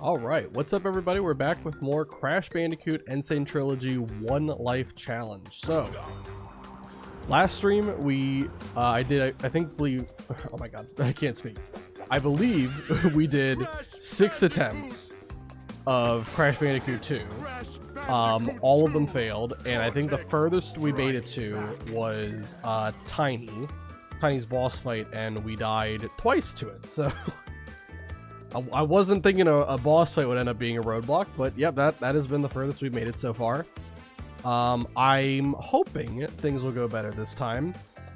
Alright, what's up everybody? We're back with more Crash Bandicoot Insane Trilogy One Life Challenge. So, last stream I believe, oh my god, I can't speak. I believe we did 6 attempts of Crash Bandicoot 2. All of them failed, and I think the furthest we made it to was Tiny's boss fight, and we died twice to it, so... I wasn't thinking a boss fight would end up being a roadblock, but yep, that has been the furthest we've made it so far. I'm hoping things will go better this time,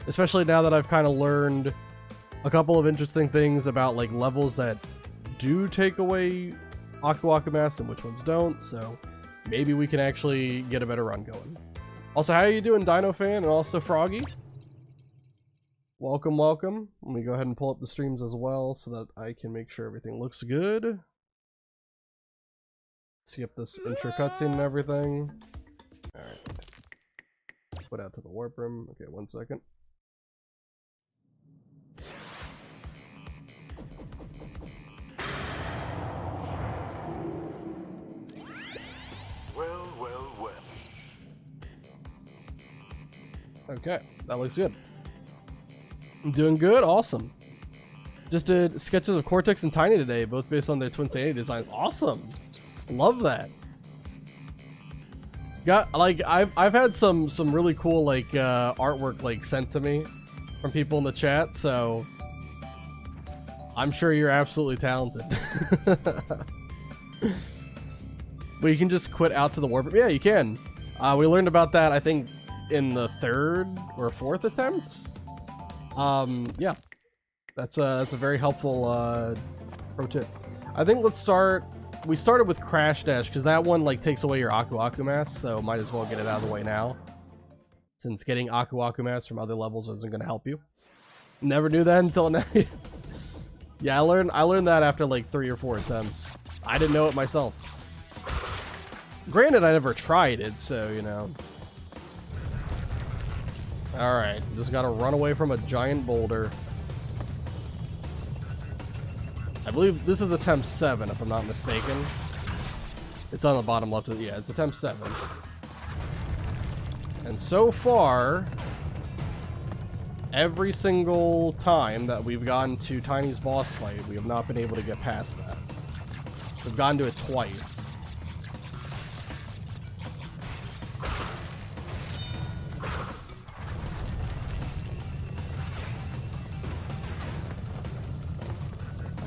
especially now that I've kind of learned a couple of interesting things about like levels that do take away Aku Aku Mask and which ones don't, so maybe we can actually get a better run going. Also, how are you doing, Dino Fan, and also Froggy? Welcome, welcome. Let me go ahead and pull up the streams as well so that I can make sure everything looks good. Skip this intro cutscene and everything. Alright. Put out to the warp room. Okay, 1 second. Well. Okay, that looks good. I'm doing good, awesome. Just did sketches of Cortex and Tiny today, both based on their Twin Sanity designs. Awesome, love that. Got like I've had some really cool like artwork like sent to me from people in the chat, so I'm sure you're absolutely talented. But you can just quit out to the warp. Yeah, you can. We learned about that I think in the 3rd or 4th attempt. Yeah, that's a very helpful pro tip. I think we started with Crash Dash because that one like takes away your Aku Aku Mask, so might as well get it out of the way now, since getting Aku Aku Mask from other levels isn't going to help you. Never knew that until now. Yeah, I learned that after like 3 or 4 attempts. I didn't know it myself. Granted, I never tried it, so you know. Alright, just gotta run away from a giant boulder. I believe this is attempt 7, if I'm not mistaken. It's on the bottom left. Yeah, it's attempt 7. And so far, every single time that we've gotten to Tiny's boss fight, we have not been able to get past that. We've gotten to it twice.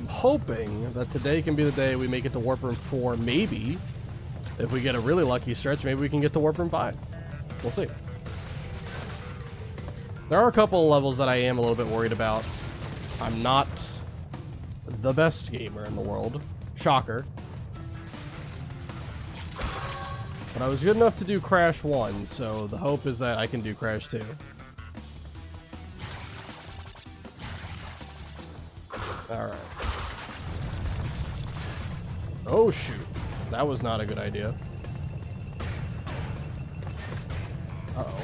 Hoping that today can be the day we make it to Warp Room 4. Maybe, if we get a really lucky stretch, maybe we can get to Warp Room 5. We'll see. There are a couple of levels that I am a little bit worried about. I'm not the best gamer in the world. Shocker. But I was good enough to do Crash 1, so the hope is that I can do Crash 2. Alright. Oh shoot, that was not a good idea. Uh-oh.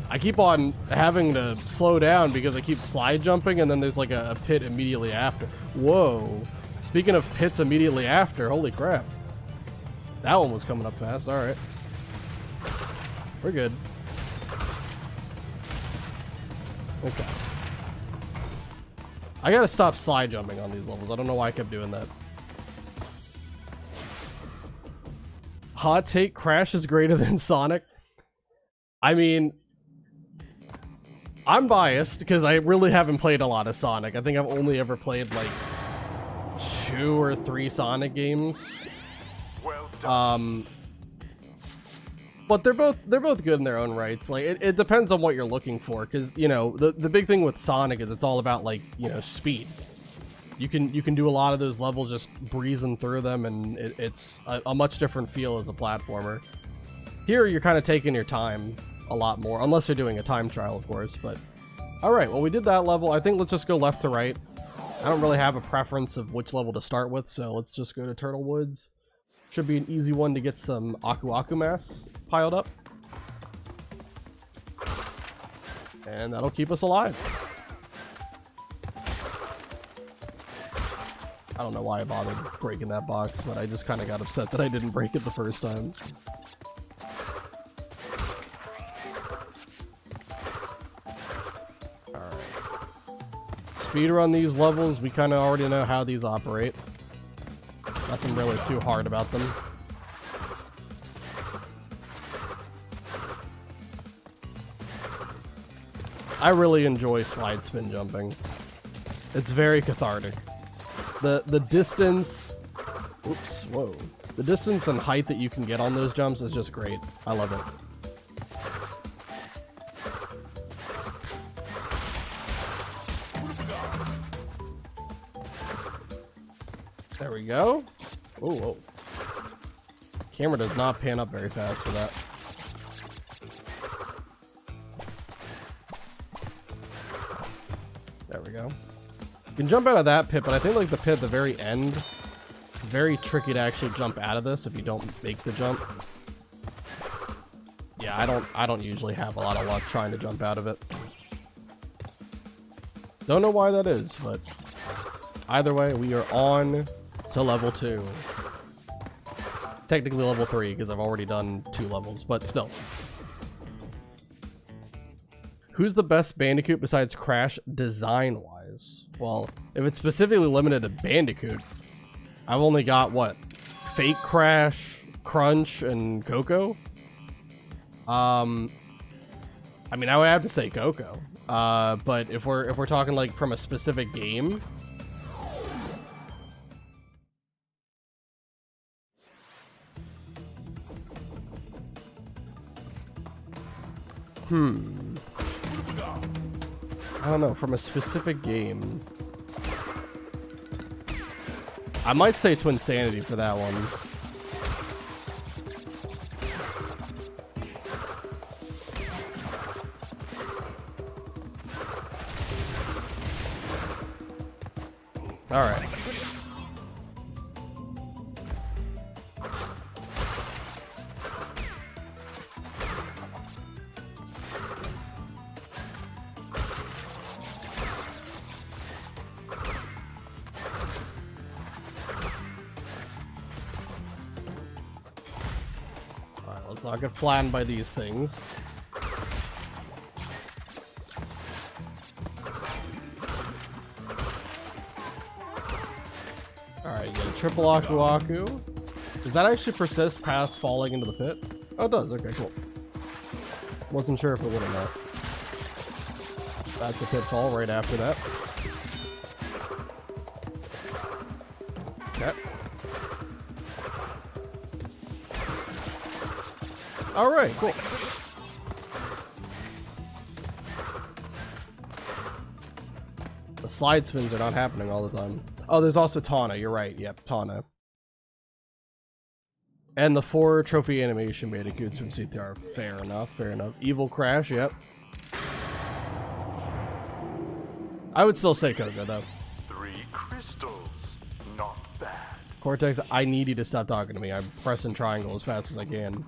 I keep on having to slow down because I keep slide jumping and then there's like a pit immediately after. Whoa. Speaking of pits immediately after, holy crap. That one was coming up fast, alright. We're good. Okay. I gotta stop slide jumping on these levels. I don't know why I kept doing that. Hot take, Crash is greater than Sonic. I mean, I'm biased because I really haven't played a lot of Sonic. I think I've only ever played like 2 or 3 Sonic games. Well done. But they're both good in their own rights. Like it depends on what you're looking for, because you know the big thing with Sonic is it's all about like, you know, speed. You can do a lot of those levels just breezing through them, and it's a much different feel as a platformer. Here you're kind of taking your time a lot more, unless you're doing a time trial, of course. But all right, well, we did that level. I think let's just go left to right. I don't really have a preference of which level to start with, so let's just go to Turtle Woods. Should be an easy one to get some Aku Aku Masks piled up. And that'll keep us alive. I don't know why I bothered breaking that box, but I just kind of got upset that I didn't break it the first time. Alright. Speedrun these levels, we kind of already know how these operate. Nothing really too hard about them. I really enjoy slide spin jumping. It's very cathartic. The distance, oops, whoa. The distance and height that you can get on those jumps is just great. I love it. There we go. Oh, whoa. Camera does not pan up very fast for that. There we go. You can jump out of that pit, but I think like the pit at the very end, it's very tricky to actually jump out of this if you don't make the jump. Yeah, I don't usually have a lot of luck trying to jump out of it. Don't know why that is, but either way, we are on to level 2. Technically level 3 because I've already done 2 levels, but still. Who's the best Bandicoot besides Crash design-wise? Well, if it's specifically limited to Bandicoot, I've only got, what? Fake Crash, Crunch, and Coco? I mean, I would have to say Coco. But if we're talking, like, from a specific game... I don't know, from a specific game. I might say Twinsanity for that one. Alright. Let's not get flattened by these things. Alright, you get a triple Aku Aku. Does that actually persist past falling into the pit? Oh, it does. Okay, cool. Wasn't sure if it would or not. That's a pitfall right after that. Okay. Alright, cool. The slide spins are not happening all the time. Oh, there's also Tawna, you're right. Yep, Tawna. And the 4 trophy animation Bandicoots from CTR. Fair enough, fair enough. Evil Crash, yep. I would still say Coco, though. 3 crystals. Not bad. Cortex, I need you to stop talking to me. I'm pressing triangle as fast as I can.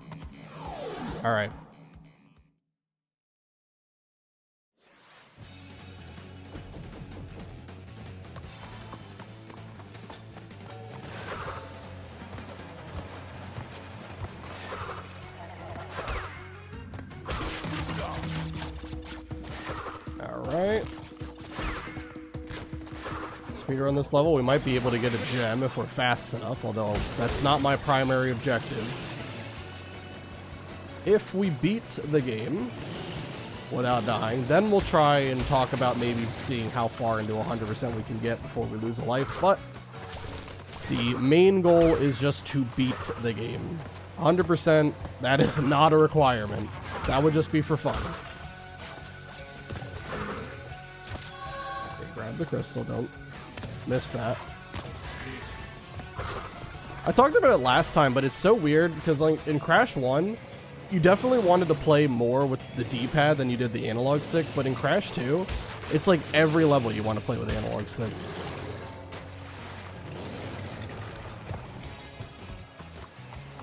Alright. Alright. Speedrun this level. We might be able to get a gem if we're fast enough, although that's not my primary objective. If we beat the game without dying, then we'll try and talk about maybe seeing how far into 100% we can get before we lose a life, but the main goal is just to beat the game. 100%, that is not a requirement. That would just be for fun. Okay, grab the crystal, don't miss that. I talked about it last time, but it's so weird because like in Crash 1, you definitely wanted to play more with the D-pad than you did the analog stick, but in Crash 2, it's like every level you want to play with the analog stick.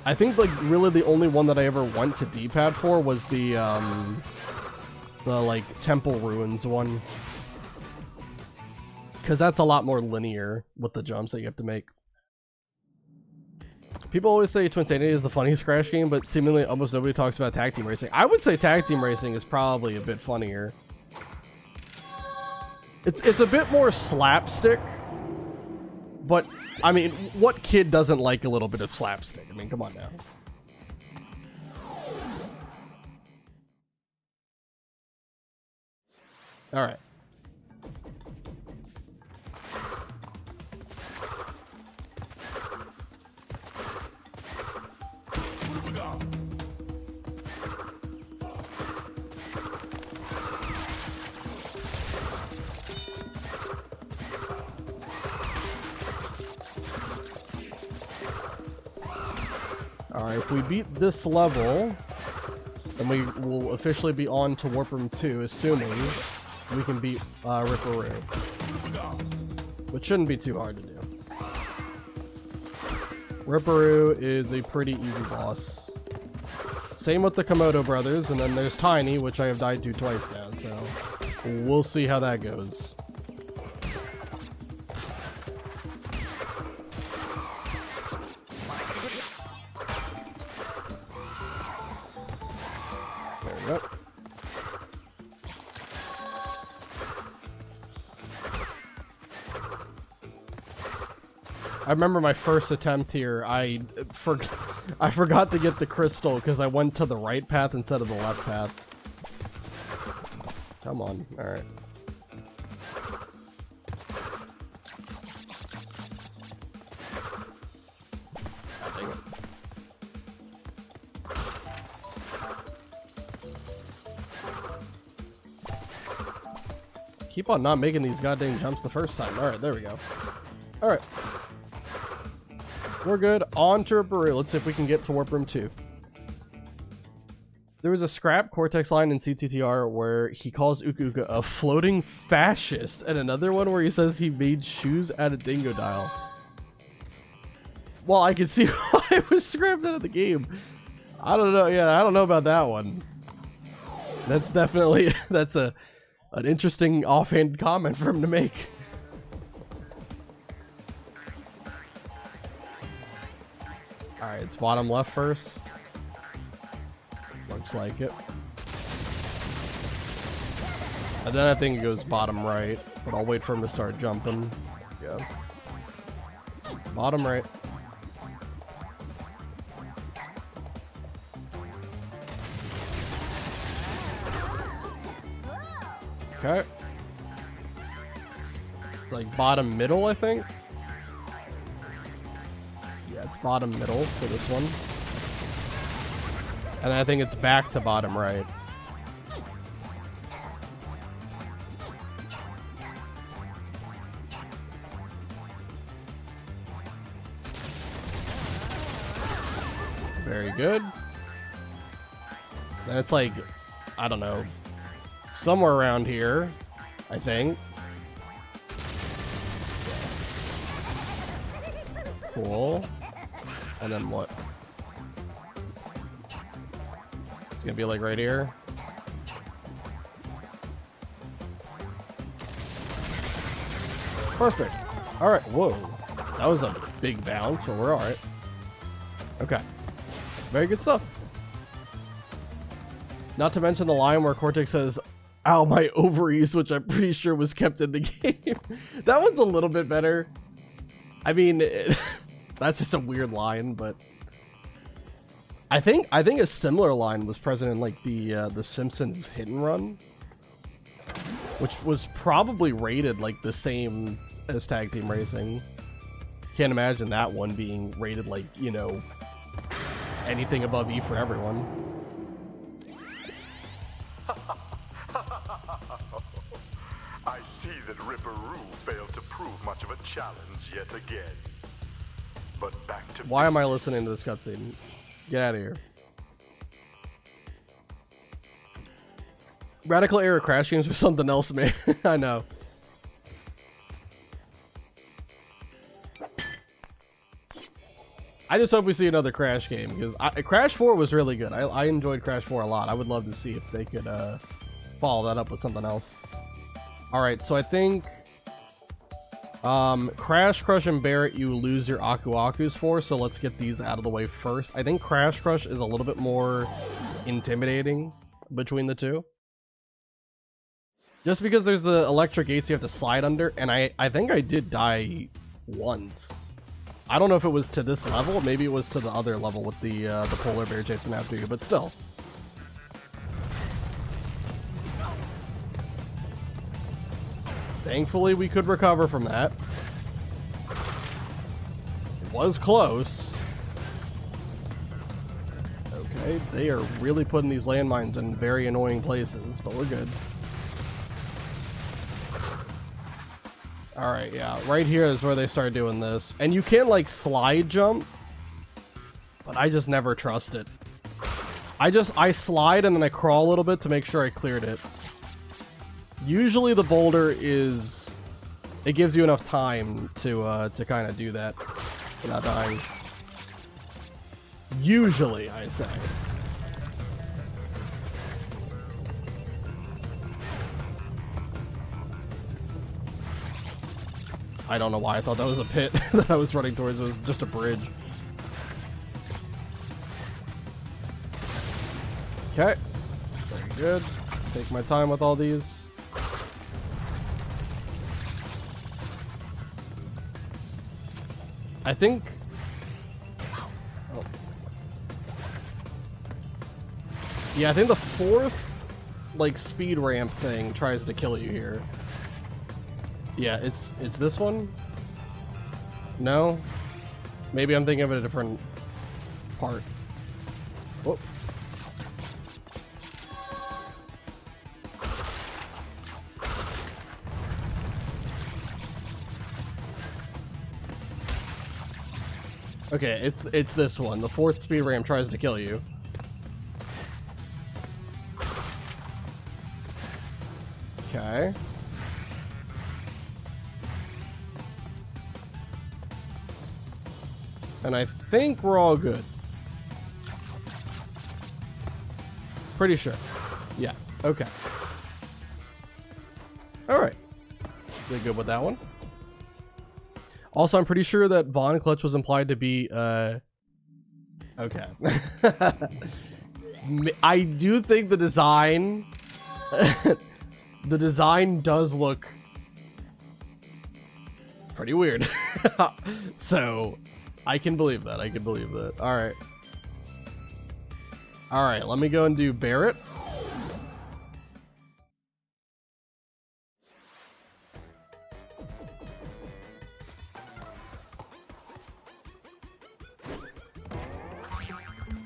I think like really the only one that I ever went to D-pad for was the like Temple Ruins one. because that's a lot more linear with the jumps that you have to make. People always say Twinsanity is the funniest Crash game, but seemingly almost nobody talks about tag team racing. I would say tag team racing is probably a bit funnier. It's a bit more slapstick, but I mean, what kid doesn't like a little bit of slapstick? I mean, come on now. All right. Alright, if we beat this level, then we will officially be on to Warp Room 2, assuming we can beat Ripperoo. Which shouldn't be too hard to do. Ripperoo is a pretty easy boss. Same with the Komodo brothers, and then there's Tiny, which I have died to twice now, so we'll see how that goes. Yep. I remember my first attempt here, I forgot to get the crystal because I went to the right path instead of the left path. Come on, alright. Keep on not making these goddamn jumps the first time. Alright, there we go. Alright. We're good. On to Ripperoo. Let's see if we can get to Warp Room 2. There was a scrap Cortex line in CTTR where he calls Uka Uka a floating fascist, and another one where he says he made shoes out of Dingo Dial. Well, I can see why it was scrapped out of the game. I don't know. Yeah, I don't know about that one. That's definitely... that's an interesting offhand comment for him to make. Alright, it's bottom left first. Looks like it. And then I think it goes bottom right, but I'll wait for him to start jumping. Yeah. Bottom right. Okay. It's like bottom middle, I think. Yeah, it's bottom middle for this one. And I think it's back to bottom right. Very good. And it's like, I don't know, somewhere around here, I think. Cool. And then what? It's gonna be like right here. Perfect. All right. Whoa, that was a big bounce, but we're all right. Okay. Very good stuff. Not to mention the line where Cortex says, "Ow, my ovaries," which I'm pretty sure was kept in the game. That one's a little bit better. I mean, that's just a weird line, but I think a similar line was present in like the Simpsons Hit and Run, which was probably rated like the same as Tag Team Racing. Can't imagine that one being rated like, you know, anything above E for everyone. I see that Ripperoo failed to prove much of a challenge yet again. But back to Why am I business. listening to this cutscene? Get out of here. Radical era Crash games or something else, man. I know. I just hope we see another Crash game, because Crash 4 was really good. I enjoyed Crash 4 a lot. I would love to see if they could follow that up with something else. Alright, so I think Crash, Crush, and Barret you lose your Aku Akus for, so let's get these out of the way first. I think Crash Crush is a little bit more intimidating between the two. Just because there's the electric gates you have to slide under, and I think I did die once. I don't know if it was to this level, maybe it was to the other level with the polar bear chasing after you, but still. Thankfully, we could recover from that. It was close. Okay, they are really putting these landmines in very annoying places, but we're good. Alright, yeah, right here is where they start doing this. And you can, like, slide jump, but I just never trust it. I slide and then I crawl a little bit to make sure I cleared it. Usually the boulder is... it gives you enough time to kind of do that without dying. Usually, I say. I don't know why I thought that was a pit that I was running towards. It was just a bridge. Okay. Very good. Take my time with all these. I think... oh. Yeah, I think the fourth, like, speed ramp thing tries to kill you here. Yeah, it's this one? No? Maybe I'm thinking of a different part. Whoop. Okay, it's this one. The fourth speed ramp tries to kill you. Okay. And I think we're all good. Pretty sure. Yeah, okay. Alright. Did good with that one. Also, I'm pretty sure that Von Clutch was implied to be, okay. I do think the design... the design does look... pretty weird. So, I can believe that. I can believe that. Alright. Alright, let me go and do Barret.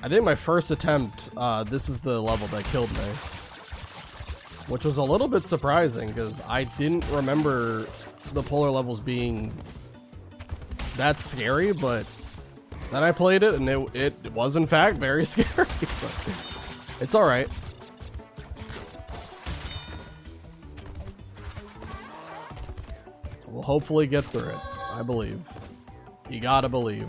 I think my first attempt, this is the level that killed me. Which was a little bit surprising, because I didn't remember the polar levels being that scary, but then I played it, and it was in fact very scary. It's alright. We'll hopefully get through it, I believe. You gotta believe.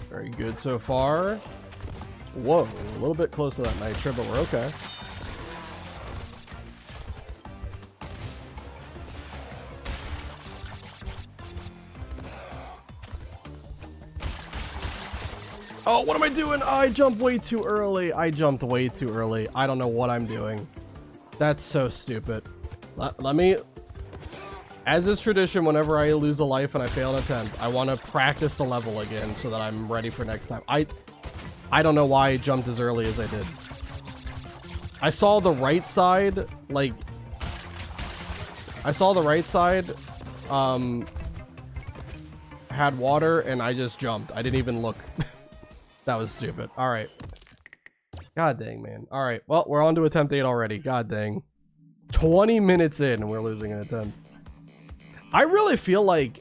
Very good so far. Whoa, a little bit close to that nitro, but we're okay. Oh, what am I doing? I jumped way too early. I jumped way too early. I don't know what I'm doing. That's so stupid. Let me... As is tradition, whenever I lose a life and I fail an attempt, I want to practice the level again so that I'm ready for next time. I don't know why I jumped as early as I did. I saw the right side, like... I saw the right side, had water, and I just jumped. I didn't even look. That was stupid. Alright. God dang, man. Alright, well, we're on to attempt 8 already. God dang. 20 minutes in, and we're losing an attempt. I really feel like,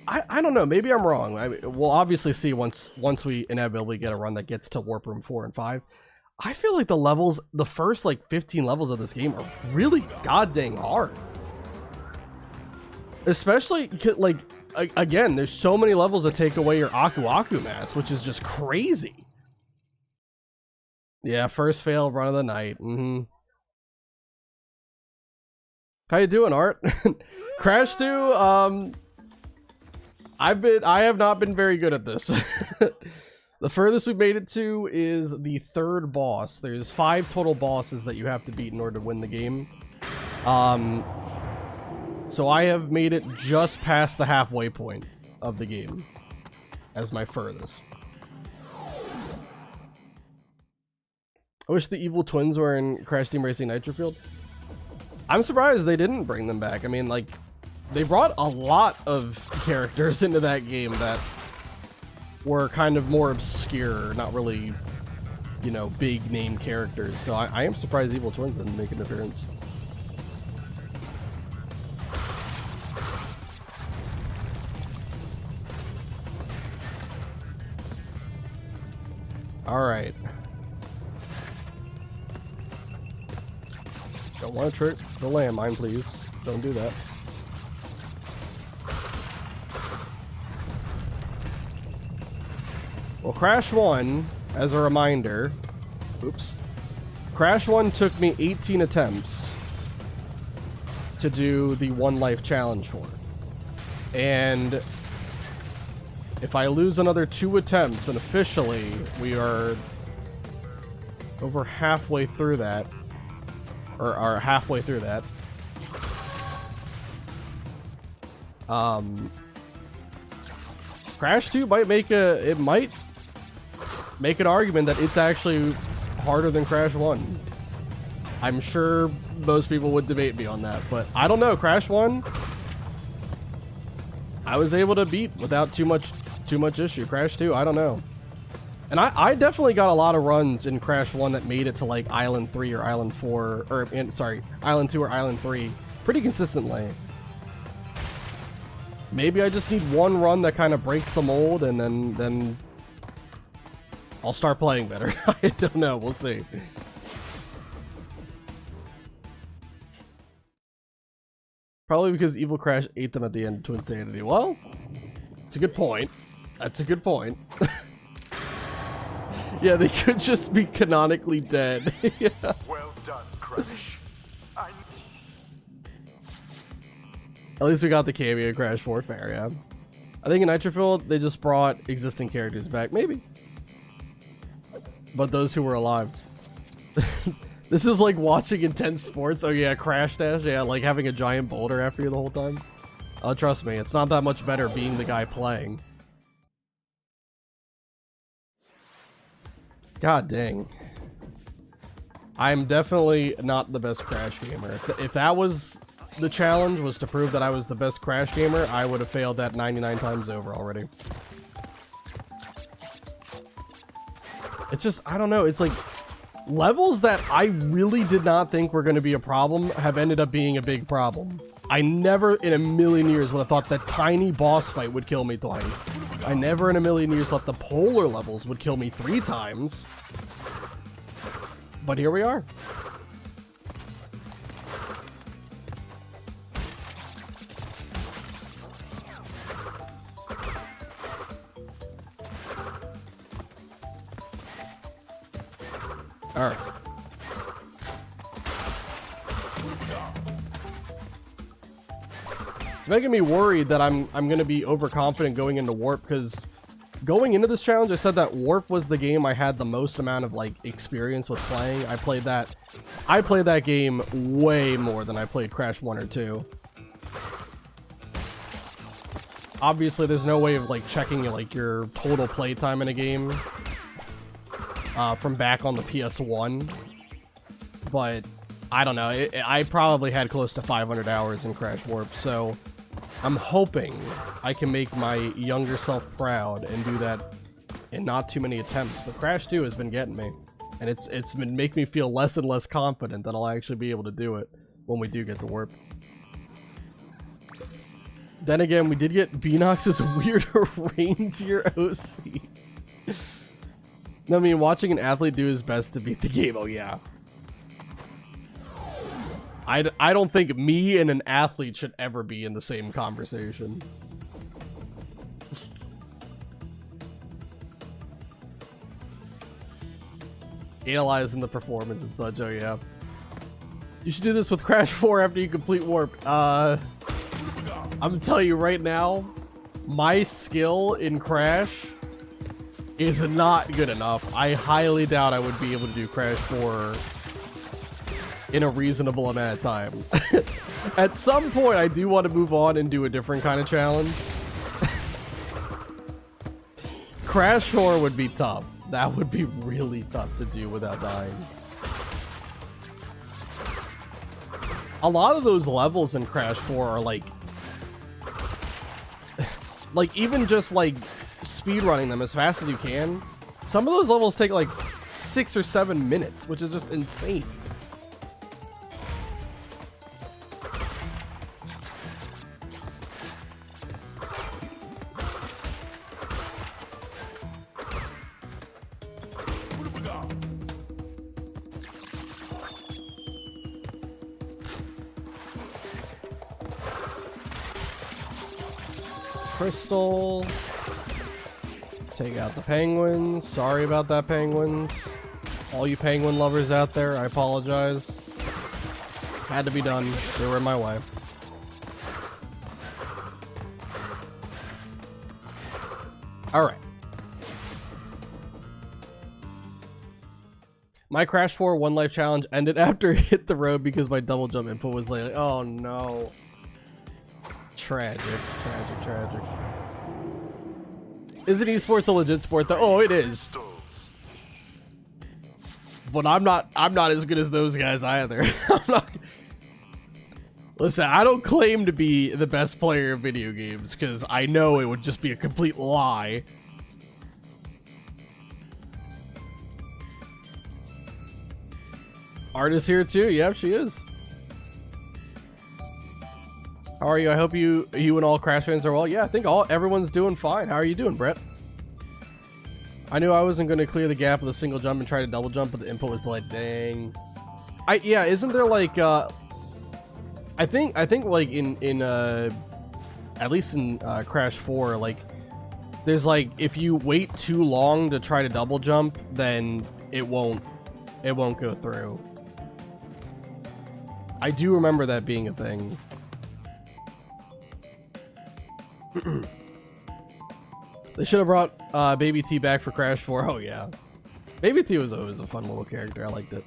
I don't know. Maybe I'm wrong. We'll obviously see once we inevitably get a run that gets to Warp Room 4 and 5. I feel like the levels, the first like 15 levels of this game are really goddamn hard. Especially like again, there's so many levels that take away your Aku Aku mass, which is just crazy. Yeah, first fail run of the night. How you doing, Art? Crash 2, I have not been very good at this. The furthest we've made it to is the third boss. There's 5 total bosses that you have to beat in order to win the game. So I have made it just past the halfway point of the game as my furthest. I wish the evil twins were in Crash Team Racing Nitro Field. I'm surprised they didn't bring them back. I mean, like, they brought a lot of characters into that game that were kind of more obscure, not really, you know, big name characters. So I am surprised Evil Twins didn't make an appearance. All right. Don't want to trick the landmine, please. Don't do that. Well, Crash 1, as a reminder, oops. Crash 1 took me 18 attempts to do the 1 life challenge for. And if I lose another 2 attempts, and officially we are over halfway through that, or are halfway through that. Crash 2 might make an argument that it's actually harder than Crash 1. I'm sure most people would debate me on that, but I don't know. Crash 1, I was able to beat without too much issue. Crash 2, I don't know. And I definitely got a lot of runs in Crash 1 that made it to like Island 3 or Island 4, or sorry, Island 2 or Island 3 pretty consistently. Maybe I just need one run that kind of breaks the mold, and then I'll start playing better. I don't know. We'll see. Probably because Evil Crash ate them at the end to insanity. Well, it's a good point. That's a good point. Yeah, they could just be canonically dead. Yeah. Well done, Crash. At least we got the cameo in Crash 4 fair, yeah. I think in Nitrofield, they just brought existing characters back. Maybe. But those who were alive. This is like watching intense sports. Oh yeah, Crash Dash. Yeah, like having a giant boulder after you the whole time. Trust me, it's not that much better being the guy playing. God dang. I'm definitely not the best Crash gamer. If that was the challenge, was to prove that I was the best Crash gamer, I would have failed that 99 times over already. It's just, I don't know, it's like levels that I really did not think were going to be a problem have ended up being a big problem. I never in a million years would have thought that tiny boss fight would kill me twice. I never in a million years thought the polar levels would kill me 3 times. But here we are. All right. It's making me worried that I'm going to be overconfident going into Warp, because going into this challenge, I said that Warp was the game I had the most amount of like experience with playing. I played that game way more than I played Crash 1 or 2. Obviously, there's no way of like checking like your total playtime in a game from back on the PS1, but I don't know. I probably had close to 500 hours in Crash Warp, so I'm hoping I can make my younger self proud and do that in not too many attempts. But Crash 2 has been getting me, and it's been making me feel less and less confident that I'll actually be able to do it when we do get to Warp. Then again, we did get Beanox's weirder reindeer OC. I mean, watching an athlete do his best to beat the game. Oh, yeah. I don't think me and an athlete should ever be in the same conversation. Analyzing the performance and such. Oh, yeah. You should do this with Crash 4 after you complete Warp. I'm gonna tell you right now, my skill in Crash is not good enough. I highly doubt I would be able to do Crash 4 in a reasonable amount of time. At some point, I do want to move on and do a different kind of challenge. Crash 4 would be tough. That would be really tough to do without dying. A lot of those levels in Crash 4 are like even just like speedrunning them as fast as you can. Some of those levels take like 6 or 7 minutes, which is just insane. Crystal. Take out the penguins. Sorry about that, penguins. All you penguin lovers out there, I apologize. Had to be done. They were in my way. Alright. My Crash 4 One Life Challenge ended after it hit the road because my double jump input was late. Oh no. Tragic, tragic, tragic. Isn't esports a legit sport though? Oh, it is. But I'm not as good as those guys either. I'm not. Listen, I don't claim to be the best player of video games because I know it would just be a complete lie. Art is here too. Yep, she is. How are you? I hope you and all Crash fans are well. Yeah, I think everyone's doing fine. How are you doing, Brett? I knew I wasn't going to clear the gap with a single jump and try to double jump, but the input was like, dang. Yeah, isn't there like I think like in at least in Crash 4, like there's like if you wait too long to try to double jump, then it won't go through. I do remember that being a thing. They should have brought Baby T back for Crash 4. Oh yeah, Baby T was always a fun little character. I liked it.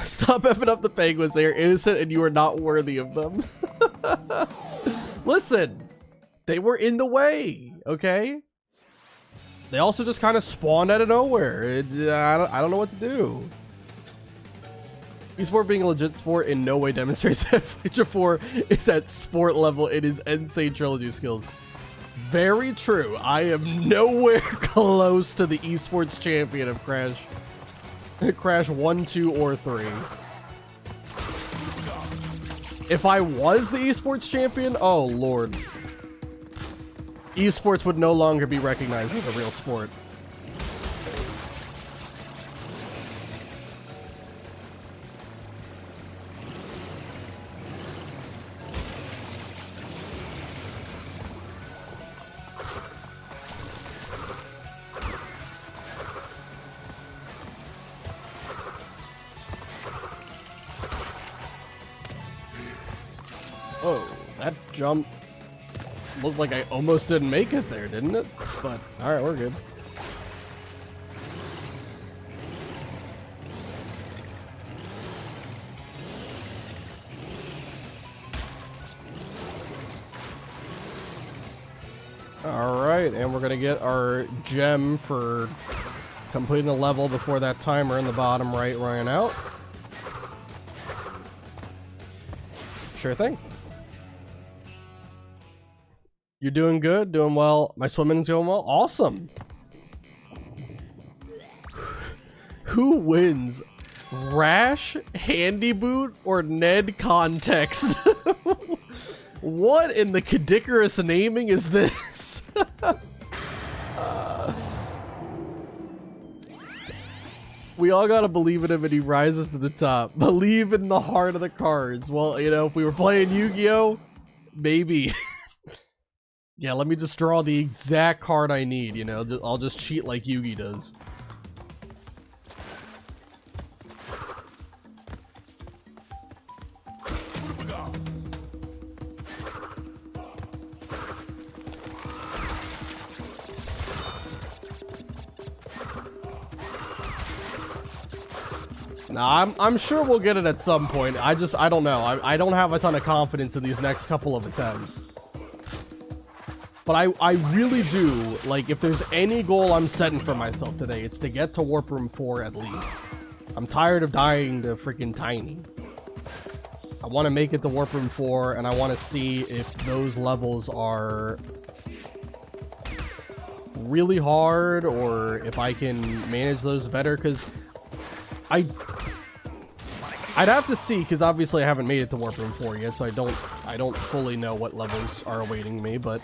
Stop effing up the penguins. They are innocent and you are not worthy of them. Listen, they were in the way, okay? They also just kind of spawned out of nowhere. I don't know what to do. Esport being a legit sport in no way demonstrates that Feature 4 is at sport level in his insane trilogy skills. Very true. I am nowhere close to the esports champion of Crash. Crash 1, 2, or 3. If I was the esports champion, oh lord. Esports would no longer be recognized as a real sport. Oh, that jump looked like I almost didn't make it there, didn't it? But, alright, we're good. Alright, and we're gonna get our gem for completing the level before that timer in the bottom right ran out. Sure thing. You're doing good, doing well. My swimming's going well. Awesome. Who wins? Rash, Handy Boot, or Ned Context? What in the cadicarous naming is this? We all gotta believe in him and he rises to the top. Believe in the heart of the cards. Well, you know, if we were playing Yu-Gi-Oh, maybe. Yeah, let me just draw the exact card I need, you know. I'll just cheat like Yugi does. Nah, I'm sure we'll get it at some point. I don't know. I don't have a ton of confidence in these next couple of attempts. But I really do, like, if there's any goal I'm setting for myself today, it's to get to Warp Room 4 at least. I'm tired of dying to freaking Tiny. I want to make it to Warp Room 4, and I want to see if those levels are really hard, or if I can manage those better, because I'd have to see, because obviously I haven't made it to Warp Room 4 yet, so I don't fully know what levels are awaiting me, but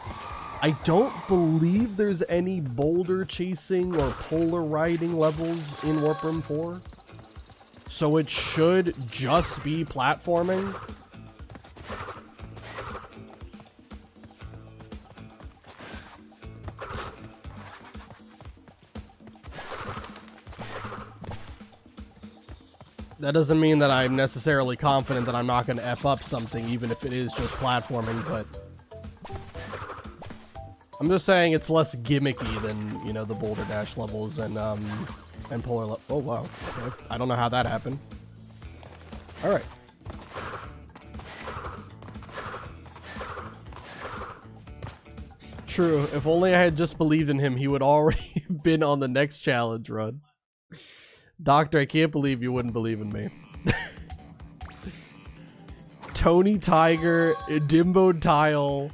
I don't believe there's any boulder chasing or polar riding levels in Warp Room 4. So it should just be platforming. That doesn't mean that I'm necessarily confident that I'm not going to F up something, even if it is just platforming, but I'm just saying it's less gimmicky than, you know, the Boulder Dash levels and Polar oh, wow. Okay. I don't know how that happened. Alright. True. If only I had just believed in him, he would already been on the next challenge run. Doctor, I can't believe you wouldn't believe in me. Tony Tiger, Dimbo Tile,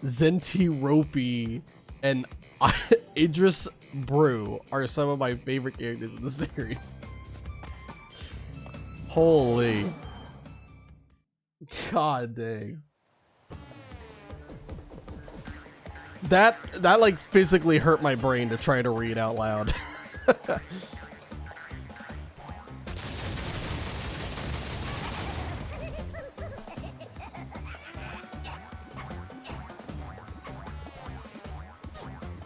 Zenti Ropey, and Idris Brew are some of my favorite characters in the series. Holy. God dang. That like physically hurt my brain to try to read out loud.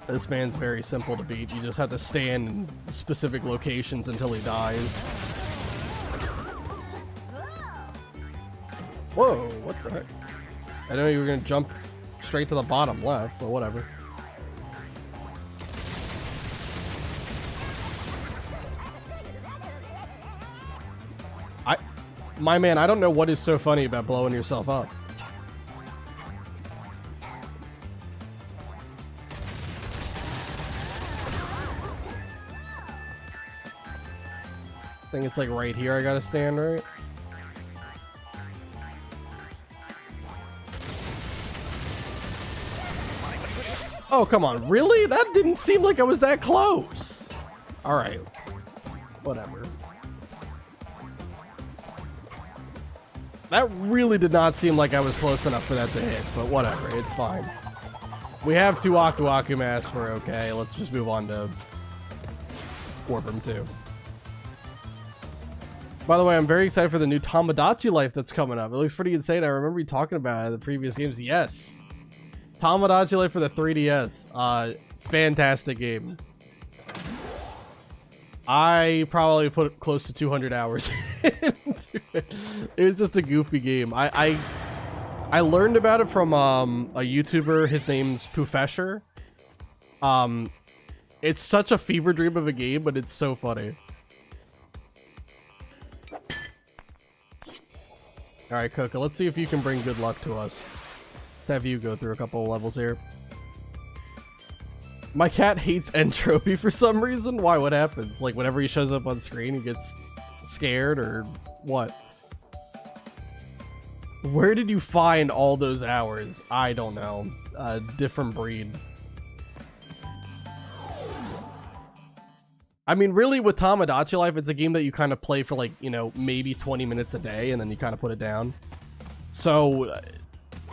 This man's very simple to beat. You just have to stand in specific locations until he dies. Whoa, what the heck? I know you were gonna jump straight to the bottom left, but whatever. My man, I don't know what is so funny about blowing yourself up. I think it's like right here I gotta stand, right? Oh, come on. Really? That didn't seem like I was that close. Alright. Whatever. That really did not seem like I was close enough for that to hit, but whatever. It's fine. We have 2 Aku Aku masks. We're okay. Let's just move on to Warp Room 2. By the way, I'm very excited for the new Tamagotchi life that's coming up. It looks pretty insane. I remember you talking about it in the previous games. Yes. Tamagotchi life for the 3DS. Fantastic game. I probably put close to 200 hours into it. It was just a goofy game. I learned about it from a YouTuber. His name's Poofesher. It's such a fever dream of a game, but it's so funny. Alright, Coco, let's see if you can bring good luck to us. Let's have you go through a couple of levels here. My cat hates Entropy for some reason. Why? What happens? Like, whenever he shows up on screen, he gets scared, or what? Where did you find all those hours? I don't know. A different breed. I mean, really, with Tamagotchi Life, it's a game that you kind of play for, like, you know, maybe 20 minutes a day, and then you kind of put it down. So,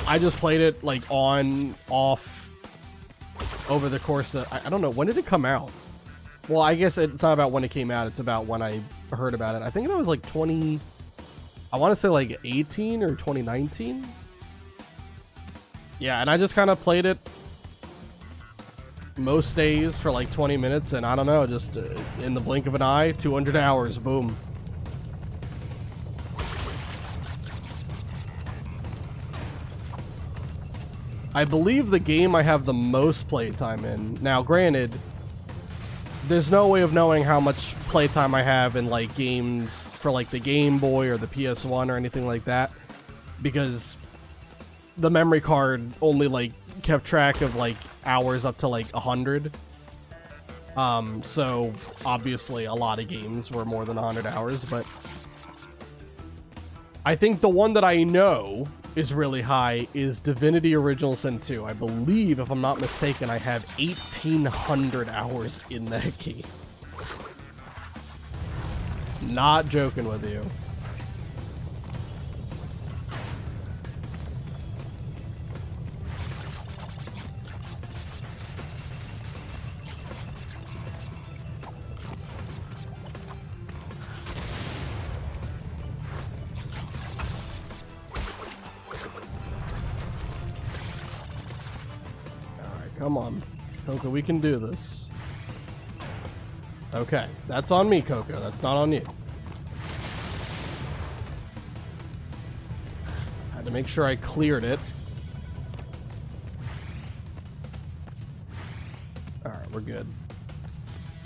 I just played it like on, off, over the course of, I don't know, when did it come out? Well, I guess it's not about when it came out, it's about when I heard about it. I think that was like I want to say like 18 or 2019. Yeah, and I just kind of played it most days for like 20 minutes, and I don't know, just in the blink of an eye, 200 hours, boom. I believe the game I have the most playtime in. Now, granted, there's no way of knowing how much playtime I have in like games for like the Game Boy or the PS1 or anything like that, because the memory card only like kept track of like hours up to like 100. So obviously a lot of games were more than 100 hours, but I think the one that I know is really high is Divinity Original Sin 2. I believe, if I'm not mistaken, I have 1,800 hours in that game. Not joking with you. Come on, Coco, we can do this. Okay, that's on me, Coco. That's not on you. Had to make sure I cleared it. Alright, we're good.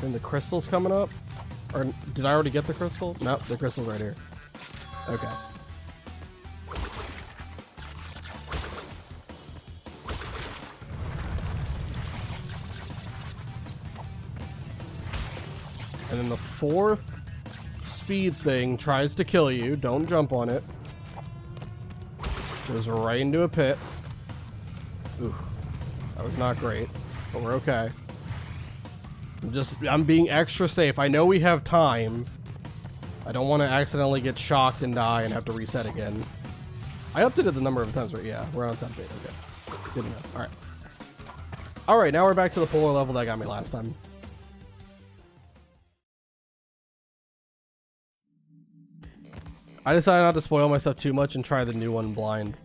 And the crystal's coming up? Or did I already get the crystal? Nope, the crystal's right here. Okay. And then the fourth speed thing tries to kill you. Don't jump on it. Goes right into a pit. Ooh, that was not great, but we're okay. I'm being extra safe. I know we have time. I don't want to accidentally get shocked and die and have to reset again. I updated the number of times, right? Yeah, we're on top 8. Okay, good enough. All right. All right, now we're back to the polar level that got me last time. I decided not to spoil myself too much and try the new one blind.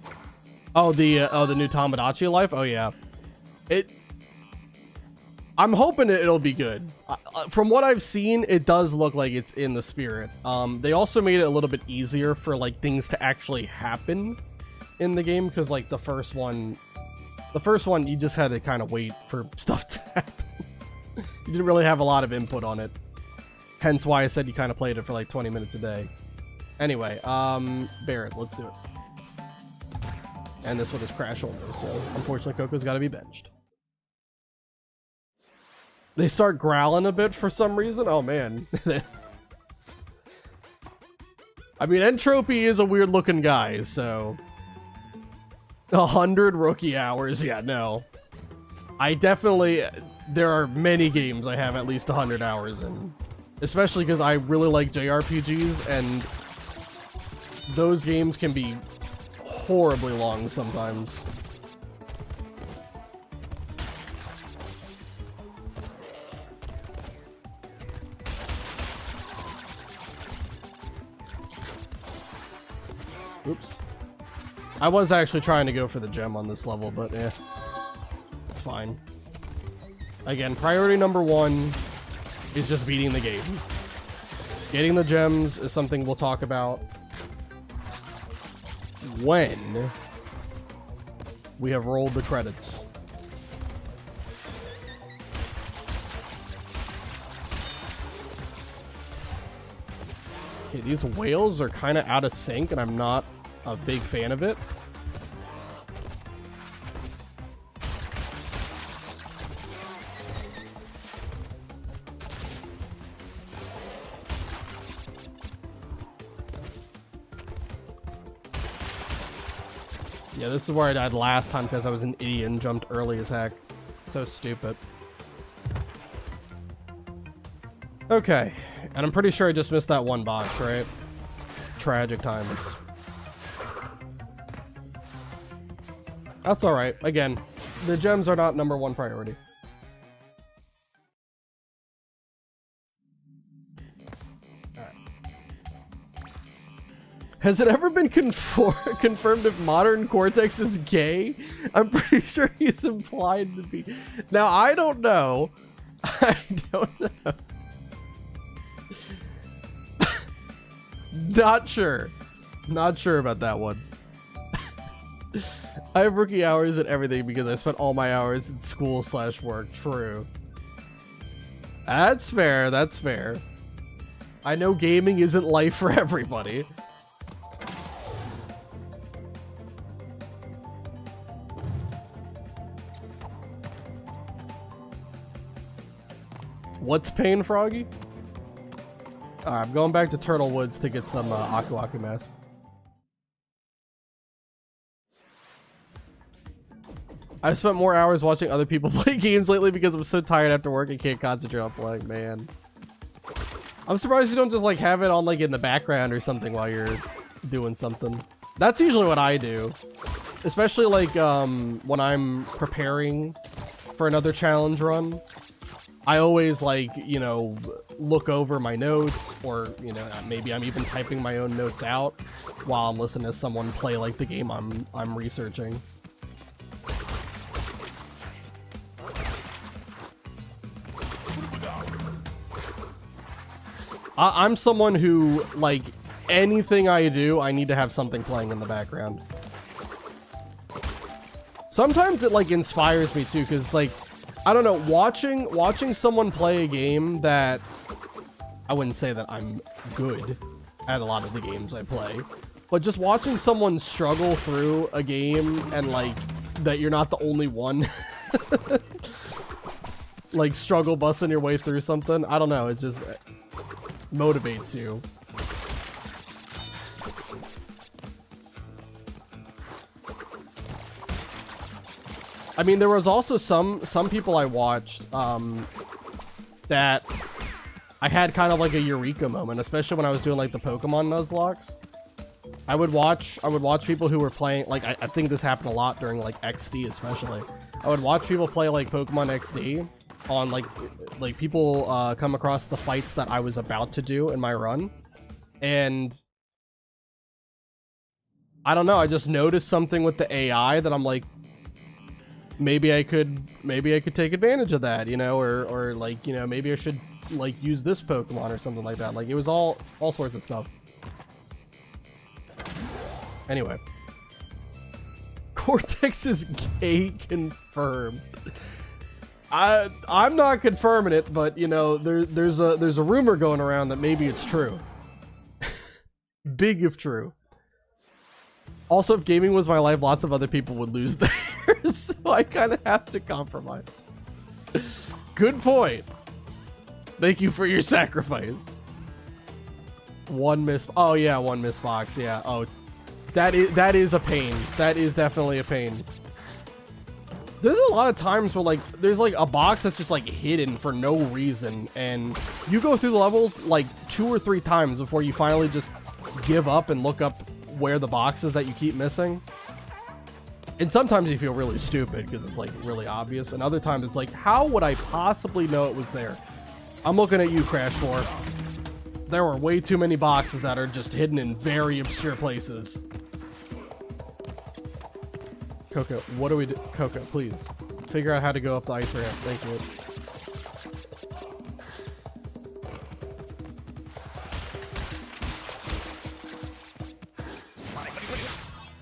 Oh, the new Tomodachi Life? Oh, yeah. I'm hoping it'll be good. From what I've seen, it does look like it's in the spirit. They also made it a little bit easier for, like, things to actually happen in the game, because, like, the first one, you just had to kind of wait for stuff to happen. You didn't really have a lot of input on it. Hence why I said you kind of played it for, like, 20 minutes a day. Anyway, Barrett, let's do it. And this one is Crash only, so unfortunately Coco's got to be benched. They start growling a bit for some reason. Oh, man. I mean, Entropy is a weird-looking guy, so 100 rookie hours. Yeah, no. There are many games I have at least 100 hours in. Especially because I really like JRPGs, and those games can be horribly long sometimes. Oops. I was actually trying to go for the gem on this level, but it's fine. Again, priority number 1 is just beating the game. Getting the gems is something we'll talk about when we have rolled the credits. Okay, these whales are kind of out of sync, and I'm not a big fan of it. Yeah, this is where I died last time because I was an idiot and jumped early as heck. So stupid. Okay, and I'm pretty sure I just missed that one box, right? Tragic times. That's all right. Again, the gems are not #1 priority. All right. Has it ever been confirmed if modern Cortex is gay? I'm pretty sure he's implied to be. Now, I don't know. I don't know. Not sure. Not sure about that one. I have rookie hours and everything because I spent all my hours in school/work. True. That's fair. That's fair. I know gaming isn't life for everybody. What's pain, Froggy? Alright, I'm going back to Turtle Woods to get some Aku Aku mess. I've spent more hours watching other people play games lately because I'm so tired after work and can't concentrate on playing, man. I'm surprised you don't just like have it on like in the background or something while you're doing something. That's usually what I do. Especially like when I'm preparing for another challenge run. I always like, you know, look over my notes, or, you know, maybe I'm even typing my own notes out while I'm listening to someone play like the game I'm researching. I'm someone who, like, anything I do, I need to have something playing in the background. Sometimes it like inspires me too, because it's like, I don't know, watching someone play a game that, I wouldn't say that I'm good at a lot of the games I play, but just watching someone struggle through a game and like that you're not the only one like struggle busting your way through something. I don't know, it just motivates you. I mean, there was also some people I watched that I had kind of like a eureka moment, especially when I was doing like the Pokemon Nuzlocke. I would watch people who were playing, like I think this happened a lot during like XD especially. I would watch people play like Pokemon XD on like people come across the fights that I was about to do in my run, and I don't know, I just noticed something with the AI that I'm like, maybe I could take advantage of that, you know, or like, you know, maybe I should like use this Pokemon or something like that. Like it was all sorts of stuff. Anyway, Cortex is gay confirmed. I'm not confirming it, but you know, there's a rumor going around that maybe it's true. Big if true. Also, if gaming was my life, lots of other people would lose theirs, so I kind of have to compromise. Good point. Thank you for your sacrifice. One miss. Oh yeah, one miss box. Yeah. Oh, that is a pain. That is definitely a pain. There's a lot of times where like there's like a box that's just like hidden for no reason, and you go through the levels like 2 or 3 times before you finally just give up and look up where the box is that you keep missing. And sometimes you feel really stupid because it's like really obvious, and other times it's like, how would I possibly know it was there? I'm looking at you, Crash 4. There were way too many boxes that are just hidden in very obscure places. Coco, what do we do? Coco, please figure out how to go up the ice ramp. Thank you.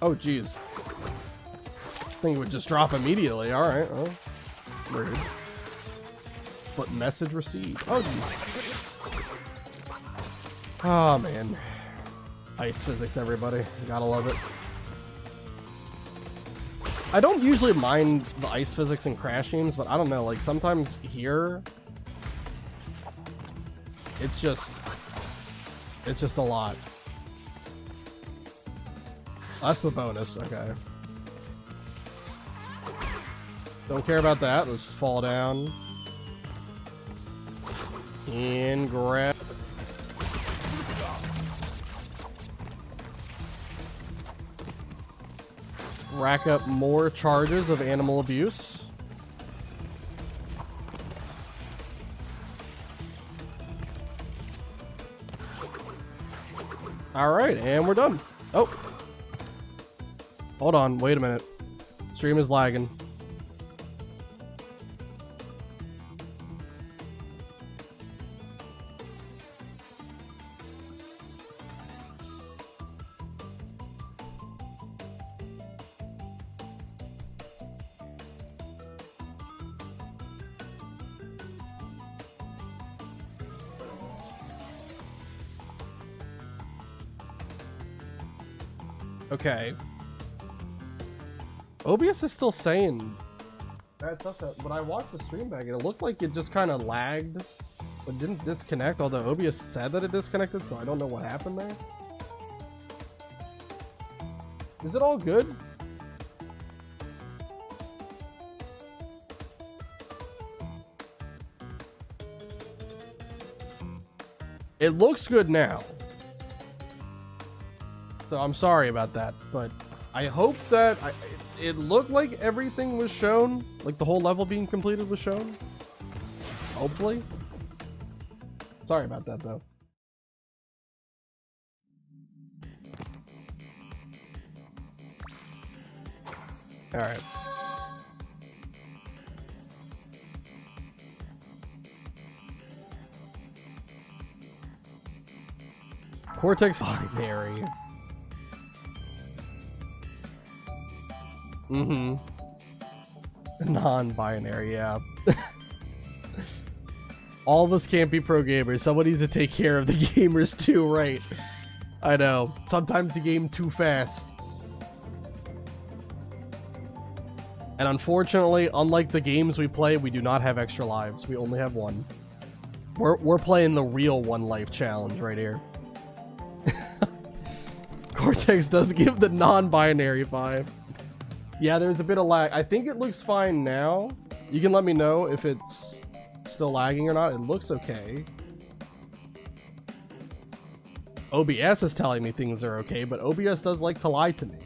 Oh, geez. I think it would just drop immediately. All right. Oh, rude. But message received. Oh, geez. Oh, man. Ice physics, everybody. Gotta love it. I don't usually mind the ice physics in Crash games, but I don't know. Like, sometimes here, it's just a lot. That's the bonus, okay. Don't care about that. Let's just fall down. And grab. rack up more charges of animal abuse. All right, and we're done. Oh, hold on, wait a minute. Stream is lagging. Okay. OBS is still saying that stuff, but I watched the stream back and it looked like it just kind of lagged, but didn't disconnect, although OBS said that it disconnected, so I don't know what happened there. Is it all good? It looks good now. So I'm sorry about that, but I hope that it looked like everything was shown, like the whole level being completed was shown. Hopefully. Sorry about that though. All right. Cortex Ordinary. Mm-hmm. Non-binary, yeah. All of us can't be pro gamers. Someone needs to take care of the gamers too, right? I know. Sometimes you game too fast. And unfortunately, unlike the games we play, we do not have extra lives. We only have one. We're playing the real one life challenge right here. Cortex does give the non-binary vibe. Yeah, there's a bit of lag. I think it looks fine now. You can let me know if it's still lagging or not. It looks okay. OBS is telling me things are okay, but OBS does like to lie to me.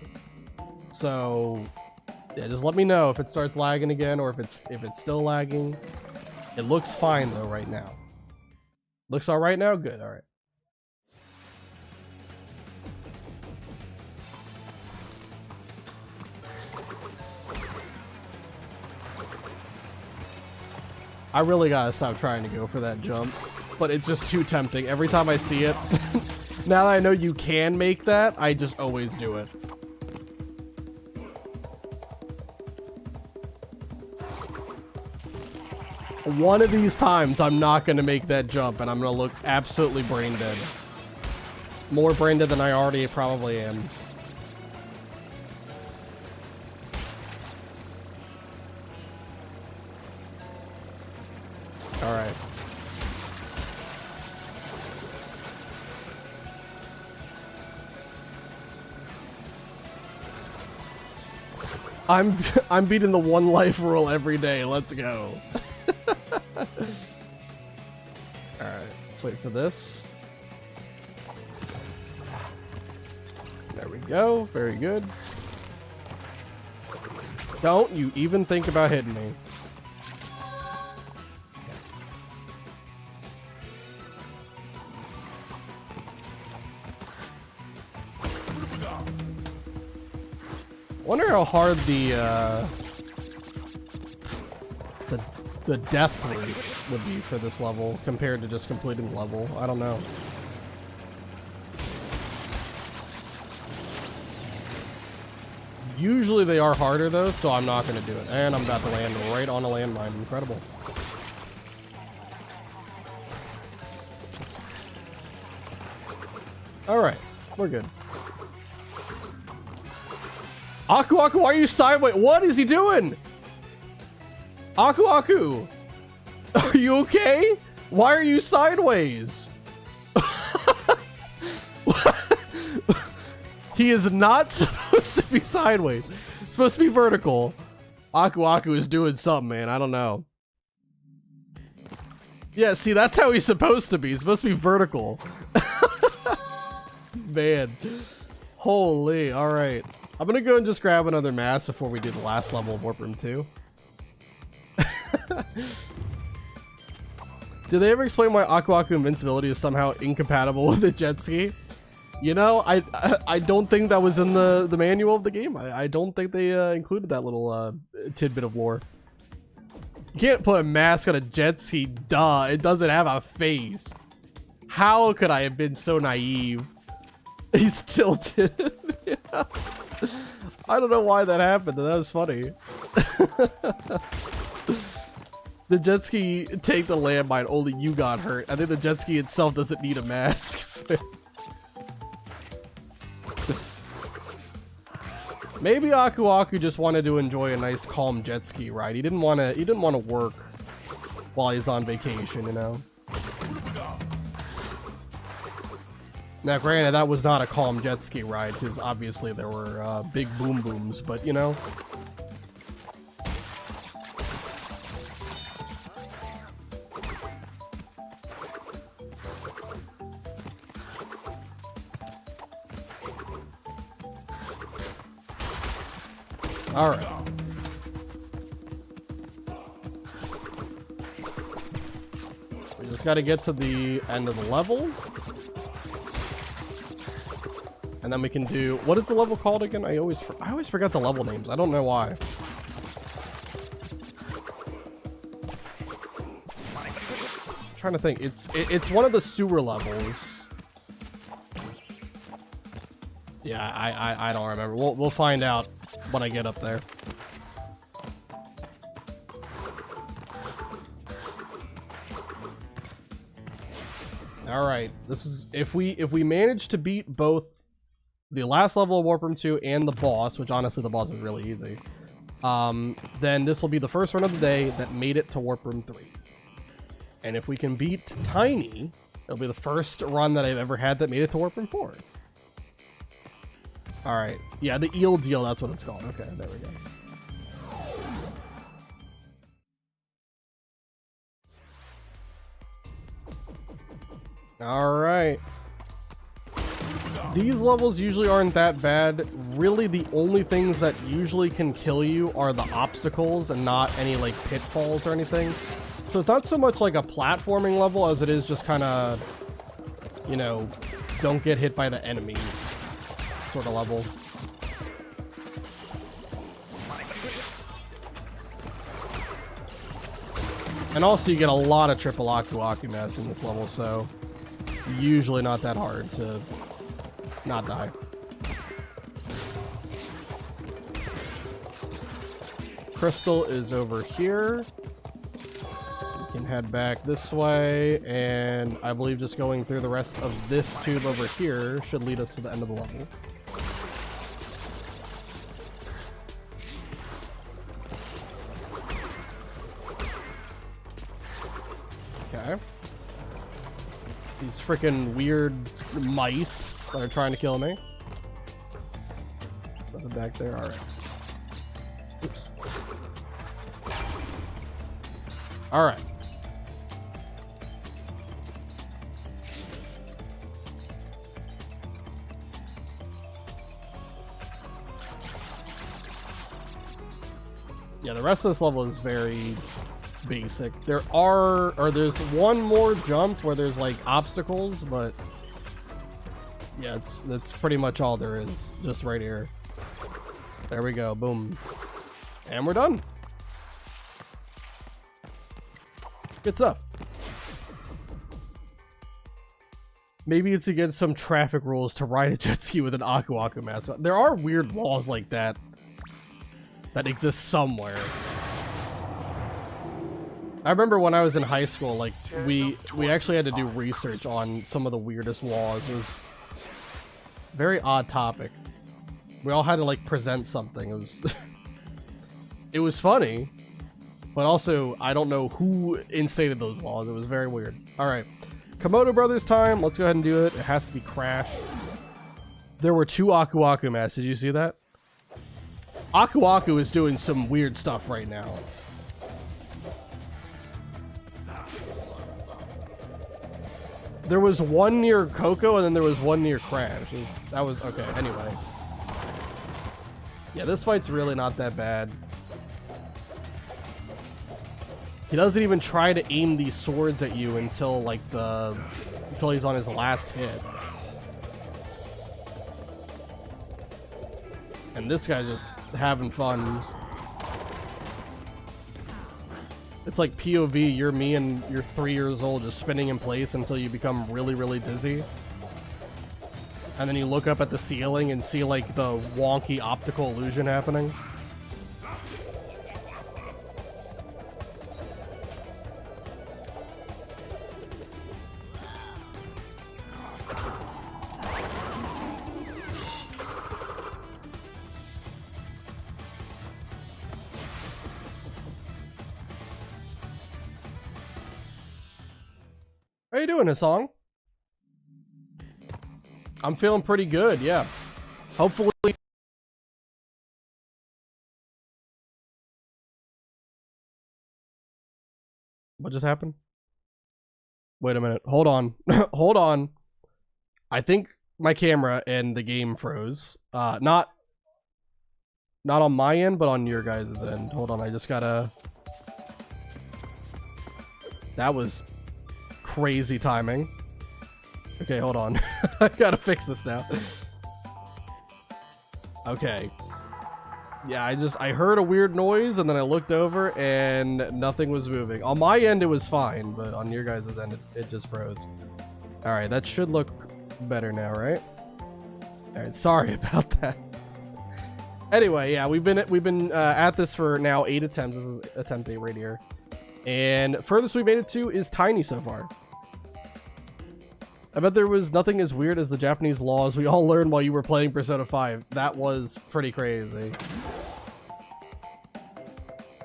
So, yeah, just let me know if it starts lagging again or if it's still lagging. It looks fine though right now. Looks all right now? Good, all right. I really gotta stop trying to go for that jump, but it's just too tempting. Every time I see it, now that I know you can make that, I just always do it. One of these times, I'm not gonna make that jump, and I'm gonna look absolutely brain dead. More brain dead than I already probably am. All right. I'm beating the one life rule every day. Let's go. All right. Let's wait for this. There we go. Very good. Don't you even think about hitting me. Wonder how hard the death rate would be for this level compared to just completing the level. I don't know. Usually they are harder though, so I'm not going to do it. And I'm about to land right on a landmine. Incredible. All right, we're good. Aku, why are you sideways? What is he doing? Aku, are you okay? Why are you sideways? He is not supposed to be sideways. It's supposed to be vertical. Aku is doing something, man. I don't know. Yeah, see, that's how he's supposed to be. He's supposed to be vertical. Man. Holy, all right. I'm gonna go and just grab another mask before we do the last level of Warp Room 2. Did they ever explain why Aku Aku invincibility is somehow incompatible with the jet ski? You know, I don't think that was in the manual of the game. I don't think they included that little tidbit of lore. You can't put a mask on a jet ski, duh. It doesn't have a face. How could I have been so naive? He's tilted. Yeah. I don't know why that happened. That was funny. The jet ski take the landmine, only you got hurt. I think the jet ski itself doesn't need a mask. Maybe Aku Aku just wanted to enjoy a nice calm jet ski ride. He didn't want to work while he's on vacation, you know. Now, granted, that was not a calm jet ski ride because obviously there were big boom booms, but you know. All right. We just got to get to the end of the level. And then we can do, what is the level called again? I always forget the level names. I don't know why. I'm trying to think. It's one of the sewer levels. Yeah, I don't remember. We'll find out when I get up there. All right, this is if we manage to beat both the last level of Warp Room 2 and the boss, which honestly the boss is really easy, then this will be the first run of the day that made it to Warp Room 3. And if we can beat Tiny, it'll be the first run that I've ever had that made it to Warp Room 4. All right, yeah, the eel deal, that's what it's called. Okay, there we go. All right. These levels usually aren't that bad. Really, the only things that usually can kill you are the obstacles and not any like pitfalls or anything. So it's not so much like a platforming level as it is just kind of, you know, don't get hit by the enemies sort of level. And also you get a lot of triple Aku Aku mess in this level, so usually not that hard to not die. Crystal is over here. We can head back this way, and I believe just going through the rest of this tube over here should lead us to the end of the level. Okay. These freaking weird mice that are trying to kill me. Nothing back there. All right. Oops. All right. Yeah, the rest of this level is very basic. There's one more jump where there's like obstacles, but yeah, that's pretty much all there is. Just right here. There we go. Boom. And we're done. Good stuff. Maybe it's against some traffic rules to ride a jet ski with an Aku Aku mask. There are weird laws like that exist somewhere. I remember when I was in high school, like we actually had to do research on some of the weirdest laws. It was a very odd topic. We all had to like present something. It was it was funny, but also I don't know who instated those laws. It was very weird. All right, Komodo Brothers time. Let's go ahead and do it. It has to be Crash. There were 2 Aku Aku masks. Did you see that? Aku Aku is doing some weird stuff right now. There was one near Coco and then there was one near Crash. That was okay. Anyway. Yeah, this fight's really not that bad. He doesn't even try to aim these swords at you until like until he's on his last hit. And this guy's just having fun. It's like POV, you're me and you're 3 years old just spinning in place until you become really, really dizzy. And then you look up at the ceiling and see like the wonky optical illusion happening. How you doing, Hasong? I'm feeling pretty good, yeah. Hopefully... What just happened? Wait a minute. Hold on. Hold on. I think my camera and the game froze. Not on my end, but on your guys' end. Hold on, I just gotta... That was crazy timing. Okay, hold on. I gotta fix this now. Okay. Yeah, I heard a weird noise and then I looked over and nothing was moving. On my end it was fine, but on your guys' end it just froze. Alright, that should look better now, right? Alright, sorry about that. Anyway, yeah, we've been at this for now 8 attempts. This is attempt 8 right here. And furthest we made it to is Tiny so far. I bet there was nothing as weird as the Japanese laws we all learned while you were playing Persona 5. That was pretty crazy.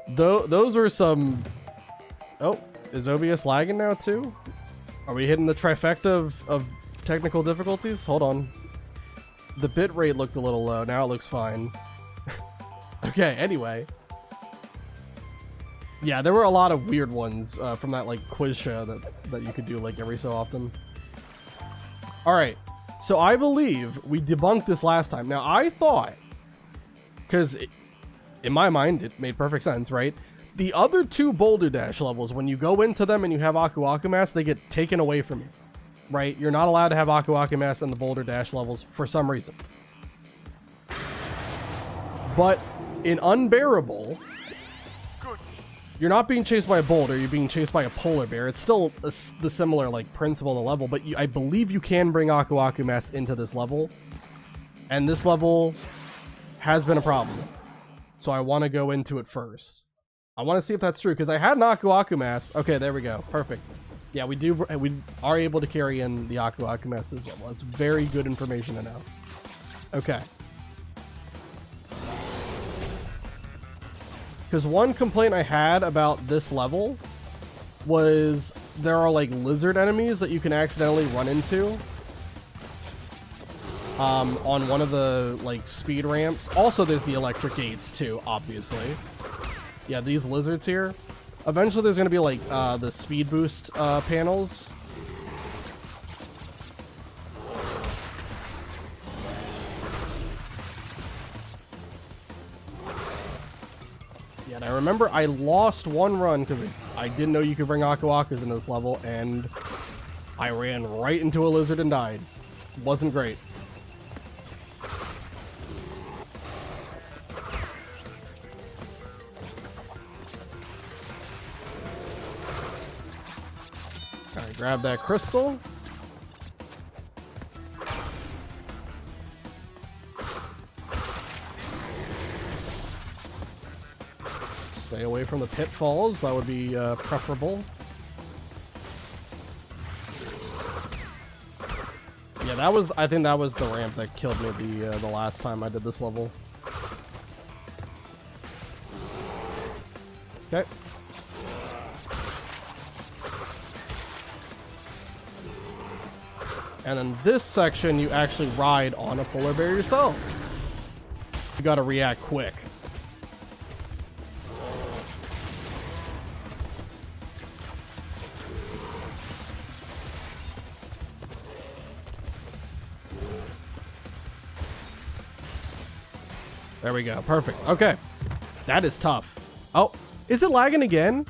Those were some... Oh, is OBS lagging now too? Are we hitting the trifecta of technical difficulties? Hold on. The bitrate looked a little low. Now it looks fine. Okay, anyway. Yeah, there were a lot of weird ones from that like quiz show that you could do like every so often. Alright, so I believe we debunked this last time. Now, I thought, because in my mind, it made perfect sense, right? The other 2 Boulder Dash levels, when you go into them and you have Aku Aku Mask, they get taken away from you, right? You're not allowed to have Aku Aku Mask in the Boulder Dash levels for some reason. But in Unbearable... You're not being chased by a boulder, you're being chased by a polar bear. It's still the similar like principle of the level, but I believe you can bring Aku Aku Mask into this level. And this level has been a problem. So I want to go into it first. I want to see if that's true, because I had an Aku Aku Mask. Okay, there we go. Perfect. Yeah, we are able to carry in the Aku Aku Mask this level. It's very good information to know. Okay. Because one complaint I had about this level was there are like lizard enemies that you can accidentally run into on one of the like speed ramps. Also, there's the electric gates too, obviously. Yeah, these lizards here. Eventually, there's going to be like the speed boost panels. And I remember I lost one run because I didn't know you could bring Aku Akus in this level, and I ran right into a lizard and died. Wasn't great. Alright, grab that crystal. Stay away from the pitfalls. That would be preferable. Yeah, I think that was the ramp that killed me the last time I did this level. Okay. And then this section, you actually ride on a polar bear yourself. You gotta react quick. There we go. Perfect. Okay. That is tough. Oh, is it lagging again?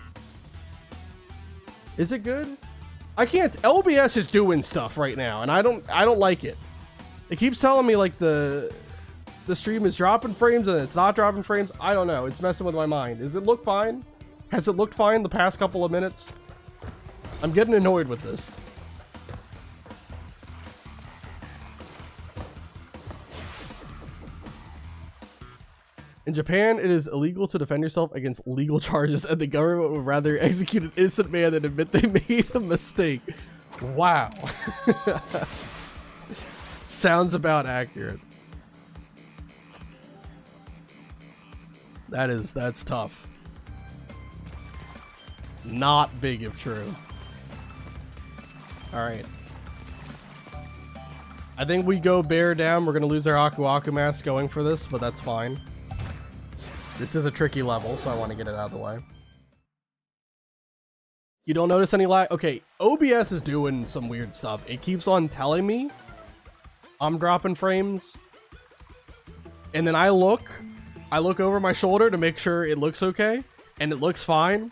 Is it good? I can't. LBS is doing stuff right now, and I don't like it. It keeps telling me like the stream is dropping frames and it's not dropping frames. I don't know. It's messing with my mind. Does it look fine? Has it looked fine the past couple of minutes? I'm getting annoyed with this. In Japan, it is illegal to defend yourself against legal charges, and the government would rather execute an innocent man than admit they made a mistake. Wow. Sounds about accurate. That's tough. Not big if true. Alright. I think we go bear down. We're going to lose our Aku Aku mask going for this, but that's fine. This is a tricky level, so I want to get it out of the way. You don't notice any lag? Okay, OBS is doing some weird stuff. It keeps on telling me I'm dropping frames. And then I look over my shoulder to make sure it looks okay, and it looks fine.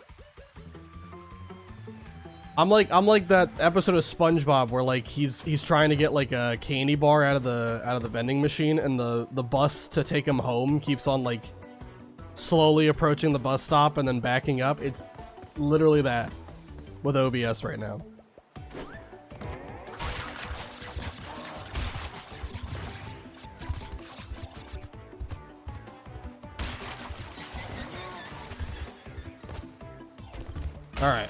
I'm like that episode of SpongeBob where like he's trying to get like a candy bar out of the vending machine, and the bus to take him home keeps on like slowly approaching the bus stop and then backing up. It's literally that with OBS right now. All right.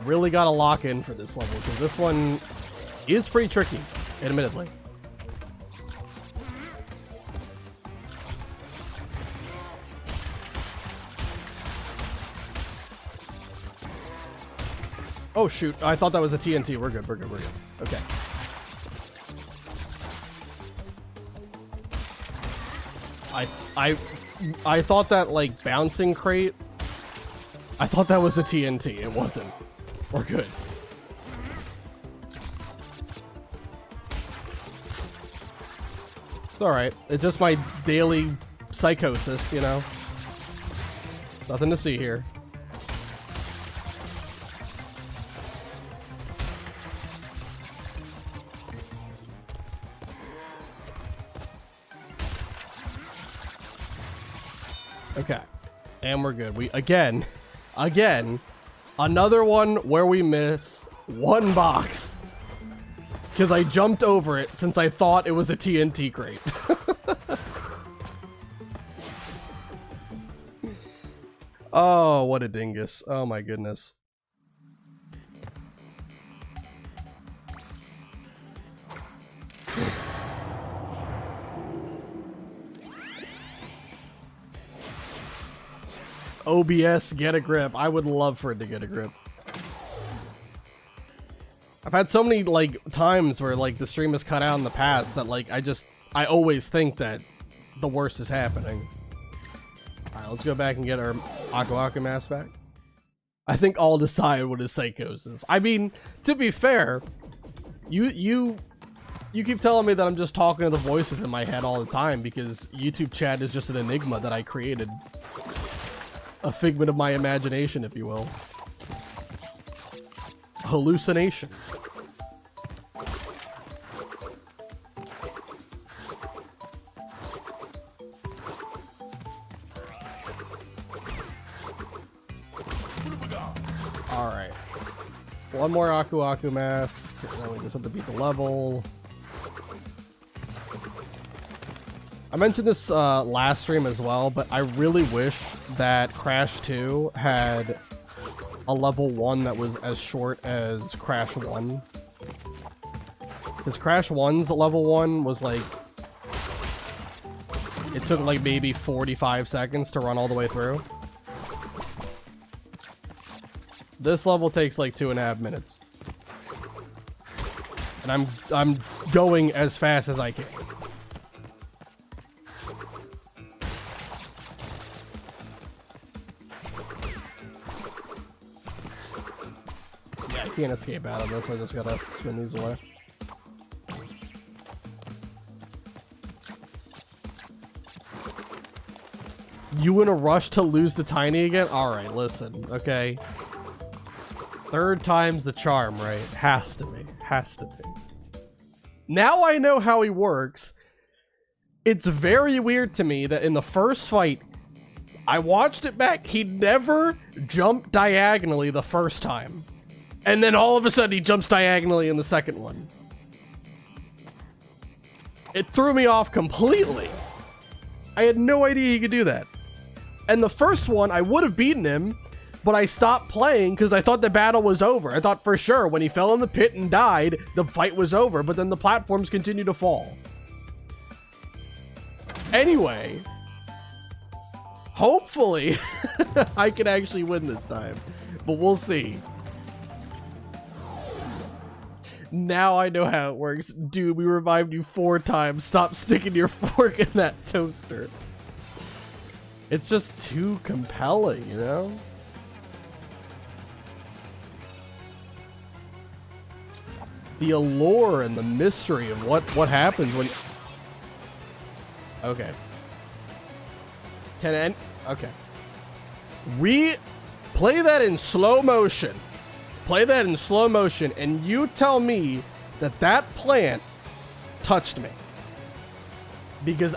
Really got to lock in for this level because this one is pretty tricky, admittedly. Oh shoot, I thought that was a TNT. We're good. Okay. I thought that like bouncing crate, I thought that was a TNT. It wasn't. We're good. It's alright. It's just my daily psychosis, you know? Nothing to see here. Okay. And we're good. We again, another one where we miss one box. Because I jumped over it since I thought it was a TNT crate. Oh, what a dingus. Oh my goodness. OBS, get a grip. I would love for it to get a grip. I've had so many like times where like the stream is cut out in the past that like I always think that the worst is happening. Alright, let's go back and get our Aku Aku mask back. I think I'll decide what his psychos is. I mean, to be fair, you keep telling me that I'm just talking to the voices in my head all the time because YouTube chat is just an enigma that I created. A figment of my imagination, if you will. Hallucination. Alright. One more Aku Aku mask. Then we just have to beat the level. I mentioned this last stream as well, but I really wish that Crash 2 had a level 1 that was as short as Crash 1. Because Crash 1's level 1 was like... It took like maybe 45 seconds to run all the way through. This level takes like 2.5 minutes. And I'm going as fast as I can. can't escape out of this. I just gotta spin these away. You in a rush to lose to Tiny again? Alright, listen, okay. Third time's the charm, right? Has to be. Has to be. Now I know how he works. It's very weird to me that in the first fight, I watched it back. He never jumped diagonally the first time. And then all of a sudden he jumps diagonally in the second one. It threw me off completely. I had no idea he could do that. And the first one, I would have beaten him, but I stopped playing because I thought the battle was over. I thought for sure when he fell in the pit and died, the fight was over, but then the platforms continued to fall. Anyway, hopefully I can actually win this time, but we'll see. Now I know how it works. Dude, we revived you 4 times. Stop sticking your fork in that toaster. It's just too compelling, you know? The allure and the mystery of what happens when... Okay. Okay. Play that in slow motion. Play that in slow motion, and you tell me that that plant touched me. Because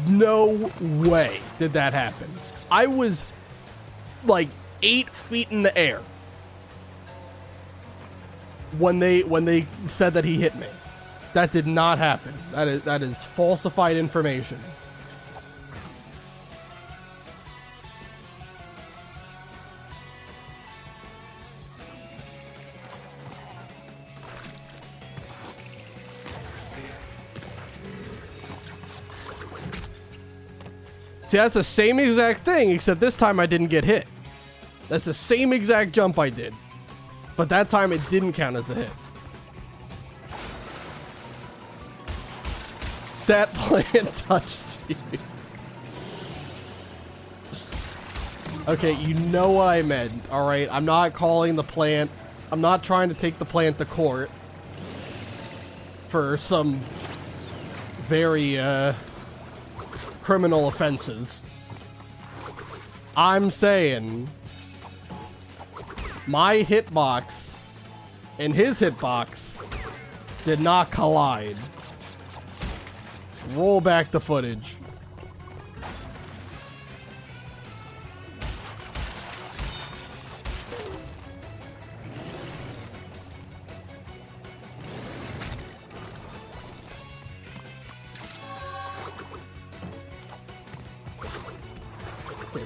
no way did that happen. I was like 8 feet in the air when they said that he hit me. That did not happen. That is falsified information. See, that's the same exact thing, except this time I didn't get hit. That's the same exact jump I did. But that time it didn't count as a hit. That plant touched you. Okay, you know what I meant, alright? I'm not calling the plant. I'm not trying to take the plant to court for some very, criminal offenses. I'm saying my hitbox and his hitbox did not collide. Roll back the footage.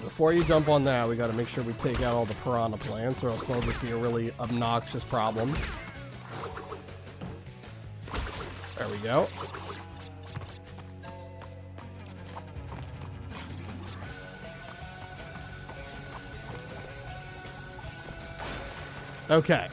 Before you jump on that, we got to make sure we take out all the piranha plants, or else they'll just be a really obnoxious problem. There we go. Okay.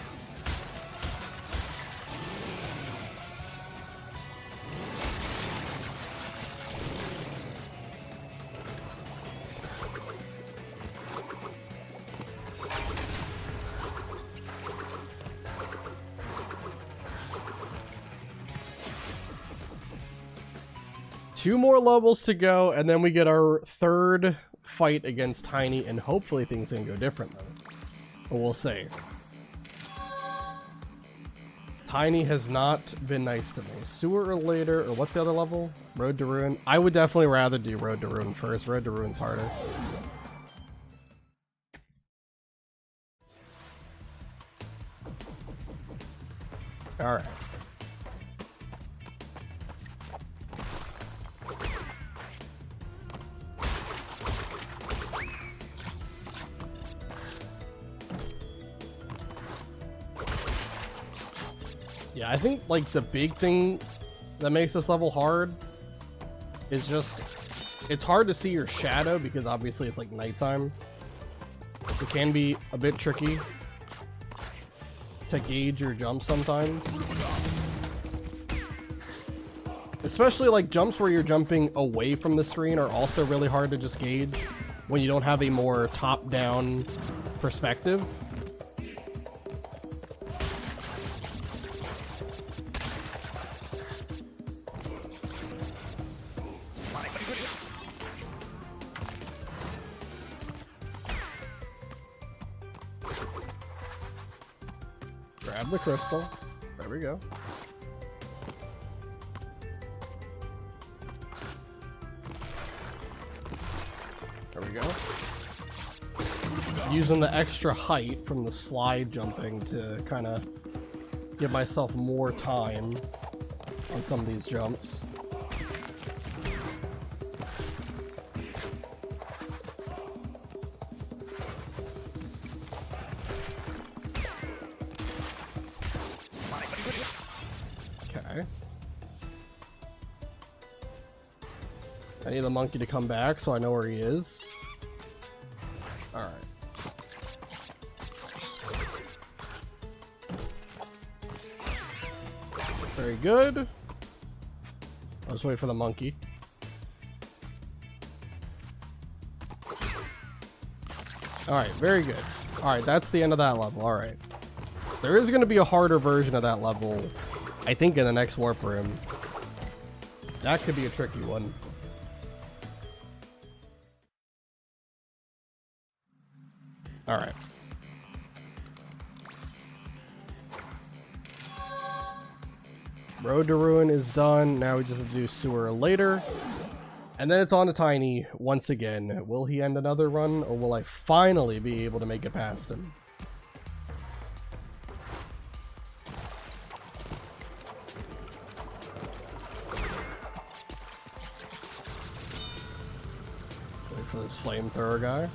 Two more levels to go, and then we get our third fight against Tiny, and hopefully things can go different though. But we'll see. Tiny has not been nice to me. Sewer or later, or what's the other level? Road to Ruin? I would definitely rather do Road to Ruin first. Road to Ruin's harder. Alright. Yeah, I think like the big thing that makes this level hard is just it's hard to see your shadow because obviously it's like nighttime. It can be a bit tricky to gauge your jumps sometimes. Especially like jumps where you're jumping away from the screen are also really hard to just gauge when you don't have a more top-down perspective. Grab the crystal. There we go. There we go. Using the extra height from the slide jumping to kind of give myself more time on some of these jumps. Okay. I need the monkey to come back so I know where he is. Alright. Very good. I'll just wait for the monkey. Alright, very good. Alright, that's the end of that level. Alright. There is going to be a harder version of that level, I think, in the next warp room. That could be a tricky one. Alright. Road to Ruin is done. Now we just have to do Sewer later. And then it's on to Tiny once again. Will he end another run, or will I finally be able to make it past him? Wait for this flamethrower guy.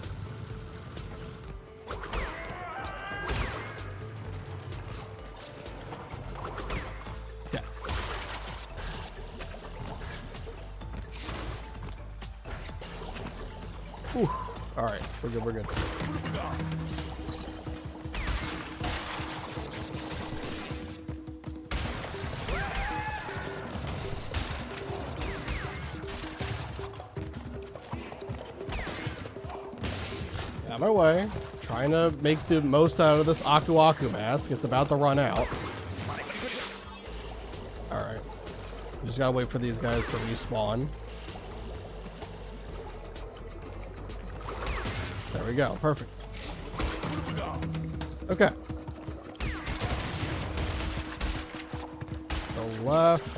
Alright, we're good, we're good. Out of my way. Trying to make the most out of this Aku Aku mask. It's about to run out. Alright. Just gotta wait for these guys to respawn. There we go. Perfect. Okay. Go left.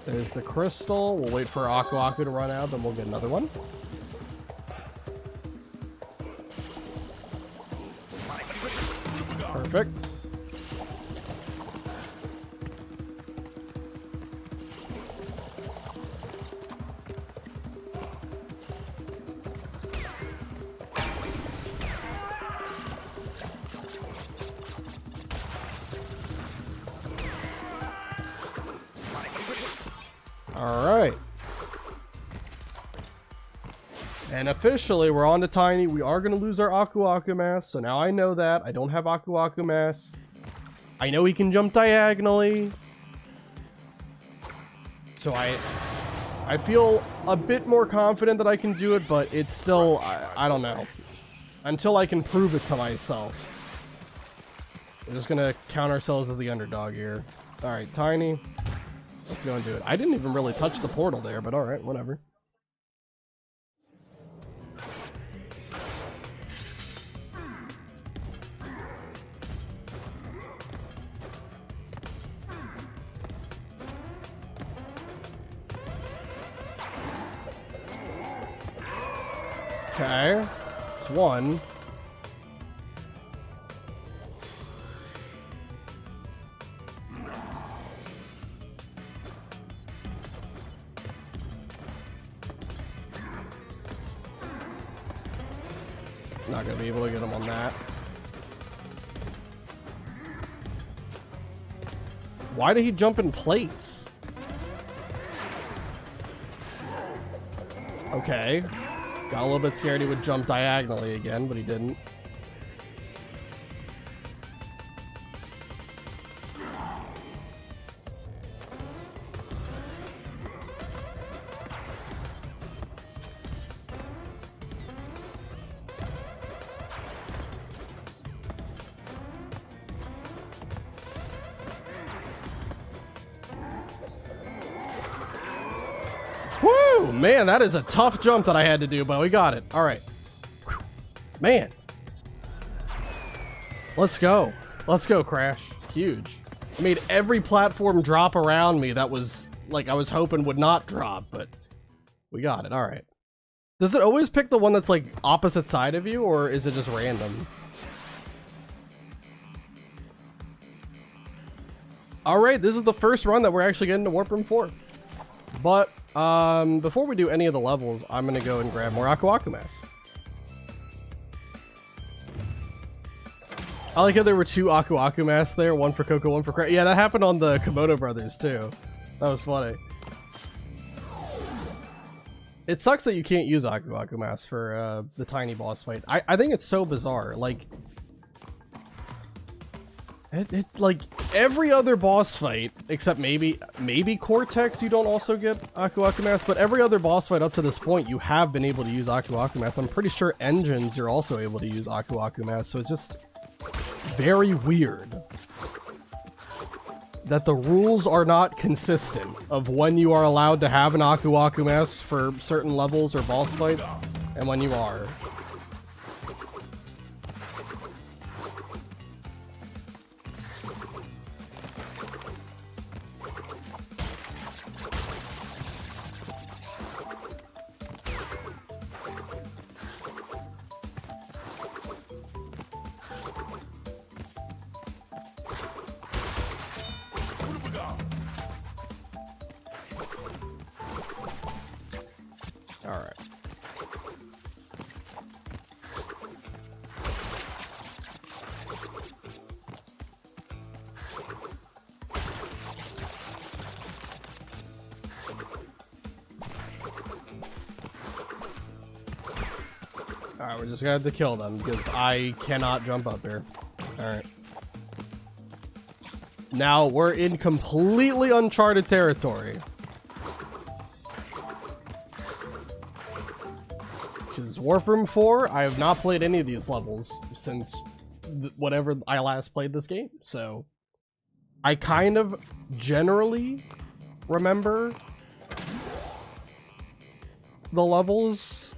There's the crystal. We'll wait for Aku Aku to run out, then we'll get another one. Perfect. Alright. And officially, we're on to Tiny. We are going to lose our Aku Aku mask, so now I know that. I don't have Aku Aku mask. I know he can jump diagonally. So I feel a bit more confident that I can do it, but it's still, I don't know. Until I can prove it to myself. We're just going to count ourselves as the underdog here. Alright, Tiny. Let's go and do it. I didn't even really touch the portal there, but alright, whatever. Okay, it's one. Not gonna be able to get him on that. Why did he jump in place? Okay. Got a little bit scared he would jump diagonally again, but he didn't. Woo! Man, that is a tough jump that I had to do, but we got it. All right. Man. Let's go. Let's go, Crash. Huge. I made every platform drop around me that was, like, I was hoping would not drop, but we got it. All right. Does it always pick the one that's, like, opposite side of you, or is it just random? All right, this is the first run that we're actually getting to Warp Room 4. But before we do any of the levels, I'm going to go and grab more Aku Aku masks. I like how there were 2 Aku Aku masks there, one for Coco, one for Crash. Yeah, that happened on the Komodo brothers too. That was funny. It sucks that you can't use Aku Aku masks for the tiny boss fight. I think it's so bizarre. Like, like every other boss fight, except maybe Cortex, you don't also get Aku Aku masks, but every other boss fight up to this point, you have been able to use Aku Aku masks. I'm pretty sure engines, you're also able to use Aku Aku masks, so it's just very weird that the rules are not consistent of when you are allowed to have an Aku Aku mask for certain levels or boss fights, and when you are. Alright. Alright, we're just gonna have to kill them because I cannot jump up here. Alright. Now we're in completely uncharted territory. Because Warp Room 4, I have not played any of these levels since whatever I last played this game. So I kind of generally remember the levels.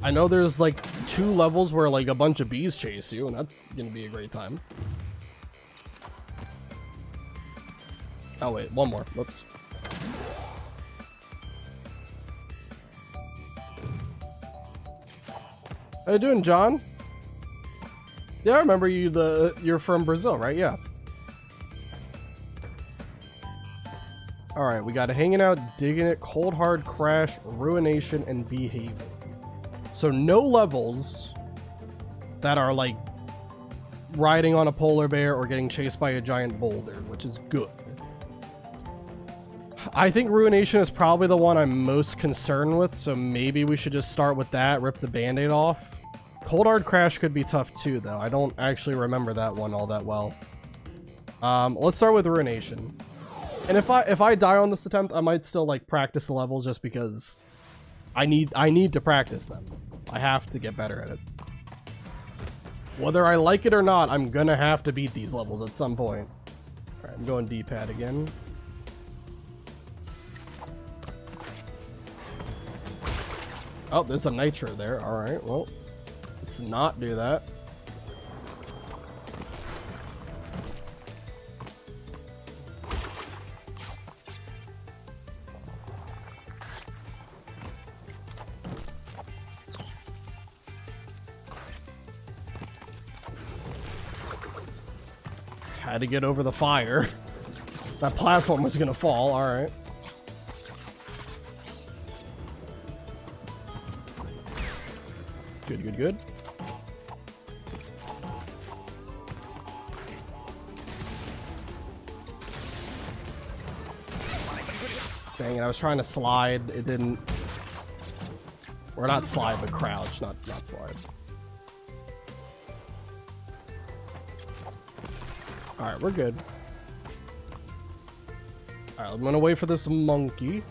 I know there's like 2 levels where like a bunch of bees chase you, and that's gonna be a great time. Oh wait, one more. Whoops. How you doing, John? Yeah, I remember you. You're from Brazil, right? Yeah. All right, we got Hanging Out, Digging It, Cold Hard, Crash, Ruination, and Behave. So no levels that are like riding on a polar bear or getting chased by a giant boulder, which is good. I think Ruination is probably the one I'm most concerned with, so maybe we should just start with that, rip the band-aid off. Cold Hard Crash could be tough too, though. I don't actually remember that one all that well. Let's start with Ruination. And if I die on this attempt, I might still like practice the levels just because I need to practice them. I have to get better at it. Whether I like it or not, I'm gonna have to beat these levels at some point. Alright, I'm going D-pad again. Oh, there's a nitro there. Alright, well, let's not do that. Had to get over the fire. That platform was gonna fall. Alright. Good, good, good. Dang it, I was trying to slide. It didn't. Or not slide, but crouch, not slide. Alright, we're good. Alright, I'm gonna wait for this monkey.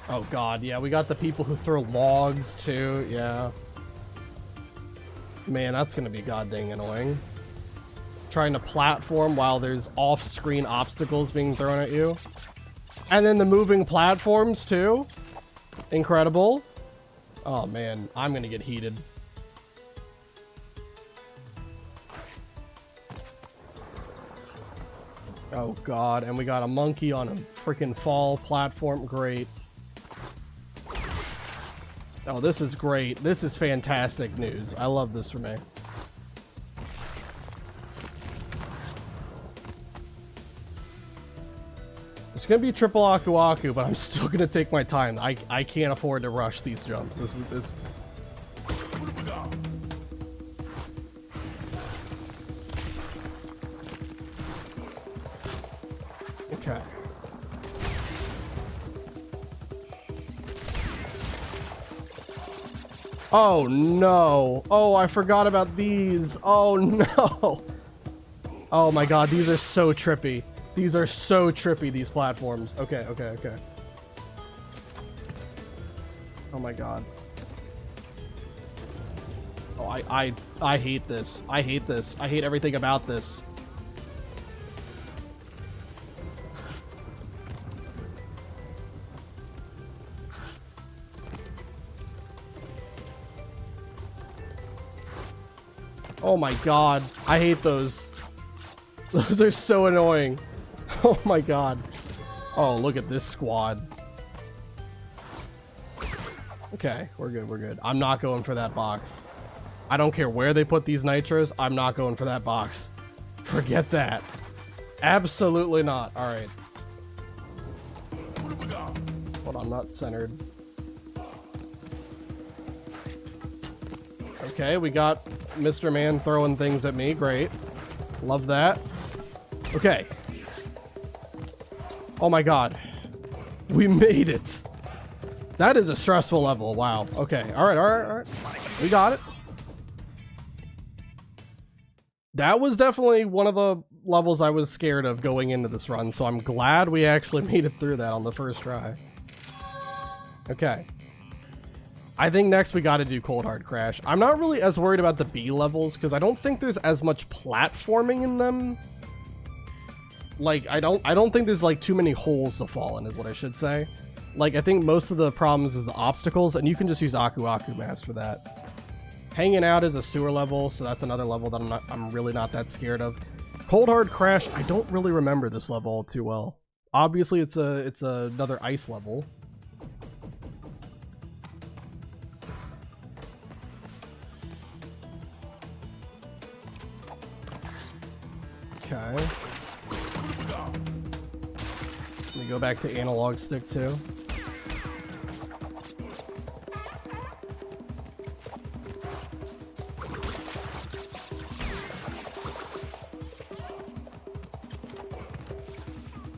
Oh god, yeah, we got the people who throw logs too, yeah. Man, that's gonna be god dang annoying. Trying to platform while there's off-screen obstacles being thrown at you. And then the moving platforms too. Incredible. Oh man, I'm gonna get heated. Oh god, and we got a monkey on a freaking fall platform. Great. Oh, this is great. This is fantastic news. I love this for me. It's gonna be triple Aku Aku, but I'm still gonna take my time. I can't afford to rush these jumps. This. Okay. Oh no! Oh, I forgot about these. Oh no! Oh my god, these are so trippy. These are so trippy, these platforms. Okay, okay, okay. Oh my god. Oh, I hate this. I hate this. I hate everything about this. Oh my god. I hate those. Those are so annoying. Oh my god. Oh, look at this squad. Okay, we're good, we're good. I'm not going for that box. I don't care where they put these nitros. I'm not going for that box. Forget that. Absolutely not. Alright. Hold on, not centered. Okay, we got Mr. Man throwing things at me. Great. Love that. Okay. Oh my god. We made it. That is a stressful level. Wow. Okay. Alright, alright, alright. We got it. That was definitely one of the levels I was scared of going into this run, so I'm glad we actually made it through that on the first try. Okay. I think next we gotta do Cold Hard Crash. I'm not really as worried about the B levels, because I don't think there's as much platforming in them. Like, I don't think there's like too many holes to fall in, is what I should say. Like, I think most of the problems is the obstacles, and you can just use Aku Aku Mask for that. Hanging Out is a sewer level, so that's another level that I'm really not that scared of. Cold Hard Crash, I don't really remember this level too well. Obviously, it's another ice level. Okay. Let me go back to analog stick too.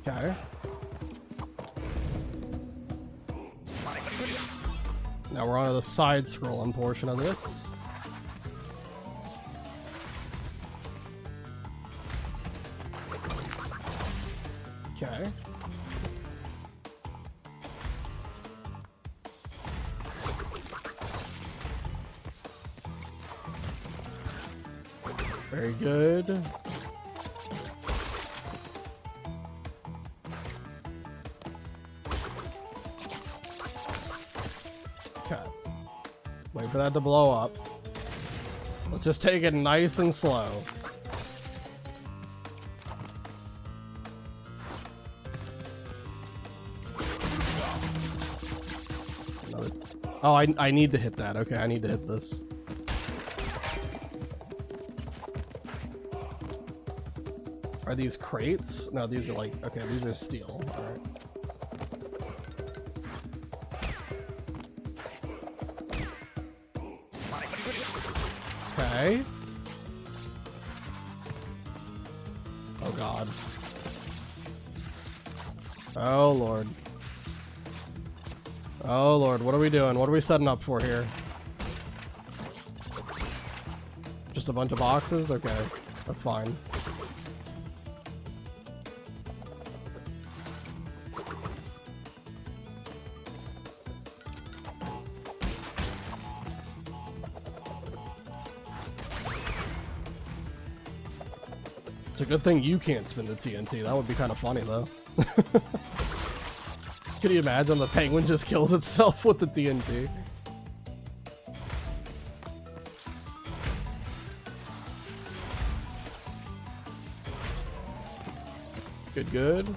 Okay. Now we're on to the side scrolling portion of this. Okay. Very good. Okay. Wait for that to blow up. Let's just take it nice and slow. Oh, I need to hit that. Okay, I need to hit this. Are these crates? No, these are like, okay, these are steel. All right. Okay. Oh god. Oh lord. Oh lord, what are we doing? What are we setting up for here? Just a bunch of boxes? Okay, that's fine. It's a good thing you can't spin the TNT. That would be kind of funny though. Can you imagine the penguin just kills itself with the TNT? Good, good.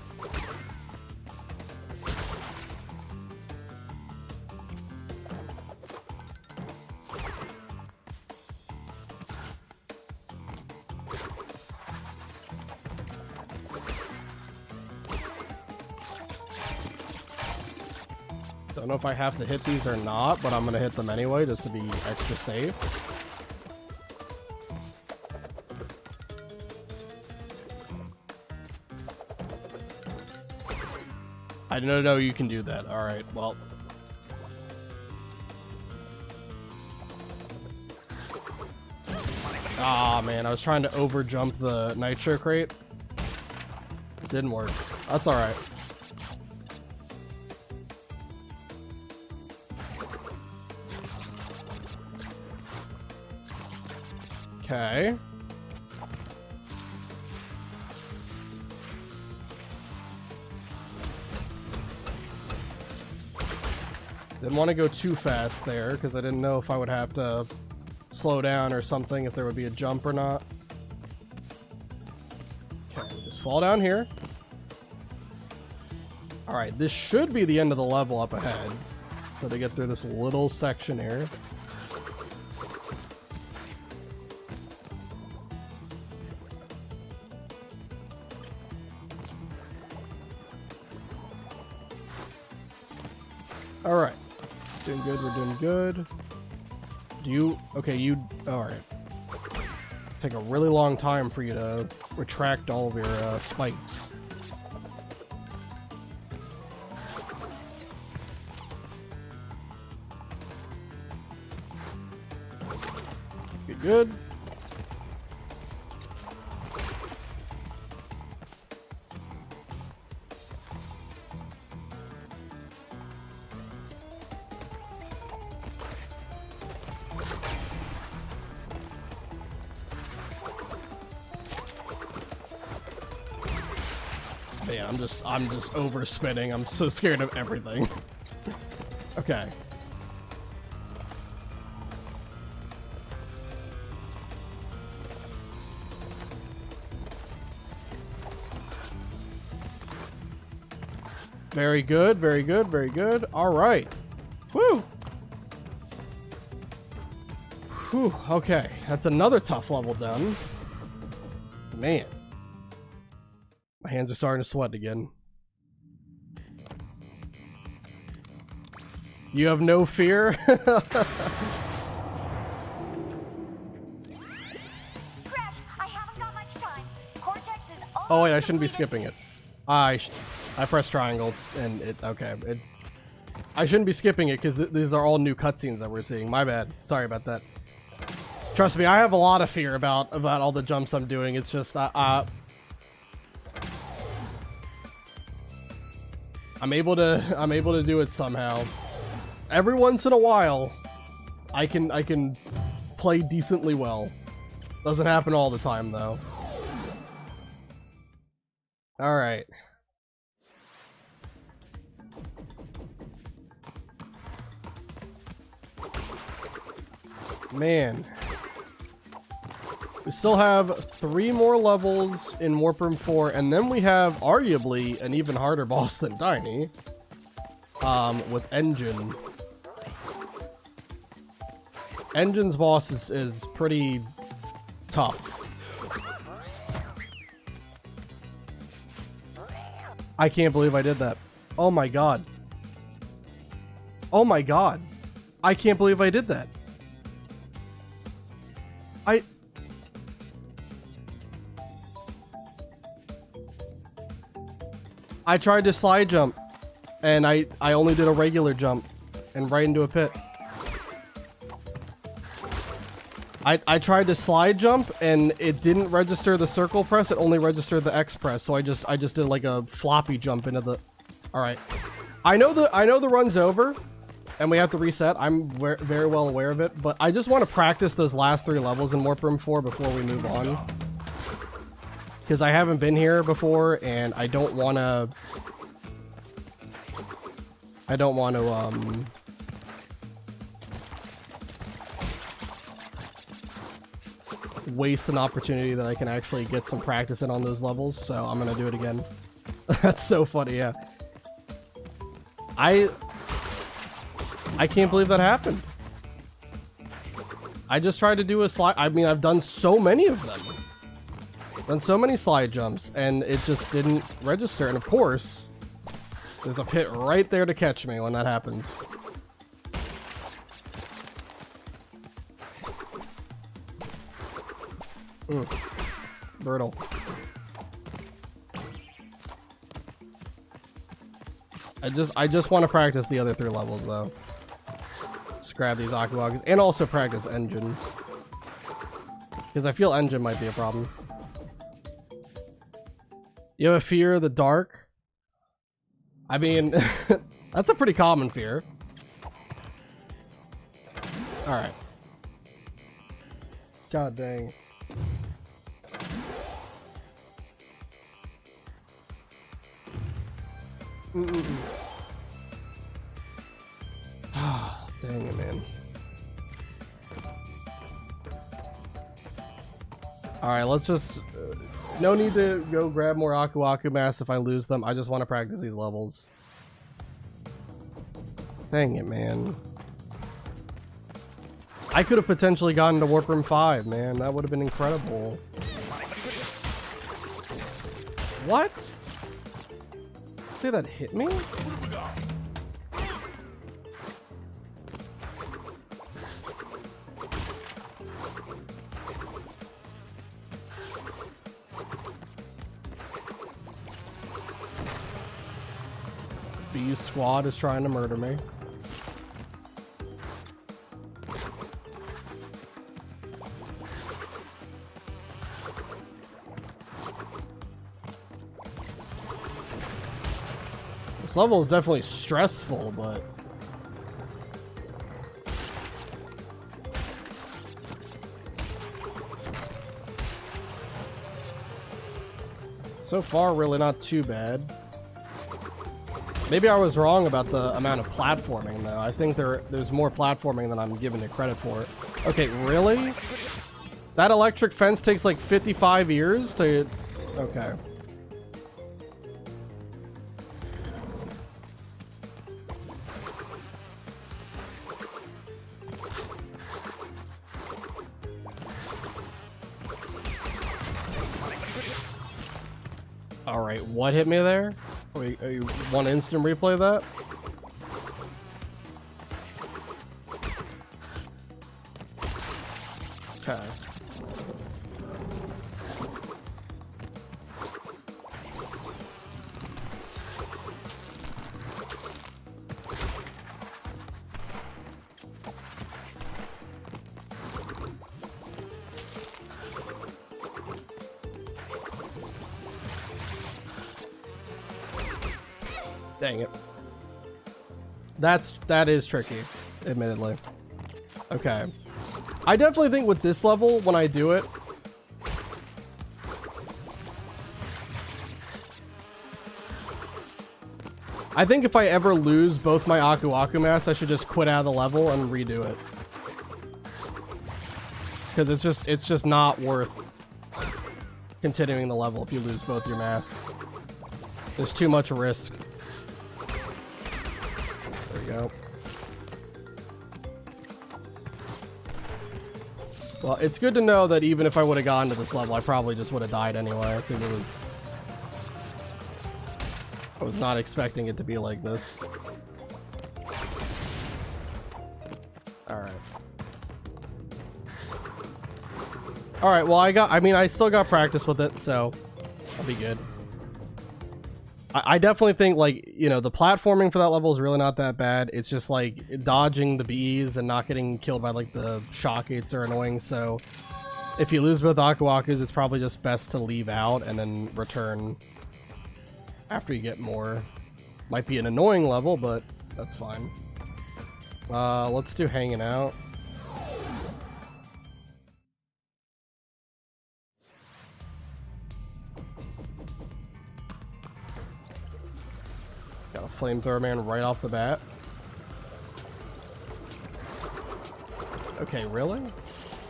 Don't know if I have to hit these or not, but I'm gonna hit them anyway just to be extra safe. I didn't know you can do that. Alright, well. Ah, man, I was trying to over jump the nitro crate. It didn't work. That's alright. Okay. Didn't want to go too fast there because I didn't know if I would have to slow down or something, if there would be a jump or not. Okay, just fall down here. Alright, this should be the end of the level up ahead. So to get through this little section here. Alright. Doing good, we're doing good. Do you... Okay, you... Alright. Take a really long time for you to retract all of your spikes. Good, good. Yeah, I'm just overspinning. I'm so scared of everything. Okay. Very good, very good, very good. All right. Woo! Whew, okay. That's another tough level done. Man. My hands are starting to sweat again. You have no fear? Crash, I haven't got much time. Cortex is Oh wait, I shouldn't be skipping it. I pressed triangle and I shouldn't be skipping it because these are all new cutscenes that we're seeing. My bad. Sorry about that. Trust me, I have a lot of fear about all the jumps I'm doing. It's just I'm able to do it somehow. Every once in a while, I can play decently well. Doesn't happen all the time though. All right. Man. We still have 3 more levels in Warp Room 4, and then we have arguably an even harder boss than Tiny. With Engine. Engine's boss is pretty tough. I can't believe I did that. Oh my god. Oh my god. I can't believe I did that. I tried to slide jump, and I only did a regular jump, and right into a pit. I tried to slide jump, and it didn't register the circle press, it only registered the X press, so I just did like a floppy jump into the... Alright. I know the run's over, and we have to reset. I'm very well aware of it, but I just want to practice those last 3 levels in Warp Room 4 before we move on. Because I haven't been here before, and I don't want to... I don't want to waste an opportunity that I can actually get some practice in on those levels, so I'm gonna do it again. That's so funny, yeah. I can't believe that happened. I just tried to do a slide. I mean, I've done so many of them. Done so many slide jumps, and it just didn't register. And of course, there's a pit right there to catch me when that happens. Brutal. I just want to practice the other 3 levels though. Just grab these Aku Akus and also practice engine, because I feel engine might be a problem. You have a fear of the dark? I mean, that's a pretty common fear. All right. God dang. Dang it, man. Alright, let's just... no need to go grab more Aku Aku masks if I lose them. I just want to practice these levels. Dang it, man. I could have potentially gotten to Warp Room 5, man. That would have been incredible. What? Say that hit me? B squad is trying to murder me. This level is definitely stressful, but so far really not too bad. Maybe I was wrong about the amount of platforming though. I think there's more platforming than I'm giving it credit for. Okay, really? That electric fence takes like 55 years to... Okay. Alright, what hit me there? Wait, you want to instant replay that? Okay. Dang it. That is tricky, admittedly. Okay. I definitely think with this level, when I do it, I think if I ever lose both my Aku Aku masks, I should just quit out of the level and redo it. Because it's just not worth continuing the level if you lose both your masks. There's too much risk. There we go. Well, it's good to know that even if I would have gotten to this level, I probably just would have died anyway, because I was not expecting it to be like this. Alright. Alright, well I still got practice with it, so I'll be good. I definitely think, like, you know, the platforming for that level is really not that bad. It's just like dodging the bees and not getting killed by like the shock gates are annoying. So if you lose both Aku Akus, it's probably just best to leave out and then return after you get more. Might be an annoying level, but that's fine. Let's do hanging out. flamethrower man right off the bat. Okay, really?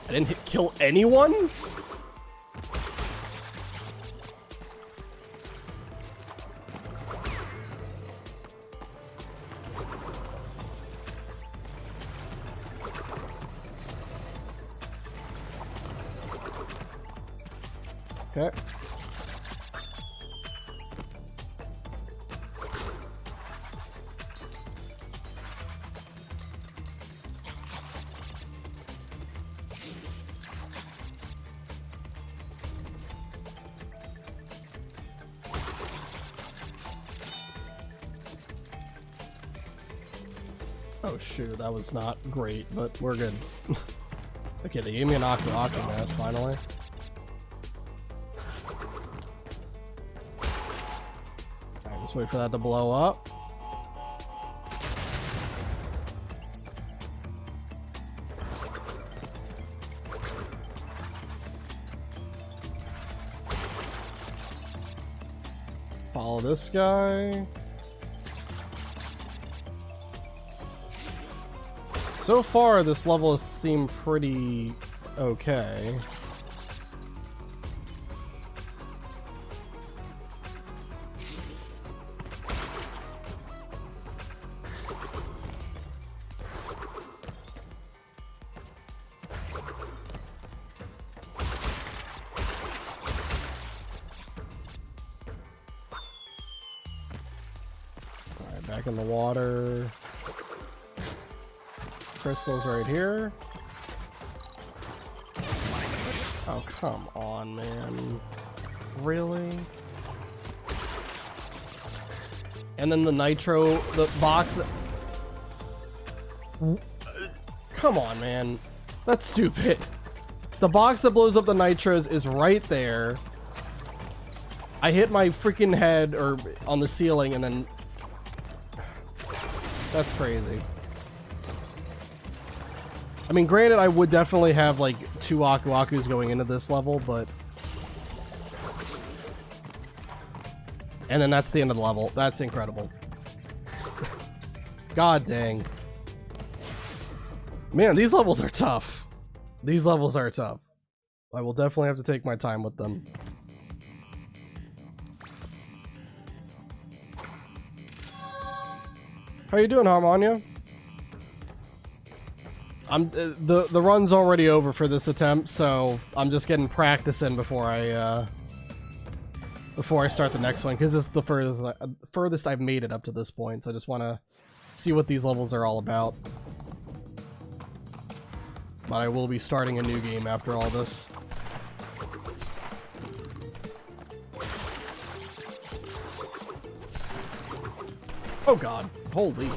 I didn't kill anyone? Okay. Oh shoot, that was not great, but we're good. Okay, they gave me an Aku mask finally. Alright, just wait for that to blow up. Follow this guy. So far, this level has seemed pretty okay. Alright, back in the water. Crystals right here. Oh, come on, man. Really? And then the nitro, the box that... Come on, man. That's stupid. The box that blows up the nitros is right there. I hit my freaking head or on the ceiling and then... That's crazy. I mean, granted, I would definitely have like 2 Aku going into this level, but... And then that's the end of the level. That's incredible. God dang. Man, these levels are tough. These levels are tough. I will definitely have to take my time with them. How you doing, Harmonia? The run's already over for this attempt, so I'm just getting practice in before I start the next one, because this is the furthest I've made it up to this point. So I just want to see what these levels are all about. But I will be starting a new game after all this. Oh god, holy.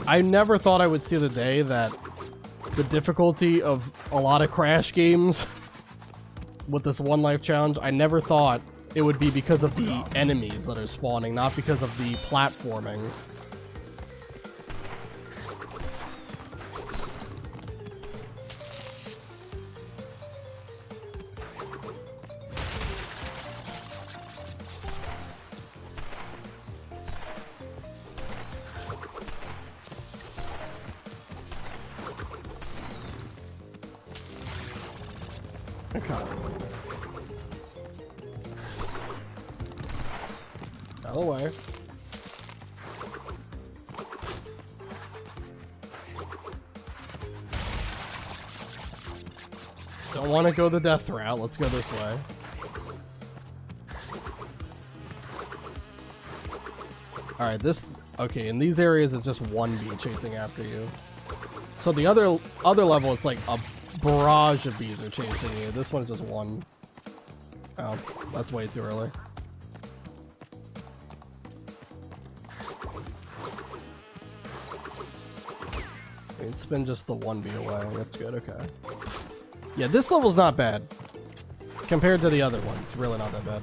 I never thought I would see the day that the difficulty of a lot of Crash games with this one life challenge, I never thought it would be because of the enemies that are spawning, not because of the platforming. Away. Don't want to go the death route. Let's go this way. All right, this okay. In these areas, it's just one bee chasing after you. So the other level, it's like a barrage of bees are chasing you. This one's just one. Oh, that's way too early. Spin just the one bee away. That's good. Okay. Yeah, this level's not bad compared to the other one. It's really not that bad.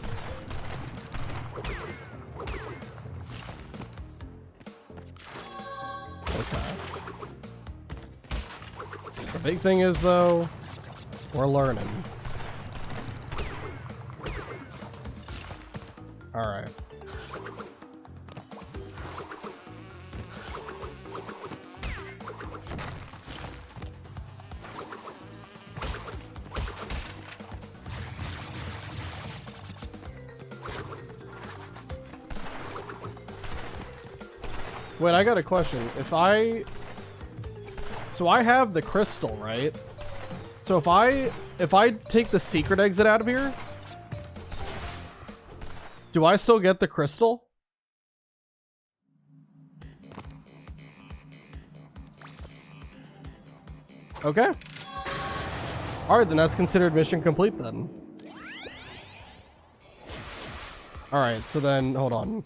big thing is, though, we're learning. Alright. Wait, I got a question. So I have the crystal, right? So if I take the secret exit out of here, do I still get the crystal? Okay. Alright, then that's considered mission complete then. Alright, so then, hold on.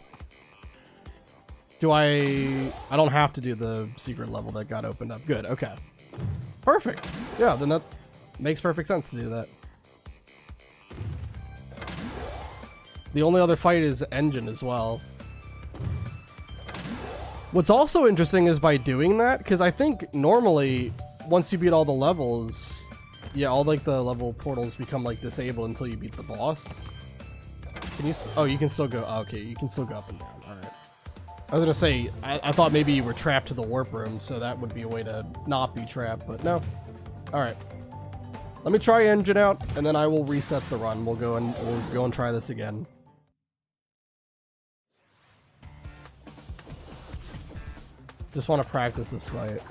I don't have to do the secret level that got opened up. Good, okay. Perfect. Yeah, then that makes perfect sense to do that. The only other fight is engine as well. What's also interesting is by doing that, because I think normally once you beat all the levels, yeah, all like the level portals become like disabled until you beat the boss. Can you? Oh, you can still go. Oh, okay, you can still go up and down. All right. I was gonna say I thought maybe you were trapped to the warp room, so that would be a way to not be trapped, but no. All right. Let me try engine out, and then I will reset the run. We'll go and try this again. Just want to practice this fight.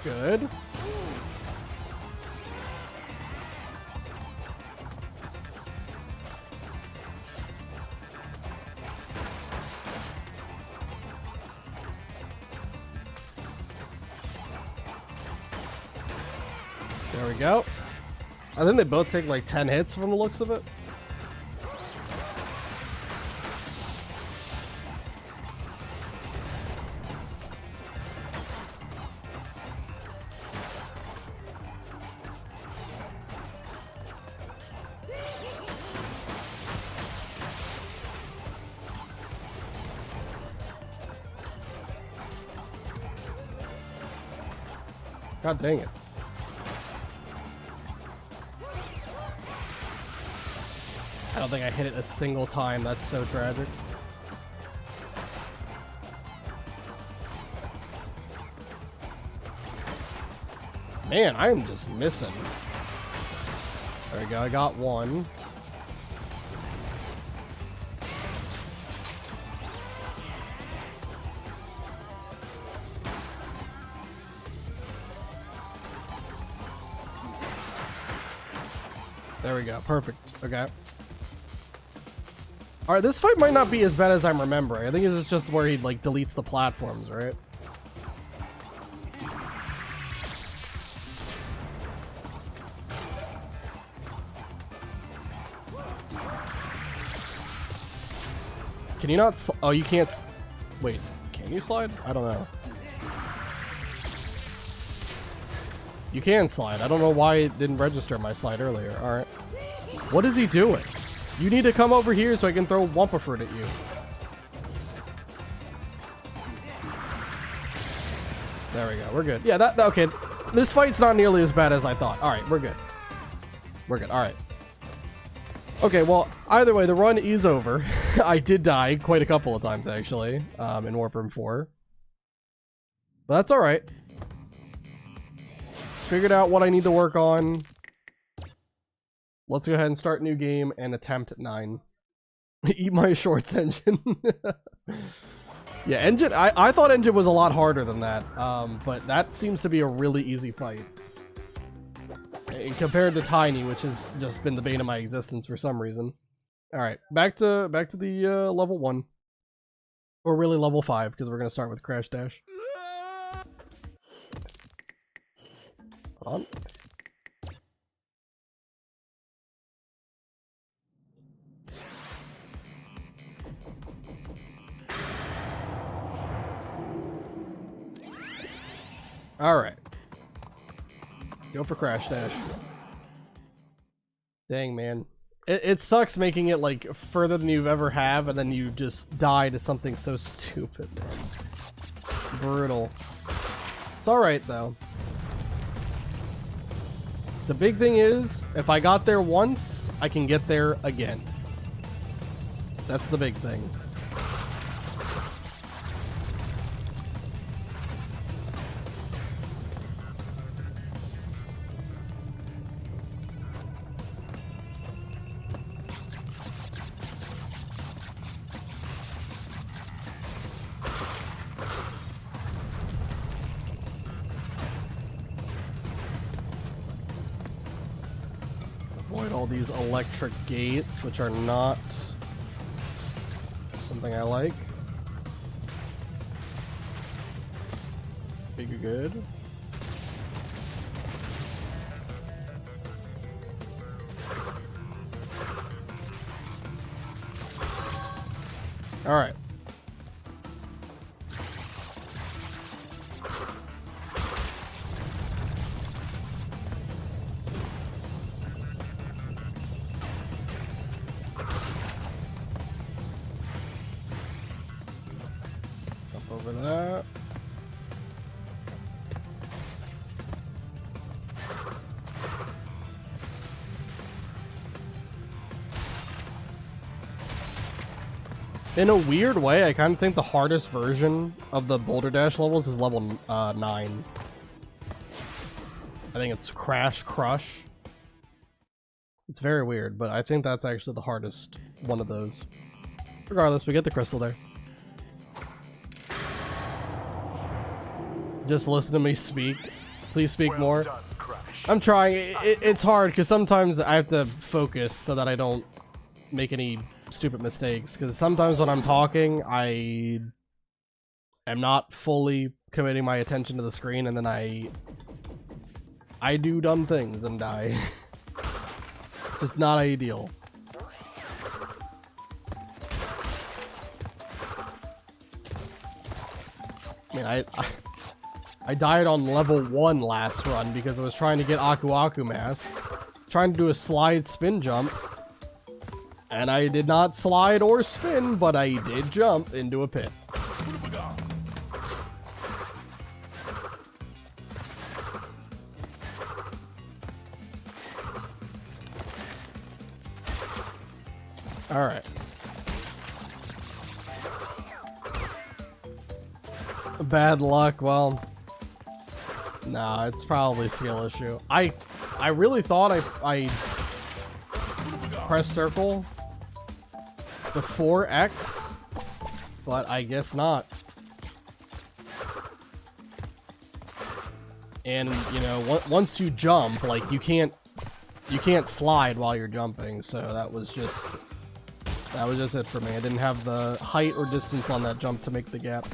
Good. There we go. I think they both take like 10 hits from the looks of it. God dang it. I don't think I hit it a single time. That's so tragic. Man, I am just missing. There we go. I got one. There we go. Perfect. Okay. Alright, this fight might not be as bad as I'm remembering. I think it's just where he, like, deletes the platforms, right? Can you not... Oh, you can't... Wait, can you slide? I don't know. You can slide. I don't know why it didn't register my slide earlier. Alright. What is he doing? You need to come over here so I can throw Wumpa Fruit at you. There we go. We're good. Yeah, okay. This fight's not nearly as bad as I thought. Alright, we're good. We're good. Alright. Okay, well, either way, the run is over. I did die quite a couple of times, actually, in Warp Room 4. But that's alright. Figured out what I need to work on. Let's go ahead and start new game and attempt at 9. Eat my shorts, engine. Yeah, engine. I thought engine was a lot harder than that, but that seems to be a really easy fight. And compared to Tiny, which has just been the bane of my existence for some reason. All right, back to the level 1, or really level 5, because we're gonna start with Crash Dash. Hold on. Alright. Go for Crash Dash. Dang, man. It sucks making it, like, further than you've ever have, and then you just die to something so stupid, man. Brutal. It's alright, though. The big thing is, if I got there once, I can get there again. That's the big thing. Avoid all these electric gates, which are not something I like. Be good. All right. Over that. In a weird way, I kind of think the hardest version of the Boulder Dash levels is level 9. I think it's Crash Crush. It's very weird, but I think that's actually the hardest one of those. Regardless, we get the crystal there. Just listen to me speak. Please speak more. Done, Crash. I'm trying. It's hard because sometimes I have to focus so that I don't make any stupid mistakes. Because sometimes when I'm talking, I am not fully committing my attention to the screen, and then I do dumb things and die. Just not ideal. I mean, I died on level 1 last run because I was trying to get Aku Aku Mask, trying to do a slide spin jump, and I did not slide or spin, but I did jump into a pit. Alright. Bad luck, well... Nah, it's probably a skill issue. I really thought I pressed circle before X, but I guess not. And you know, once you jump, like you can't slide while you're jumping, so that was just it for me. I didn't have the height or distance on that jump to make the gap.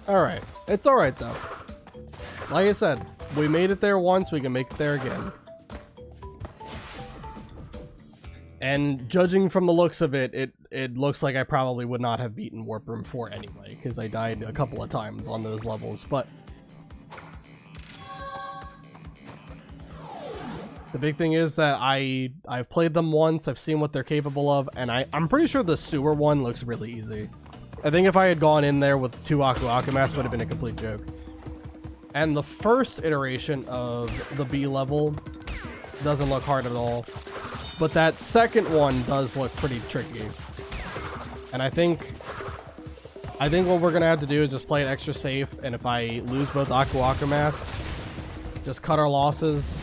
Alright. It's alright though. Like I said, we made it there once, we can make it there again. And judging from the looks of it, it looks like I probably would not have beaten Warp Room 4 anyway, because I died a couple of times on those levels, but... The big thing is that I've played them once, I've seen what they're capable of, and I'm pretty sure the sewer one looks really easy. I think if I had gone in there with 2 Aku Aku Masks, would have been a complete joke. And the first iteration of the B level doesn't look hard at all. But that second one does look pretty tricky. And I think what we're going to have to do is just play it extra safe. And if I lose both Aku Aku Masks, just cut our losses,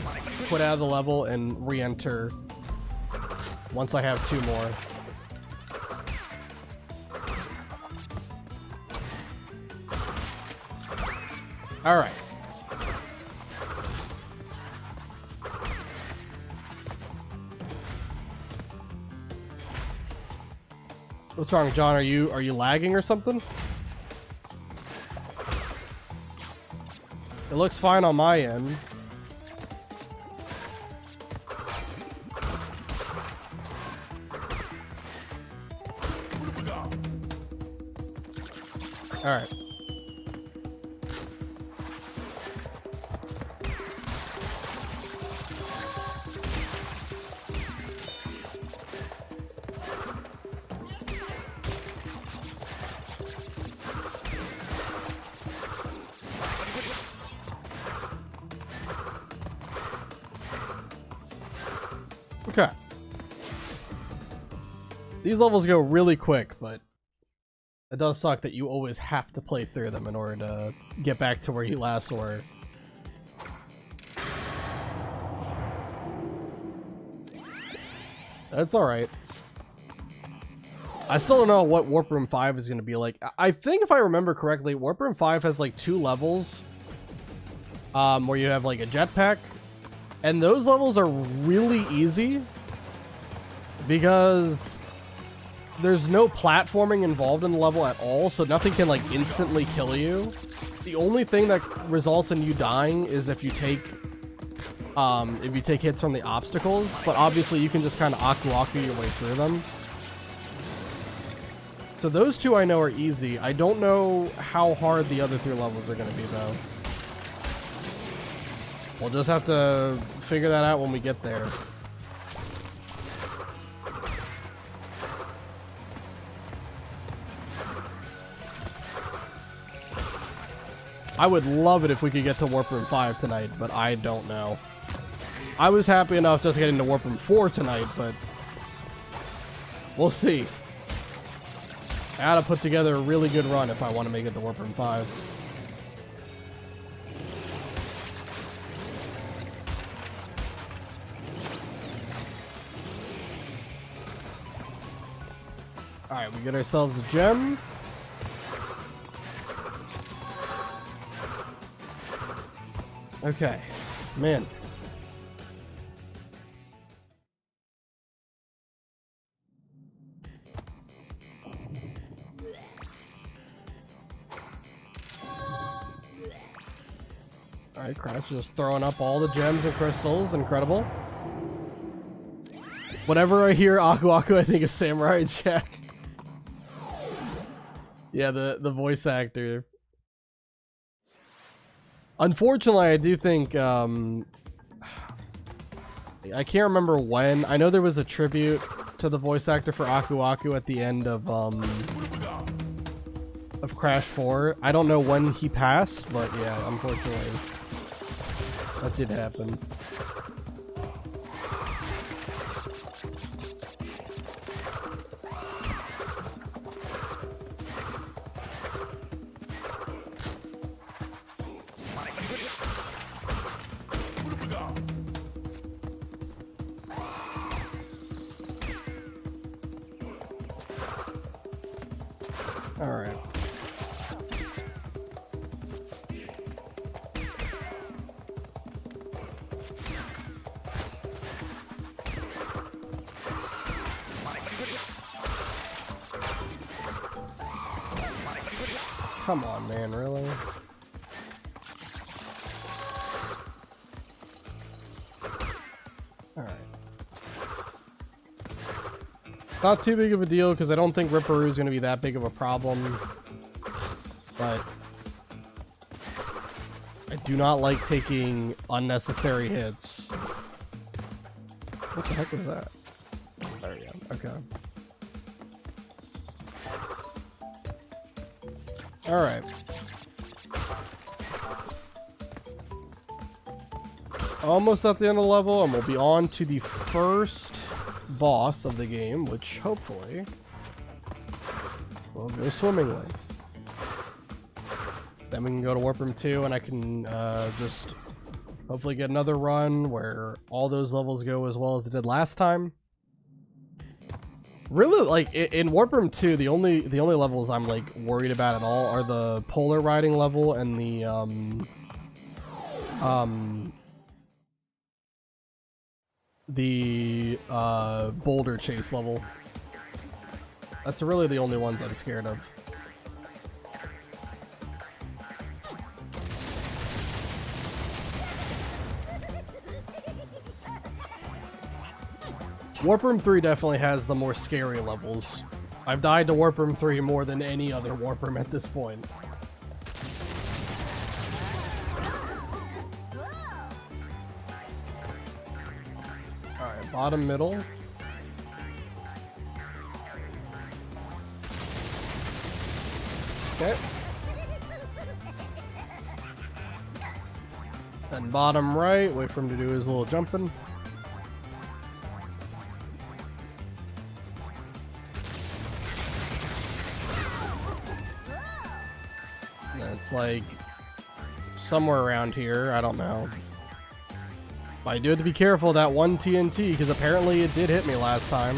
quit out of the level, and re-enter once I have 2 more. Alright. What's wrong, John? Are you lagging or something? It looks fine on my end. All right. Okay. These levels go really quick, but it does suck that you always have to play through them in order to get back to where you last were. That's alright. I still don't know what Warp Room 5 is going to be like. I think if I remember correctly, Warp Room 5 has like 2 levels where you have like a jetpack. And those levels are really easy because there's no platforming involved in the level at all, so nothing can like instantly kill you. The only thing that results in you dying is if you take hits from the obstacles, but obviously you can just kind of aku your way through them. So those 2 I know are easy. I don't know how hard the other 3 levels are going to be though. We'll just have to figure that out when we get there. I would love it if we could get to Warp Room 5 tonight, but I don't know. I was happy enough just getting to Warp Room 4 tonight, but we'll see. I gotta put together a really good run if I want to make it to Warp Room 5. Alright, we get ourselves a gem. Okay, man. Alright, Crash just throwing up all the gems and crystals. Incredible. Whenever I hear Aku Aku, I think of Samurai Jack. Yeah, the voice actor. Unfortunately, I do think I can't remember when. I know there was a tribute to the voice actor for Aku Aku at the end of Crash 4. I don't know when he passed, but yeah, unfortunately, that did happen. Alright. Come on, man, really? Alright. Not too big of a deal because I don't think Ripperoo is going to be that big of a problem. But I do not like taking unnecessary hits. What the heck was that? There we go. Okay. Alright. Almost at the end of the level, and we'll be on to the first boss of the game, which hopefully will go swimmingly. Then we can go to Warp Room 2 and I can just hopefully get another run where all those levels go as well as it did last time. Really, like in Warp Room 2, the only levels I'm like worried about at all are the polar riding level and the boulder chase level. That's really the only ones I'm scared of. Warp Room 3 definitely has the more scary levels. I've died to Warp Room 3 more than any other Warp Room at this point. Alright, bottom, middle. Okay. Then bottom right, wait for him to do his little jumping. It's like somewhere around here, I don't know. But I do have to be careful of that one TNT because apparently it did hit me last time.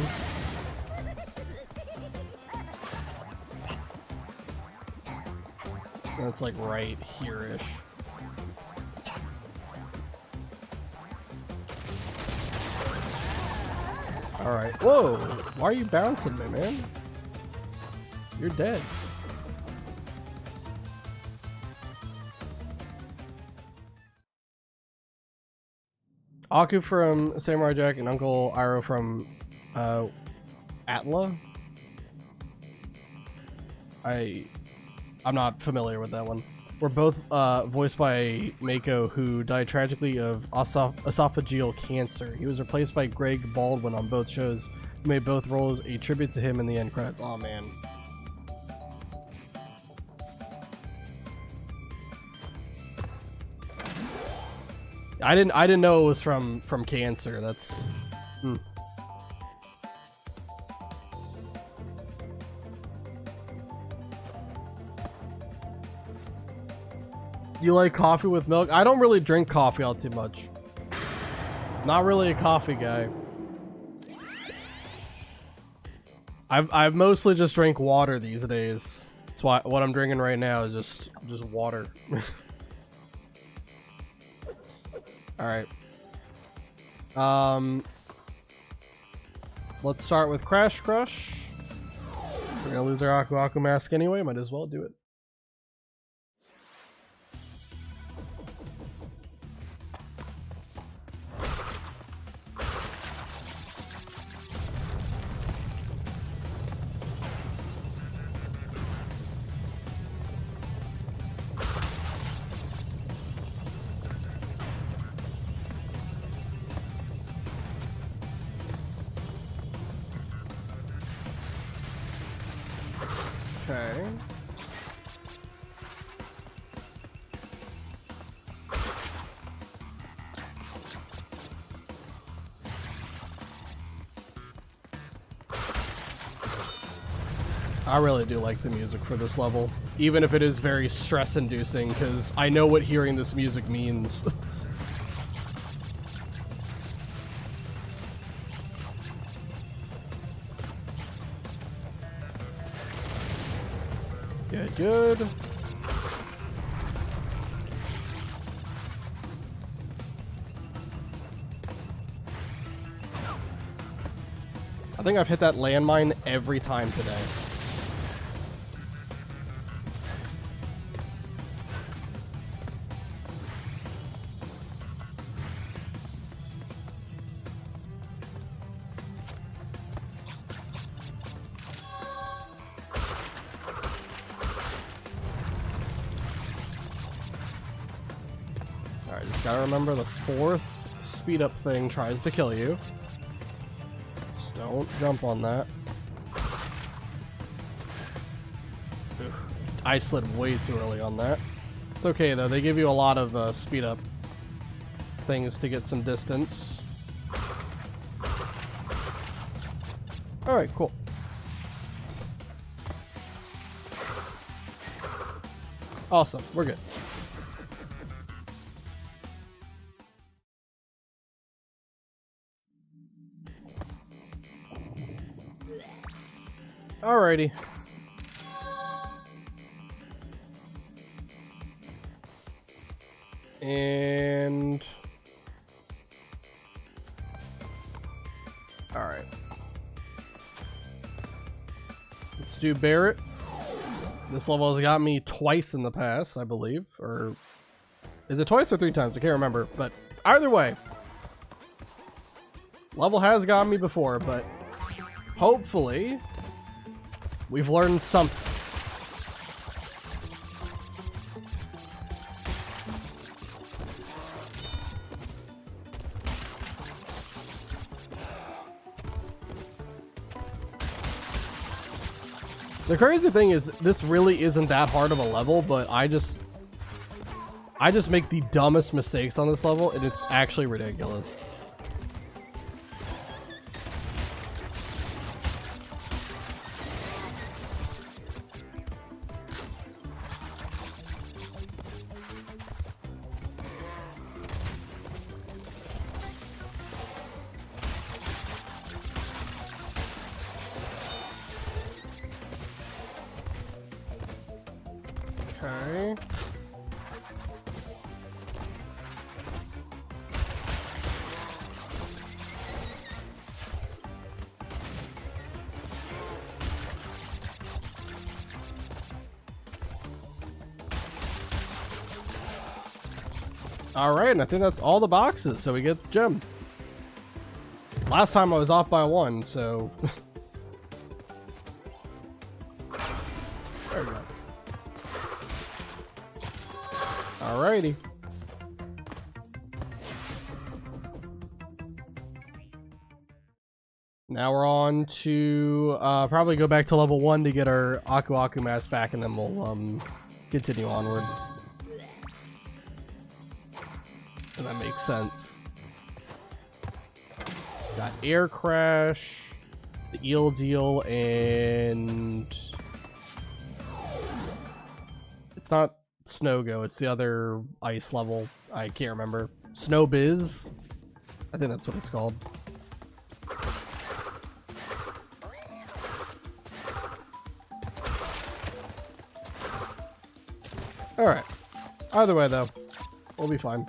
That's like right here-ish. Alright. Whoa! Why are you bouncing me, man? You're dead. Aku from Samurai Jack and Uncle Iroh from Atla. I'm not familiar with that one. We're both voiced by Mako, who died tragically of esophageal cancer. He was replaced by Greg Baldwin on both shows, who made both roles a tribute to him in the end credits. Oh man. I didn't know it was from cancer. That's You like coffee with milk? I don't really drink coffee all too much. Not really a coffee guy. I've mostly just drank water these days. That's why what I'm drinking right now is just water. All right. Let's start with Crash Crush. We're gonna lose our Aku Aku mask anyway. Might as well do it. Okay. I really do like the music for this level, even if it is very stress-inducing, because I know what hearing this music means. Good. I think I've hit that landmine every time today. Alright, just gotta remember the fourth speed up thing tries to kill you. Just don't jump on that. Ugh, I slid way too early on that. It's okay though, they give you a lot of speed up things to get some distance. Alright, cool. Awesome, we're good. Alrighty. And alright. Let's do Barrett. This level has got me twice in the past, I believe. Or is it twice or three times? I can't remember. But either way, level has got me before, but hopefully We've learned something. The crazy thing is, this really isn't that hard of a level, but I just make the dumbest mistakes on this level, and it's actually ridiculous. Okay. Alright, and I think that's all the boxes, so we get the gem. Last time I was off by 1, so... There we go. Alrighty. Now we're on to probably go back to level 1 to get our Aku Aku mask back, and then we'll continue onward. And that makes sense. Got Air Crash, the Eel Deal, and it's not Snow Go, it's the other ice level. I can't remember. Snow Biz? I think that's what it's called. Alright. Either way, though, we'll be fine.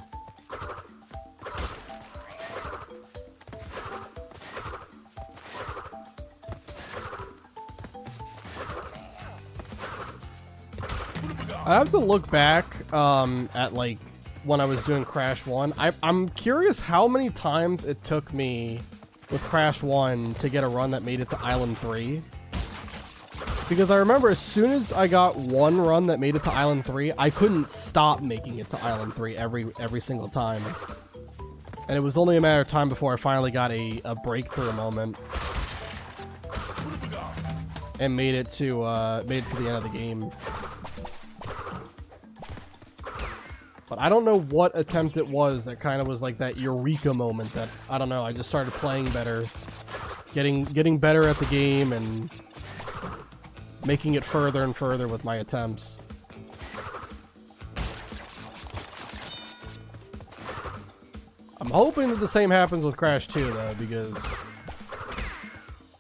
I have to look back at like when I was doing Crash 1. I'm curious how many times it took me with Crash 1 to get a run that made it to Island 3. Because I remember as soon as I got one run that made it to Island 3, I couldn't stop making it to Island 3 every single time. And it was only a matter of time before I finally got a breakthrough moment. And made it to the end of the game. But I don't know what attempt it was that kind of was like that eureka moment that, I don't know, I just started playing better. Getting better at the game and making it further and further with my attempts. I'm hoping that the same happens with Crash 2 though, because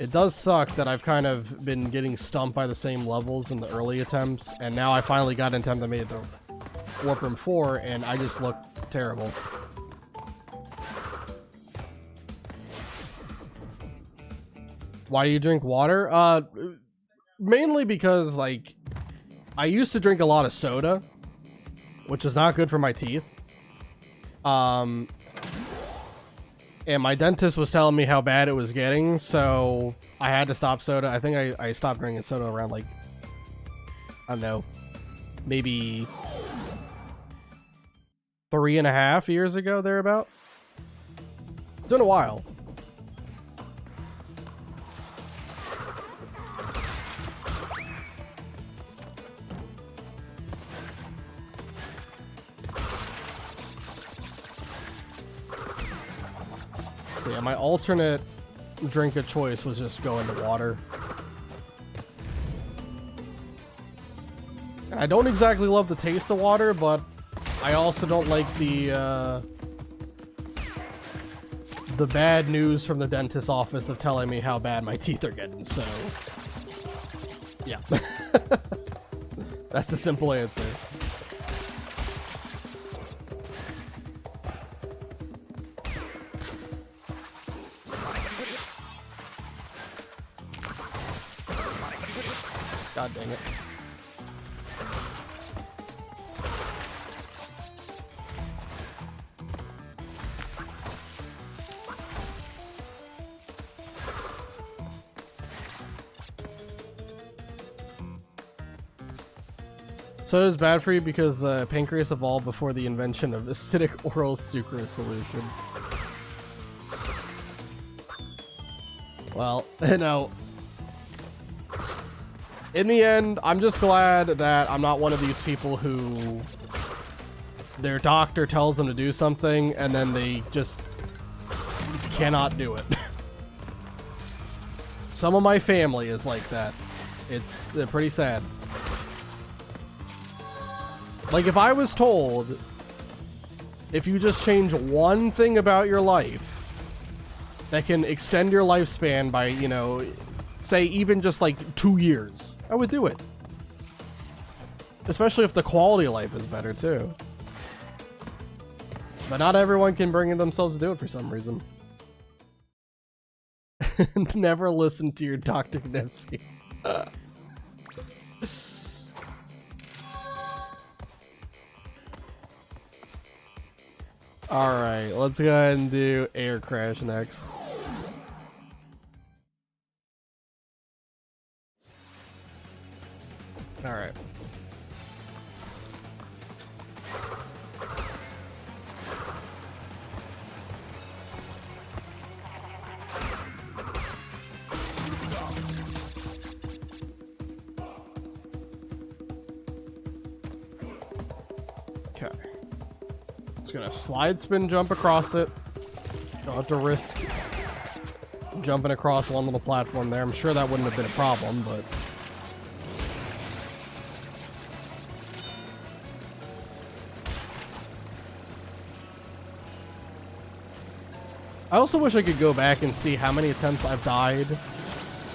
it does suck that I've kind of been getting stumped by the same levels in the early attempts, and now I finally got an attempt that made it to Warp Room 4, and I just look terrible. Why do you drink water? Mainly because, like, I used to drink a lot of soda, which was not good for my teeth. And my dentist was telling me how bad it was getting, so I had to stop soda. I think I stopped drinking soda around, like, I don't know, maybe 3.5 years ago, thereabout. It's been a while. So yeah, my alternate drink of choice was just go into water. I don't exactly love the taste of water, but I also don't like the bad news from the dentist's office of telling me how bad my teeth are getting, so yeah. That's the simple answer. God dang it. So it was bad for you because the pancreas evolved before the invention of acidic oral sucrose solution. Well, you know, in the end, I'm just glad that I'm not one of these people who their doctor tells them to do something and then they just cannot do it. Some of my family is like that. It's pretty sad. Like, if I was told, if you just change one thing about your life that can extend your lifespan by, you know, say even just like 2 years, I would do it. Especially if the quality of life is better too. But not everyone can bring themselves to do it for some reason. Never listen to your Dr. Knipsky. Alright, let's go ahead and do Air Crash next. Alright. Okay. Just gonna slide spin jump across it. Don't have to risk jumping across one little platform there. I'm sure that wouldn't have been a problem, but I also wish I could go back and see how many attempts I've died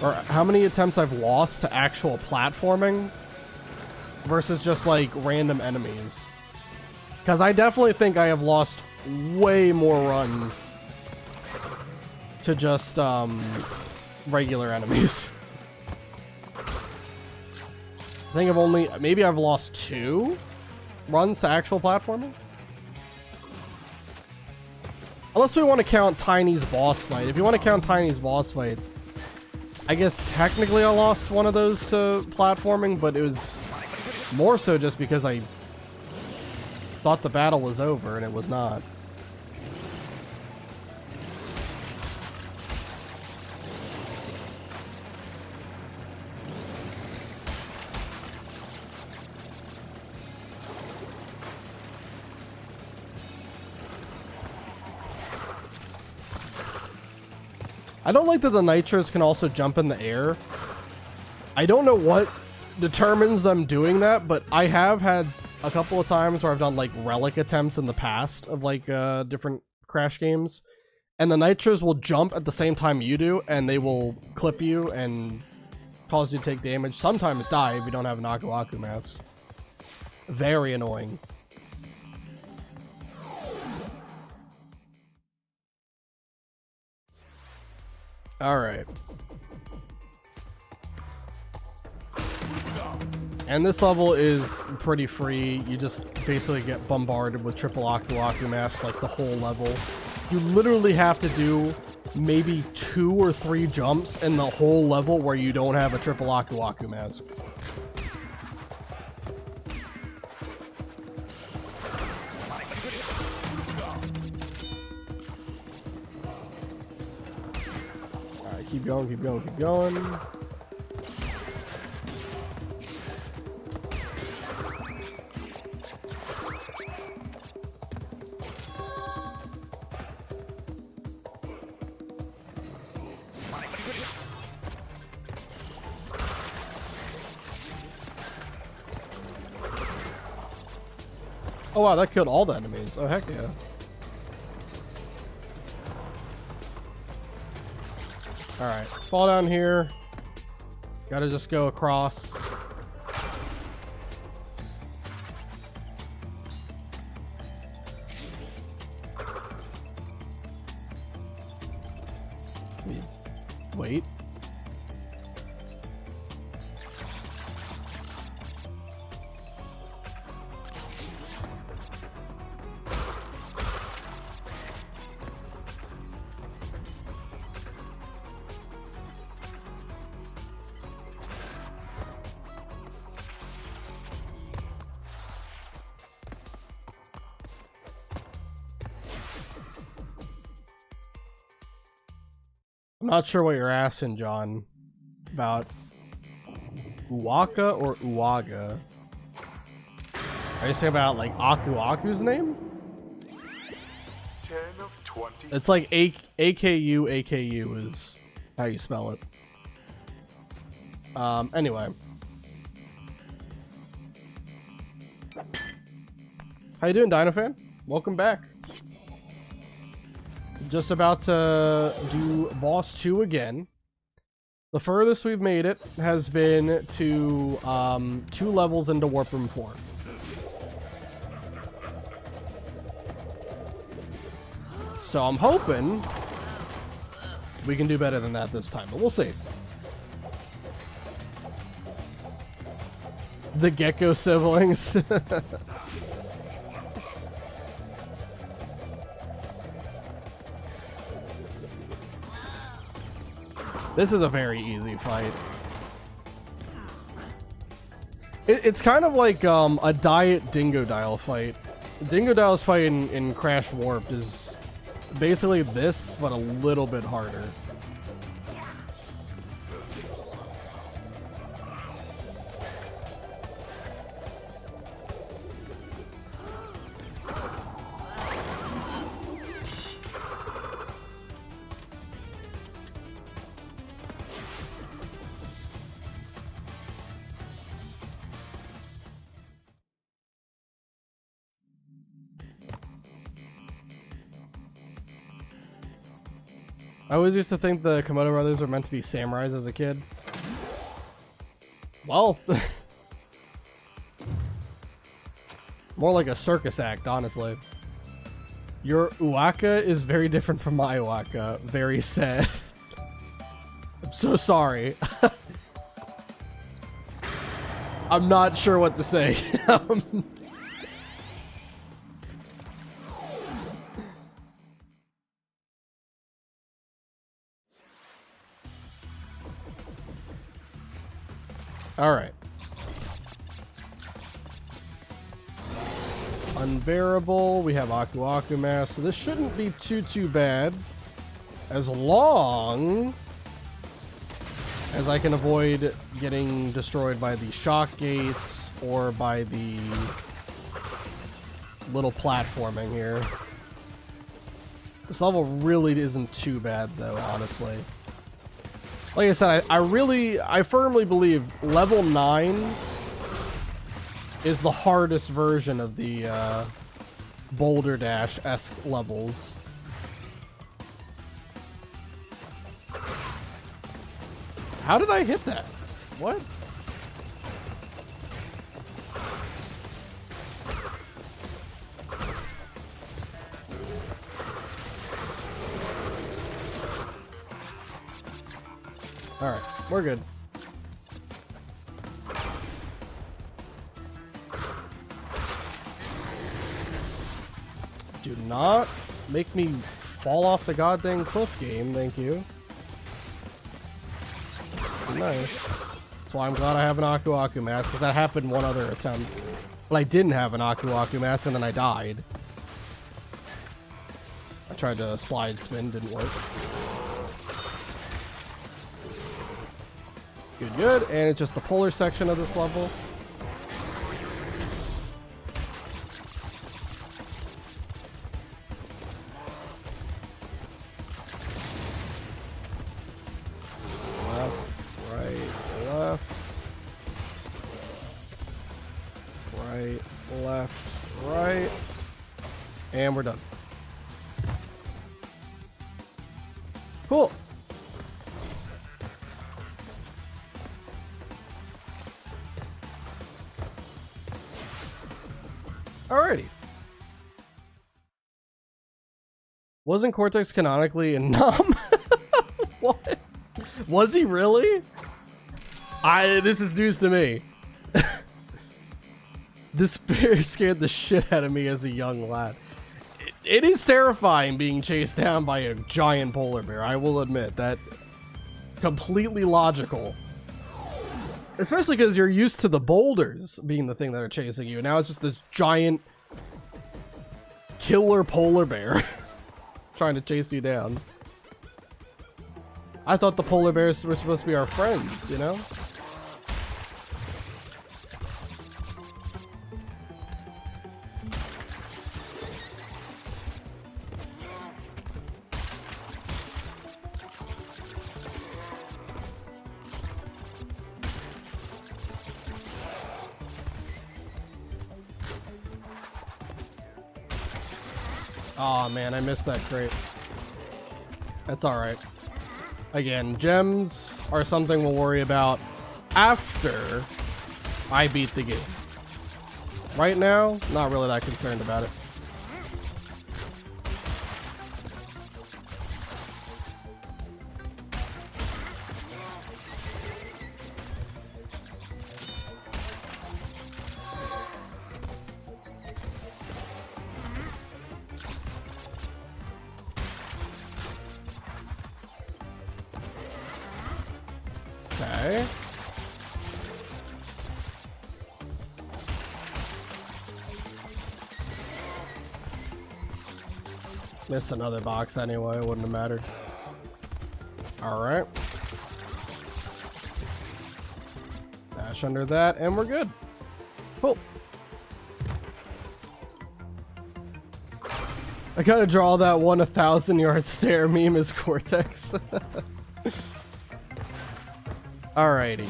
or how many attempts I've lost to actual platforming versus just like random enemies. Because I definitely think I have lost way more runs to just regular enemies. I think maybe I've lost 2 runs to actual platforming. Unless we want to count Tiny's boss fight. If you want to count Tiny's boss fight, I guess technically I lost one of those to platforming, but it was more so just because I thought the battle was over and it was not. I don't like that the nitros can also jump in the air. I don't know what determines them doing that, but I have had a couple of times where I've done like relic attempts in the past of like different Crash games, and the nitros will jump at the same time you do, and they will clip you and cause you to take damage. Sometimes die if you don't have an Aku Aku mask. Very annoying. Alright. And this level is pretty free. You just basically get bombarded with triple Aku Aku masks like the whole level. You literally have to do maybe 2 or 3 jumps in the whole level where you don't have a triple Aku Aku mask. Alright, keep going, keep going, keep going. Oh wow, that killed all the enemies. Oh heck yeah. Alright, fall down here. Gotta just go across. Wait. I'm not sure what you're asking, John, about Uwaka or Uwaga. Are you saying about like Aku Aku's name? 10 of 20. It's like AKU AKU is how you spell it. Anyway. How you doing, Dinofan? Welcome back. Just about to do boss 2 again. The furthest we've made it has been to 2 levels into Warp Room 4. So I'm hoping we can do better than that this time, but we'll see. The Gecko siblings. This is a very easy fight. It's kind of like a diet Dingodile fight. Dingodile's fight in Crash Warped is basically this, but a little bit harder. I always used to think the Komodo brothers were meant to be samurais as a kid. Well, more like a circus act, honestly. Your Uwaka is very different from my Uwaka. Very sad. I'm so sorry. I'm not sure what to say. All right. Unbearable. We have Aku Aku Mask, so this shouldn't be too bad, as long as I can avoid getting destroyed by the shock gates or by the little platforming here. This level really isn't too bad, though, honestly. Like I said, I firmly believe level 9 is the hardest version of the Boulder Dash-esque levels. How did I hit that? What? Alright, we're good. Do not make me fall off the goddamn cliff game, thank you. Nice. That's why I'm glad I have an Aku Aku Mask, because that happened one other attempt. But I didn't have an Aku Aku Mask, and then I died. I tried to slide spin, didn't work. Good, good. And it's just the polar section of this level. Left, right, left. Right, left, right. And we're done. Cool. Alrighty. Wasn't Cortex canonically in Nom? What? Was he really? This is news to me. This bear scared the shit out of me as a young lad. It is terrifying being chased down by a giant polar bear, I will admit. That completely logical. Especially because you're used to the boulders being the thing that are chasing you. Now it's just this giant killer polar bear trying to chase you down. I thought the polar bears were supposed to be our friends, you know? Oh man, I missed that crate. That's alright. Again, gems are something we'll worry about after I beat the game. Right now, not really that concerned about it. Okay. Missed another box anyway, it wouldn't have mattered. Alright. Dash under that, and we're good. Cool. I gotta draw that 1,000-yard stare meme as Cortex. Alrighty.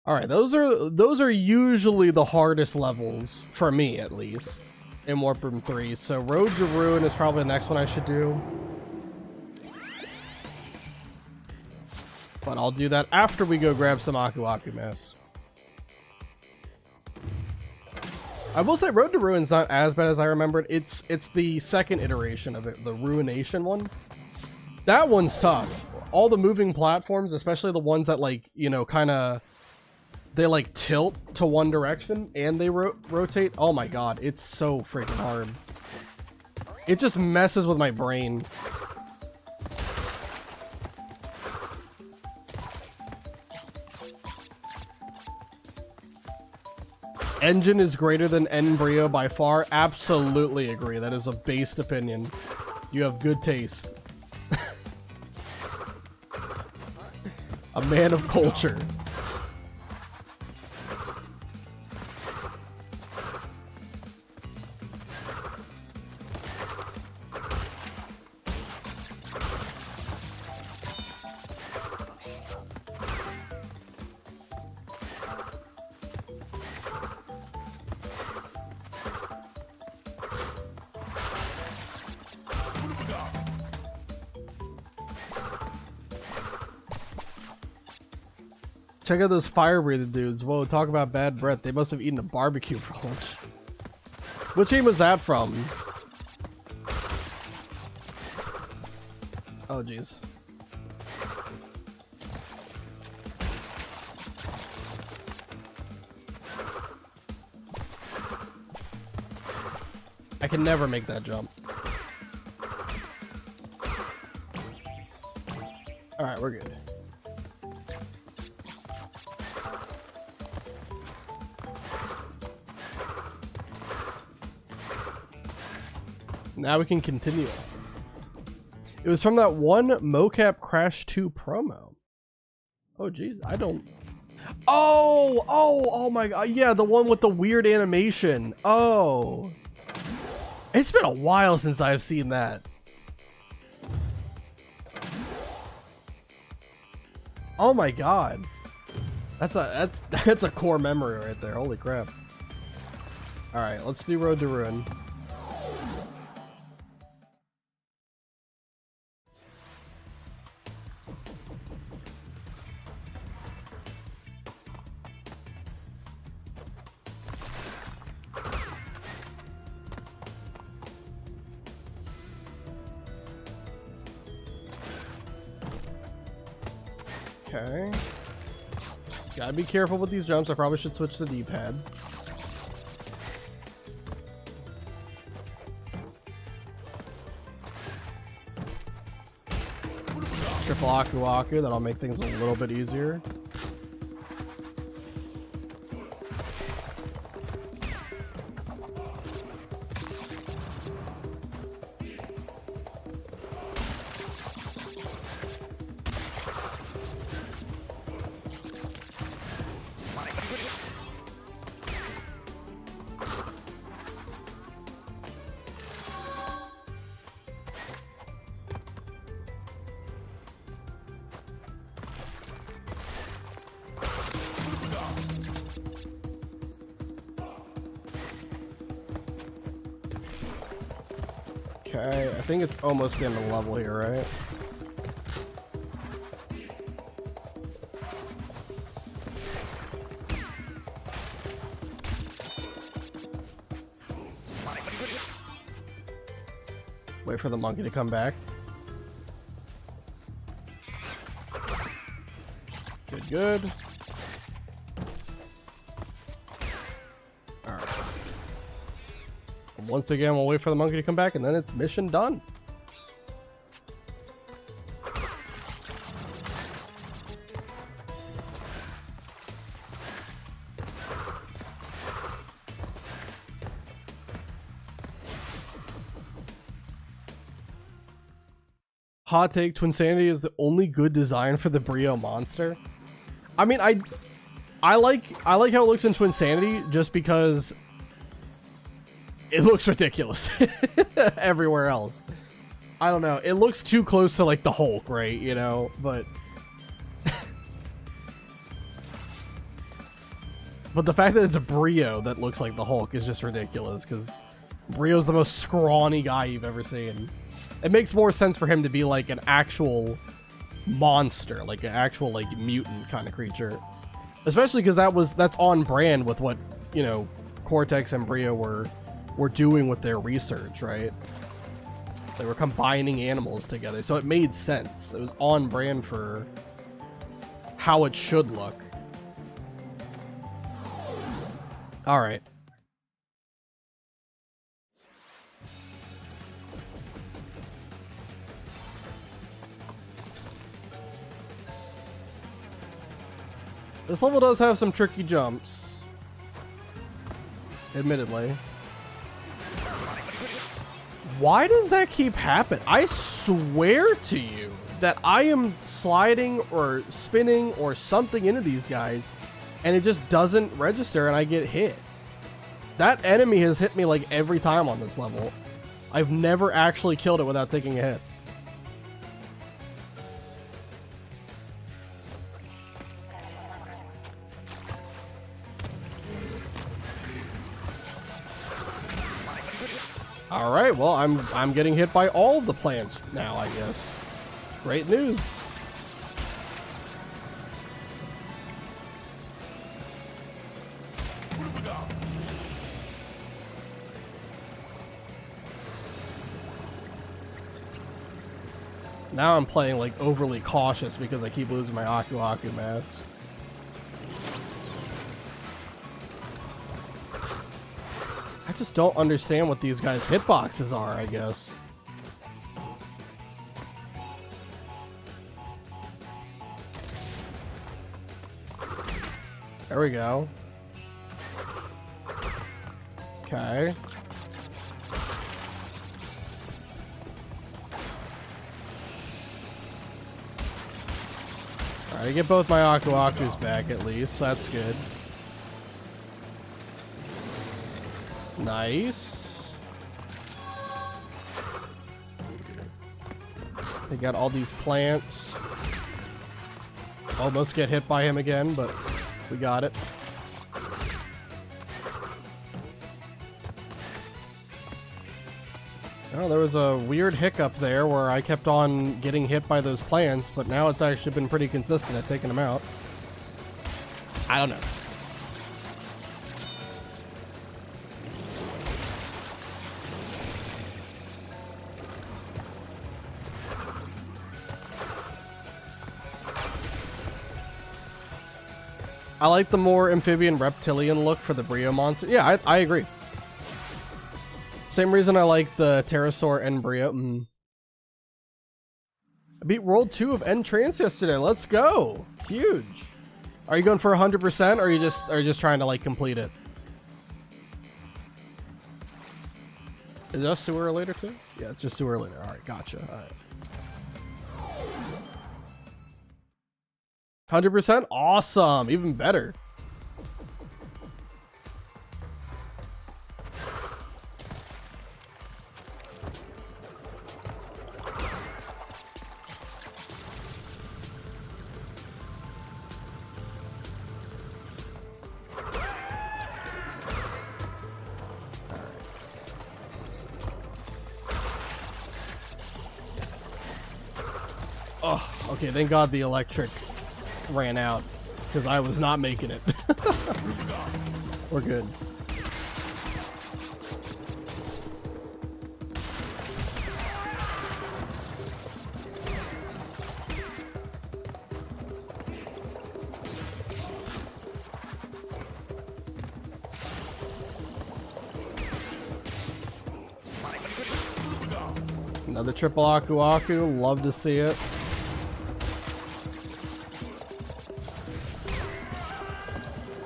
Alright, those are usually the hardest levels, for me at least, in Warp Room 3. So Road to Ruin is probably the next one I should do. But I'll do that after we go grab some Aku Aku Mass. I will say Road to Ruin's not as bad as I remembered. It's the second iteration of it, the Ruination one. That one's tough. All the moving platforms, especially the ones that, like, you know, kind of, they like tilt to one direction and they rotate. Oh my god, it's so freaking hard. It just messes with my brain. Engine is greater than Embryo by far. Absolutely agree. That is a based opinion. You have good taste. A man of culture. Check out those fire-breathing dudes. Whoa, talk about bad breath. They must have eaten a barbecue for lunch. What team was that from? Oh, jeez. I can never make that jump. Alright, we're good. Now we can continue. It was from that one mocap Crash 2 promo. Oh geez, I don't. Oh my god, yeah, the one with the weird animation. Oh, it's been a while since I've seen that. Oh my god, that's a core memory right there. Holy crap! All right, let's do Road to Ruin. Okay. Gotta be careful with these jumps. I probably should switch to the D-pad. Triple Aku Aku, that'll make things a little bit easier. Okay, I think it's almost the end of the level here, right? Wait for the monkey to come back. Good, good. Alright. Once again, we'll wait for the monkey to come back, and then it's mission done. Hot take, Twinsanity is the only good design for the Brio monster. I mean, I like how it looks in Twinsanity just because it looks ridiculous everywhere else. I don't know. It looks too close to like the Hulk, right? You know, but but the fact that it's a Brio that looks like the Hulk is just ridiculous because Brio's the most scrawny guy you've ever seen. It makes more sense for him to be like an actual monster, like an actual like mutant kind of creature, especially because that's on brand with what, you know, Cortex and Brio were doing with their research, right? They were combining animals together, so it made sense. It was on brand for how it should look. All right. This level does have some tricky jumps, admittedly. Why does that keep happening? I swear to you that I am sliding or spinning or something into these guys and it just doesn't register and I get hit. That enemy has hit me like every time on this level. I've never actually killed it without taking a hit. All right, well, I'm getting hit by all of the plants now, I guess. Great news. Now I'm playing like overly cautious because I keep losing my Aku Aku mask. I just don't understand what these guys' hitboxes are, I guess. There we go. Okay. Alright, I get both my Aku Akus back at least. That's good. Nice. They got all these plants. Almost get hit by him again, but we got it. Oh, there was a weird hiccup there where I kept on getting hit by those plants, but now it's actually been pretty consistent at taking them out. I don't know. I like the more amphibian reptilian look for the Brio monster. Yeah, I agree. Same reason I like the pterosaur and Brio. I beat World 2 of Entrance yesterday. Let's go. Huge. Are you going for 100% or are you just trying to like complete it? Is us too early later too? Yeah, it's just too early there. All right, gotcha. All right. 100%? Awesome. Even better. Oh, okay, thank God the electric ran out, because I was not making it. We're good. Another triple Aku Aku, love to see it.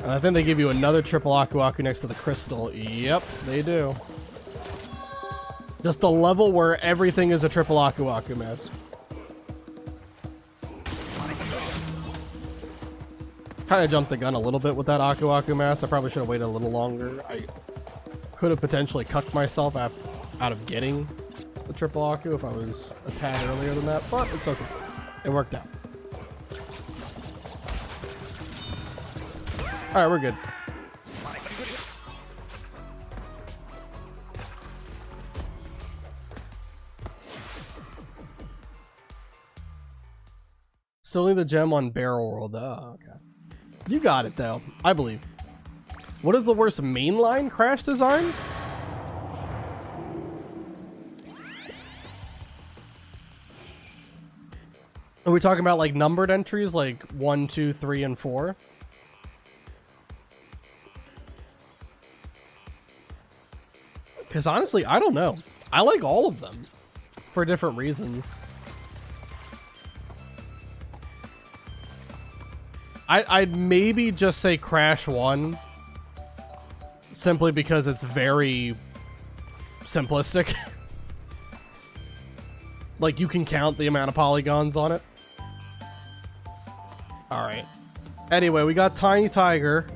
And I think they give you another triple Aku Aku next to the crystal. Yep, they do. Just the level where everything is a triple Aku Aku mask. Kind of jumped the gun a little bit with that Aku Aku mask. I probably should have waited a little longer. I could have potentially cucked myself out of getting the triple Aku if I was a tad earlier than that, but it's okay. It worked out. Alright, we're good. Still need the gem on Barrel World. Oh, okay. You got it, though. I believe. What is the worst mainline Crash design? Are we talking about like numbered entries, like 1, 2, 3, and 4? Because honestly, I don't know. I like all of them for different reasons. I'd maybe just say Crash 1 simply because it's very simplistic. Like, you can count the amount of polygons on it. Alright. Anyway, we got Tiny Tiger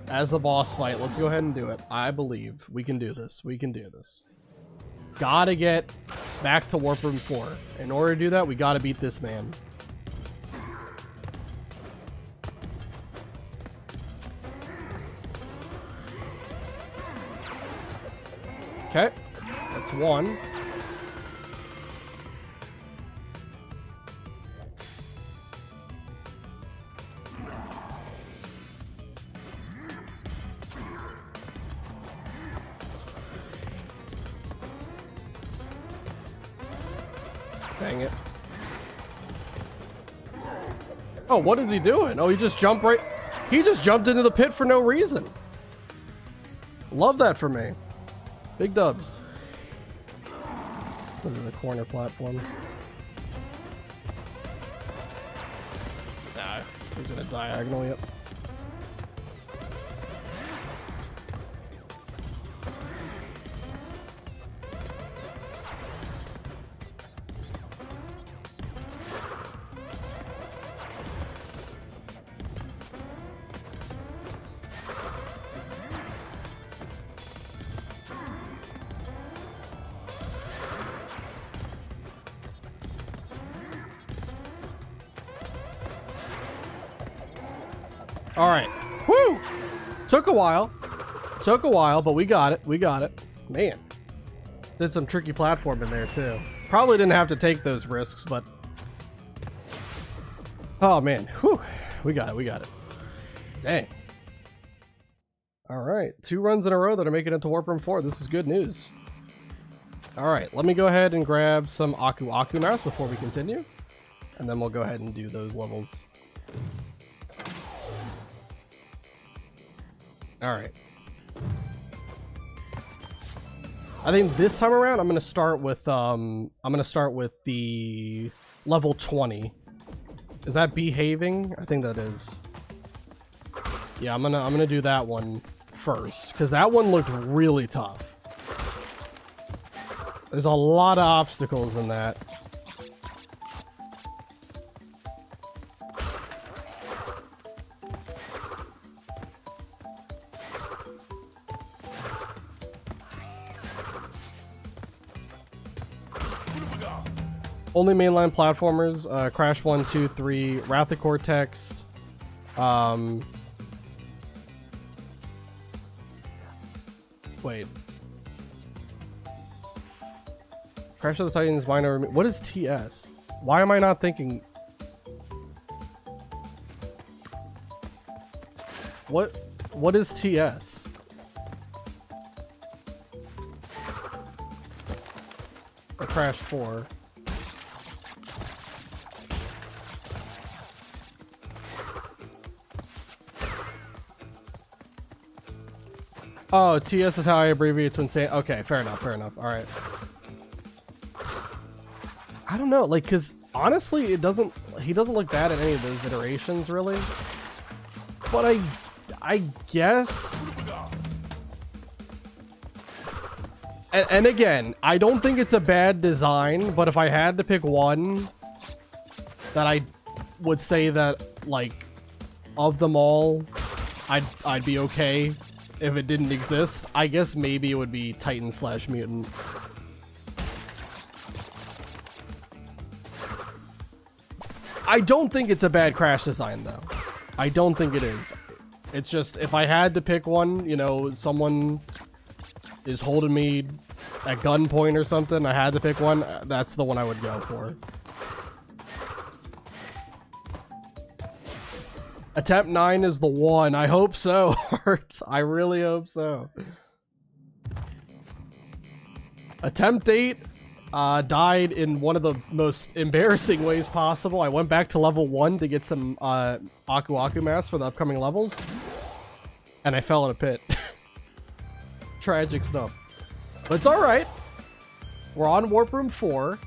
as the boss fight. Let's go ahead and do it. I believe we can do this. We can do this. Gotta get back to Warp Room 4. In order to do that, we gotta beat this man. Okay. That's one. Dang it. Oh, what is he doing? Oh, he just jumped right... He just jumped into the pit for no reason. Love that for me. Big dubs. This is the corner platform. Nah, he's gonna diagonal, yep. All right. Woo! Took a while. Took a while, but we got it. We got it. Man. Did some tricky platforming there, too. Probably didn't have to take those risks, but... Oh, man. Whew. We got it. We got it. Dang. All right. 2 runs in a row that are making it to Warp Room 4. This is good news. All right. Let me go ahead and grab some Aku Aku Mouse before we continue. And then we'll go ahead and do those levels. All right. I think this time around I'm going to start with the level 20. Is that behaving? I think that is. Yeah, I'm going to do that one first cuz that one looked really tough. There's a lot of obstacles in that. Only mainline platformers, Crash 1, 2, 3, Wrath of Cortex, wait. Crash of the Titans, Minor, what is TS? Why am I not thinking? What is TS? Or Crash 4? Oh, TS is how I abbreviate to insane. Okay, fair enough, fair enough. All right. I don't know, like, cause honestly, he doesn't look bad in any of those iterations, really. But I guess. And again, I don't think it's a bad design, but if I had to pick one that I would say that, like, of them all, I'd be okay if it didn't exist, I guess maybe it would be Titan / Mutant. I don't think it's a bad Crash design, though. I don't think it is. It's just, if I had to pick one, you know, someone is holding me at gunpoint or something, I had to pick one, that's the one I would go for. Attempt 9 is the one. I hope so, Art. I really hope so. Attempt 8 died in one of the most embarrassing ways possible. I went back to level 1 to get some Aku Aku masks for the upcoming levels, and I fell in a pit. Tragic stuff. But it's alright. We're on Warp Room 4.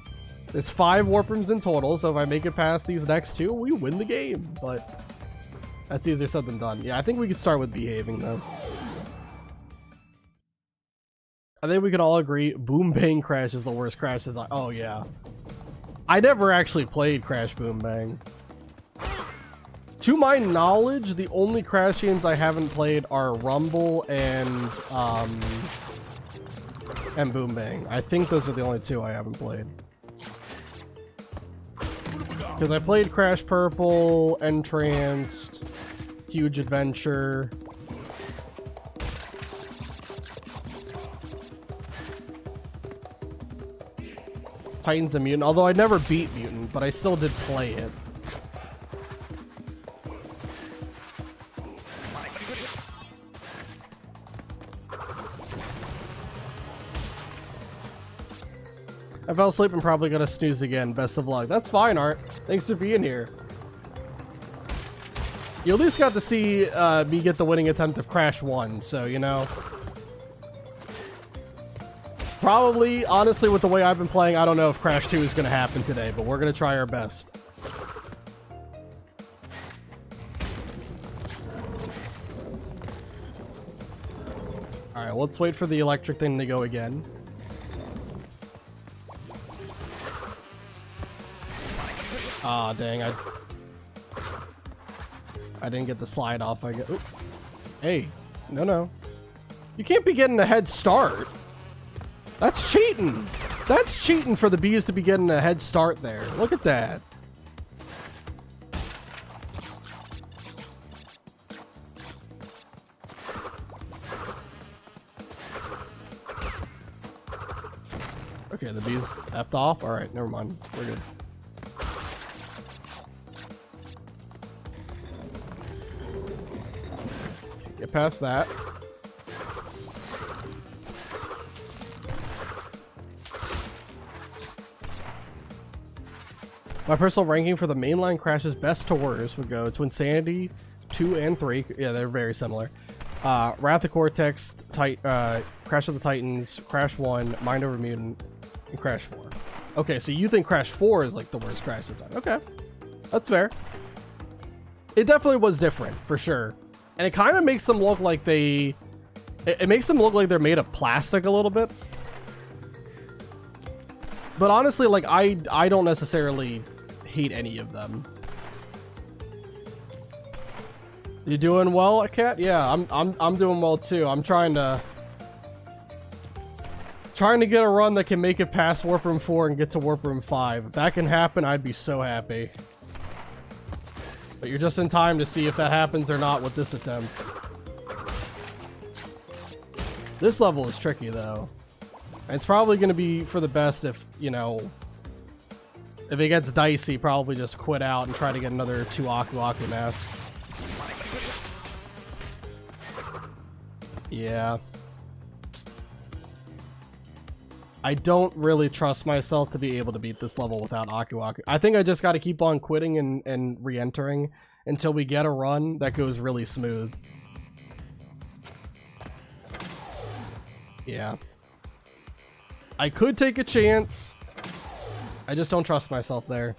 There's 5 Warp Rooms in total, so if I make it past these next 2, we win the game. But that's easier said than done. Yeah, I think we could start with behaving, though. I think we could all agree Boom Bang Crash is the worst Crash design. Oh, yeah. I never actually played Crash Boom Bang. To my knowledge, the only Crash games I haven't played are Rumble and Boom Bang. I think those are the only 2 I haven't played. Because I played Crash Purple, Entranced, Huge Adventure. Titans and Mutant, although I never beat Mutant, but I still did play it. I fell asleep and probably gonna snooze again. Best of luck. That's fine, Art. Thanks for being here. You at least got to see me get the winning attempt of Crash 1, so, you know. Probably, honestly, with the way I've been playing, I don't know if Crash 2 is going to happen today, but we're going to try our best. Alright, let's wait for the electric thing to go again. Ah, dang, I didn't get the slide off. Oop. Hey, no. You can't be getting a head start. That's cheating. That's cheating for the bees to be getting a head start there. Look at that. Okay, the bees effed off. All right, never mind. We're good. Get past that. My personal ranking for the mainline Crashes best to worst would go to Insanity 2 and 3. Yeah, they're very similar. Wrath of Cortex, Crash of the Titans, Crash 1, Mind Over Mutant, and Crash 4. Okay, so you think Crash 4 is like the worst Crash design. Okay, that's fair. It definitely was different, for sure. And it kind of makes them look like it makes them look like they're made of plastic a little bit. But honestly, like, I don't necessarily hate any of them. You doing well, Kat? Yeah, I'm doing well too. I'm trying to get a run that can make it past Warp Room 4 and get to Warp Room 5. If that can happen, I'd be so happy. But you're just in time to see if that happens or not with this attempt. This level is tricky though. And it's probably going to be for the best if, you know, If it gets dicey, probably just quit out and try to get another 2 Aku Aku masks. Yeah. I don't really trust myself to be able to beat this level without Aku Aku. I think I just got to keep on quitting and re-entering until we get a run that goes really smooth. Yeah. I could take a chance. I just don't trust myself there.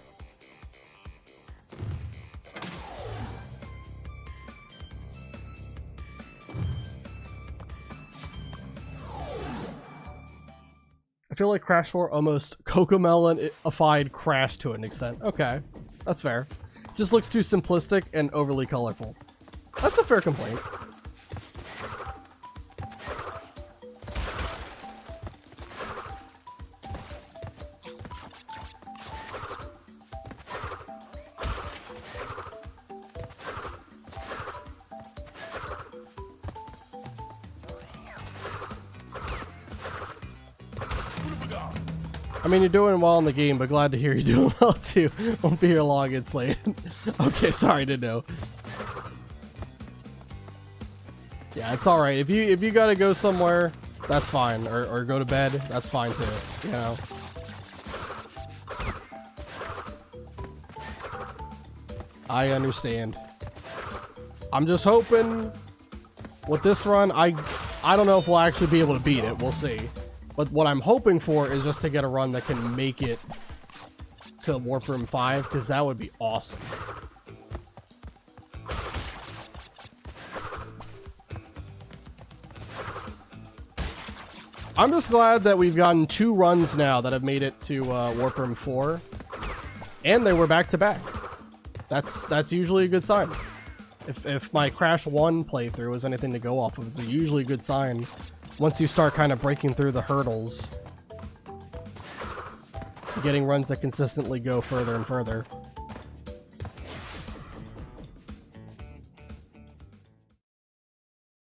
I feel like Crash 4 almost Cocomelon-ified Crash to an extent. Okay, that's fair. Just looks too simplistic and overly colorful. That's a fair complaint. I mean, you're doing well in the game, but glad to hear you're doing well too. Won't be here long, it's late. Okay, sorry, didn't know. Yeah, it's alright. If you gotta go somewhere, that's fine. Or go to bed, that's fine too. You know. I understand. I'm just hoping with this run, I don't know if we'll actually be able to beat it. We'll see. But what I'm hoping for is just to get a run that can make it to Warp Room 5, because that would be awesome. I'm just glad that we've gotten 2 runs now that have made it to Warp Room 4, and they were back to back. That's usually a good sign. If my Crash 1 playthrough is anything to go off of, it's usually a good sign. Once you start kind of breaking through the hurdles, getting runs that consistently go further and further.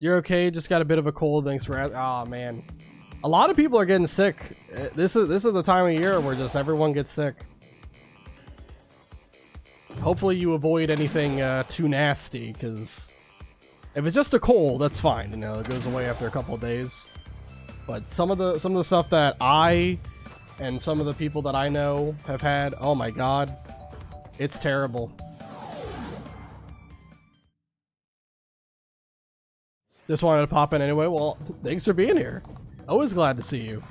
You're okay? Just got a bit of a cold. Thanks for asking. Oh man, a lot of people are getting sick. This is the time of year where just everyone gets sick. Hopefully you avoid anything too nasty, because if it's just a cold, that's fine. You know, it goes away after a couple of days. But some of the stuff that I and some of the people that I know have had, oh my god, it's terrible. Just wanted to pop in anyway. Well, thanks for being here. Always glad to see you.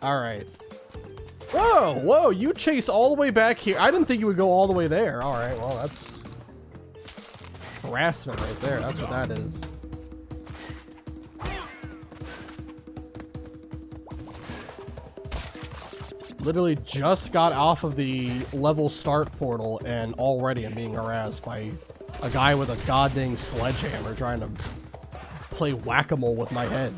All right. Whoa, you chased all the way back here. I didn't think you would go all the way there. All right, well, that's harassment right there. That's what that is. Literally just got off of the level start portal and already I'm being harassed by a guy with a goddamn sledgehammer trying to play whack-a-mole with my head.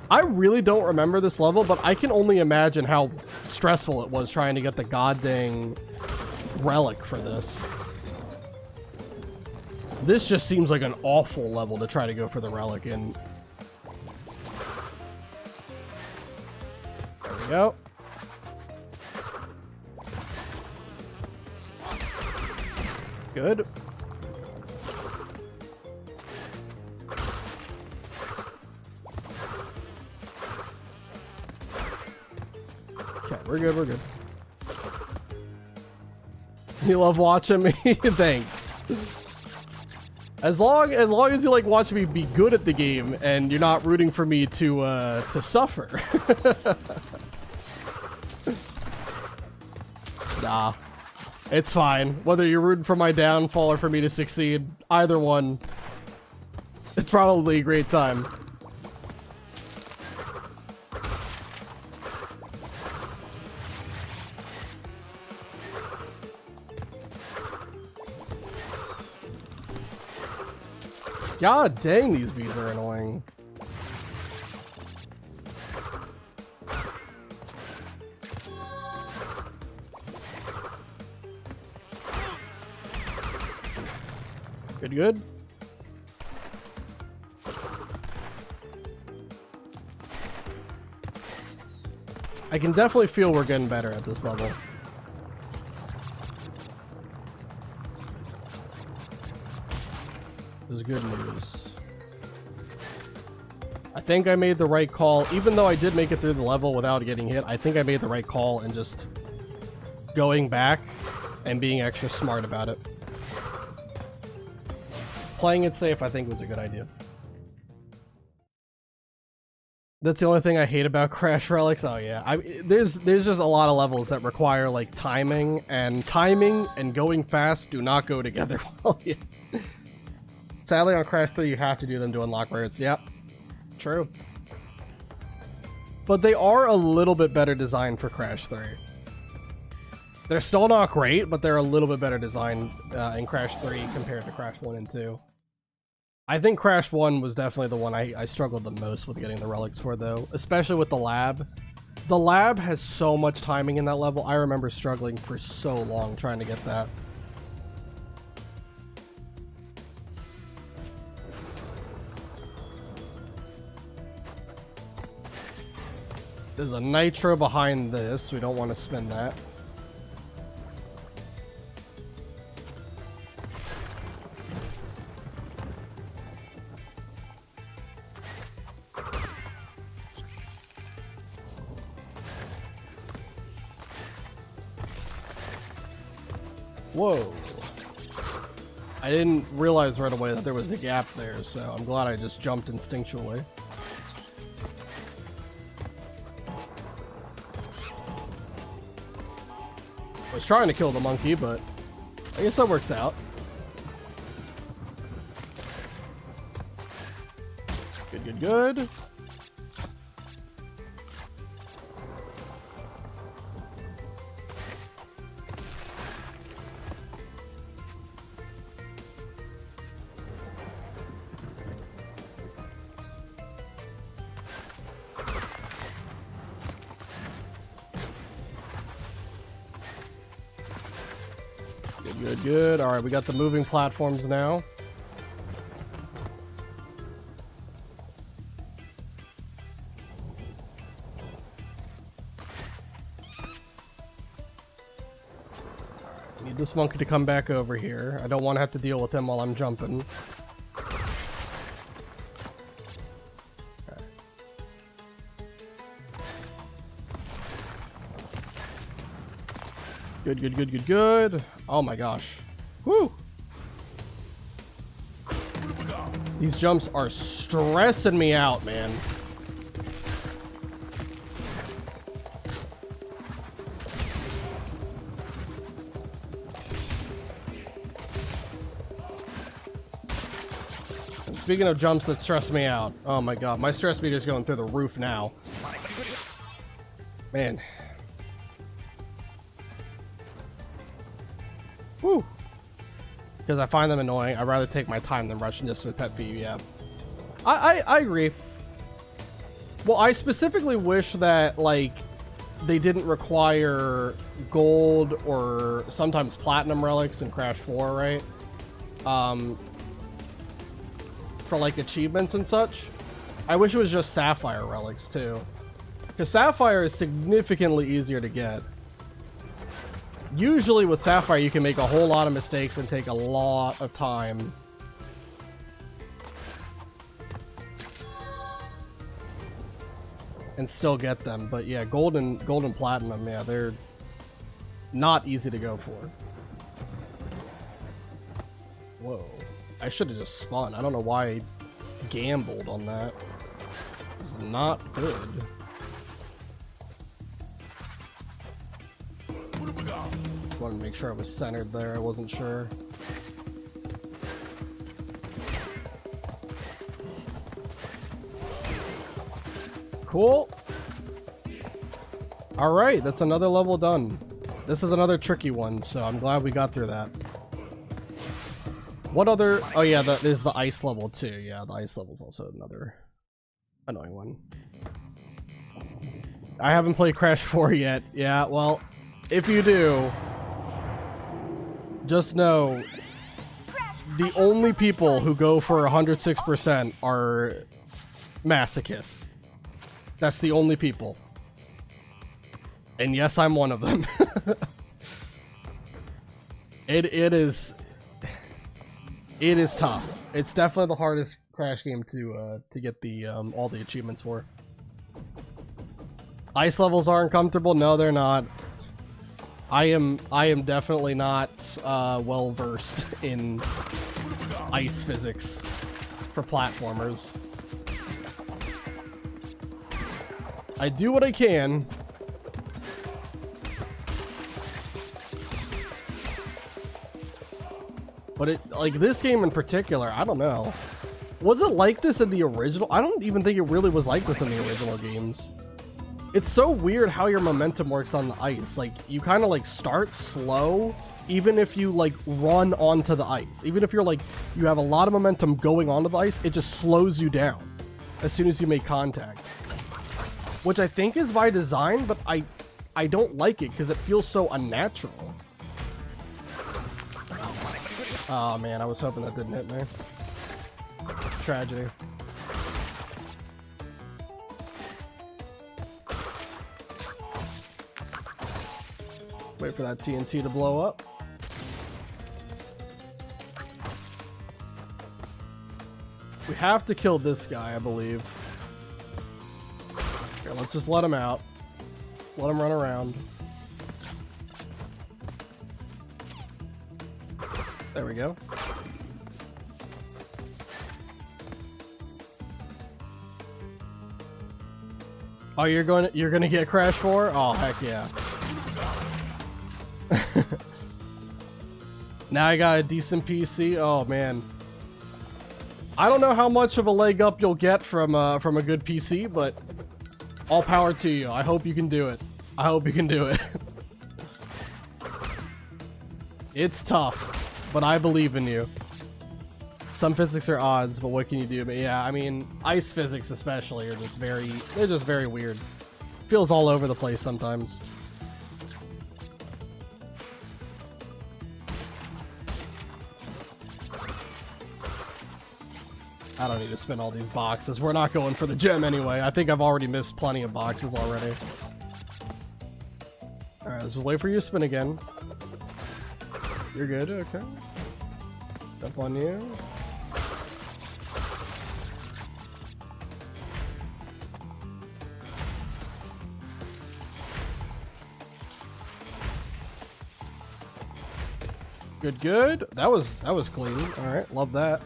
I really don't remember this level, but I can only imagine how stressful it was trying to get the goddamn relic for this. This just seems like an awful level to try to go for the relic in. There we go. Good. Okay, we're good, we're good. You love watching me? Thanks. As long as you like watching me be good at the game and you're not rooting for me to suffer. Nah. It's fine. Whether you're rooting for my downfall or for me to succeed, either one, it's probably a great time. God dang, these bees are annoying. Good, good. I can definitely feel we're getting better at this level. This is good news. I think I made the right call. Even though I did make it through the level without getting hit, I think I made the right call and just going back and being extra smart about it. Playing it safe, I think, was a good idea. That's the only thing I hate about Crash Relics. Oh yeah, there's just a lot of levels that require like timing and going fast do not go together well. Yeah. Sadly, on Crash 3, you have to do them to unlock rares. Yep, true. But they are a little bit better designed for Crash 3. They're still not great, but they're a little bit better designed in Crash 3 compared to Crash 1 and 2. I think Crash 1 was definitely the one I struggled the most with getting the relics for, though, especially with the lab. The lab has so much timing in that level. I remember struggling for so long trying to get that. There's a nitro behind this. We don't want to spin that. Whoa. I didn't realize right away that there was a gap there, so I'm glad I just jumped instinctually. I was trying to kill the monkey, but I guess that works out. Good, good, good. Good, good. All right, we got the moving platforms now. I need this monkey to come back over here. I don't want to have to deal with him while I'm jumping. Good, good, good, good, good. Oh my gosh. Woo! These jumps are stressing me out, man. And speaking of jumps that stress me out, oh my god, my stress meter is going through the roof now. Man. Woo! Because I find them annoying. I'd rather take my time than rush just with pet peeve, yeah. I agree. Well, I specifically wish that, like, they didn't require gold or sometimes platinum relics in Crash 4, right? For, like, achievements and such. I wish it was just Sapphire relics, too. Because Sapphire is significantly easier to get. Usually with Sapphire, you can make a whole lot of mistakes and take a lot of time. And still get them. But yeah, gold and platinum, yeah, they're not easy to go for. Whoa. I should have just spun. I don't know why I gambled on that. It's not good. Wanted to make sure I was centered there. I wasn't sure. Cool. All right, that's another level done. This is another tricky one, so I'm glad we got through that. What other... Oh yeah, there's the ice level too. Yeah, the ice level is also another annoying one. I haven't played Crash 4 yet. Yeah, well, if you do... just know, the only people who go for 106% are masochists. That's the only people. And yes, I'm one of them. It is tough. It's definitely the hardest Crash game to get the all the achievements for. Ice levels aren't comfortable. No, they're not. I am definitely not well versed in ice physics for platformers. I do what I can. But it, like this game in particular, I don't know. Was it like this in the original? I don't even think it really was like this in the original games. It's so weird how your momentum works on the ice. Like, you kind of like start slow, even if you like run onto the ice. Even if you're like, you have a lot of momentum going onto the ice, it just slows you down as soon as you make contact. Which I think is by design, but I don't like it because it feels so unnatural. Oh man, I was hoping that didn't hit me. Tragedy. Wait for that TNT to blow up. We have to kill this guy, I believe. Here, let's just let him out. Let him run around. There we go. Oh, you're gonna get Crash 4? Oh, heck yeah. Now I got a decent PC. Oh man, I don't know how much of a leg up you'll get from a good PC, but all power to you. I hope you can do it. I hope you can do it. It's tough, but I believe in you. Some physics are odds, but what can you do? But yeah, I mean, ice physics especially are just they're just very weird. Feels all over the place sometimes. I don't need to spin all these boxes. We're not going for the gem anyway. I think I've already missed plenty of boxes already. Alright, let's wait for you to spin again. You're good, okay. Jump on you. Good, good. That was clean. Alright, love that.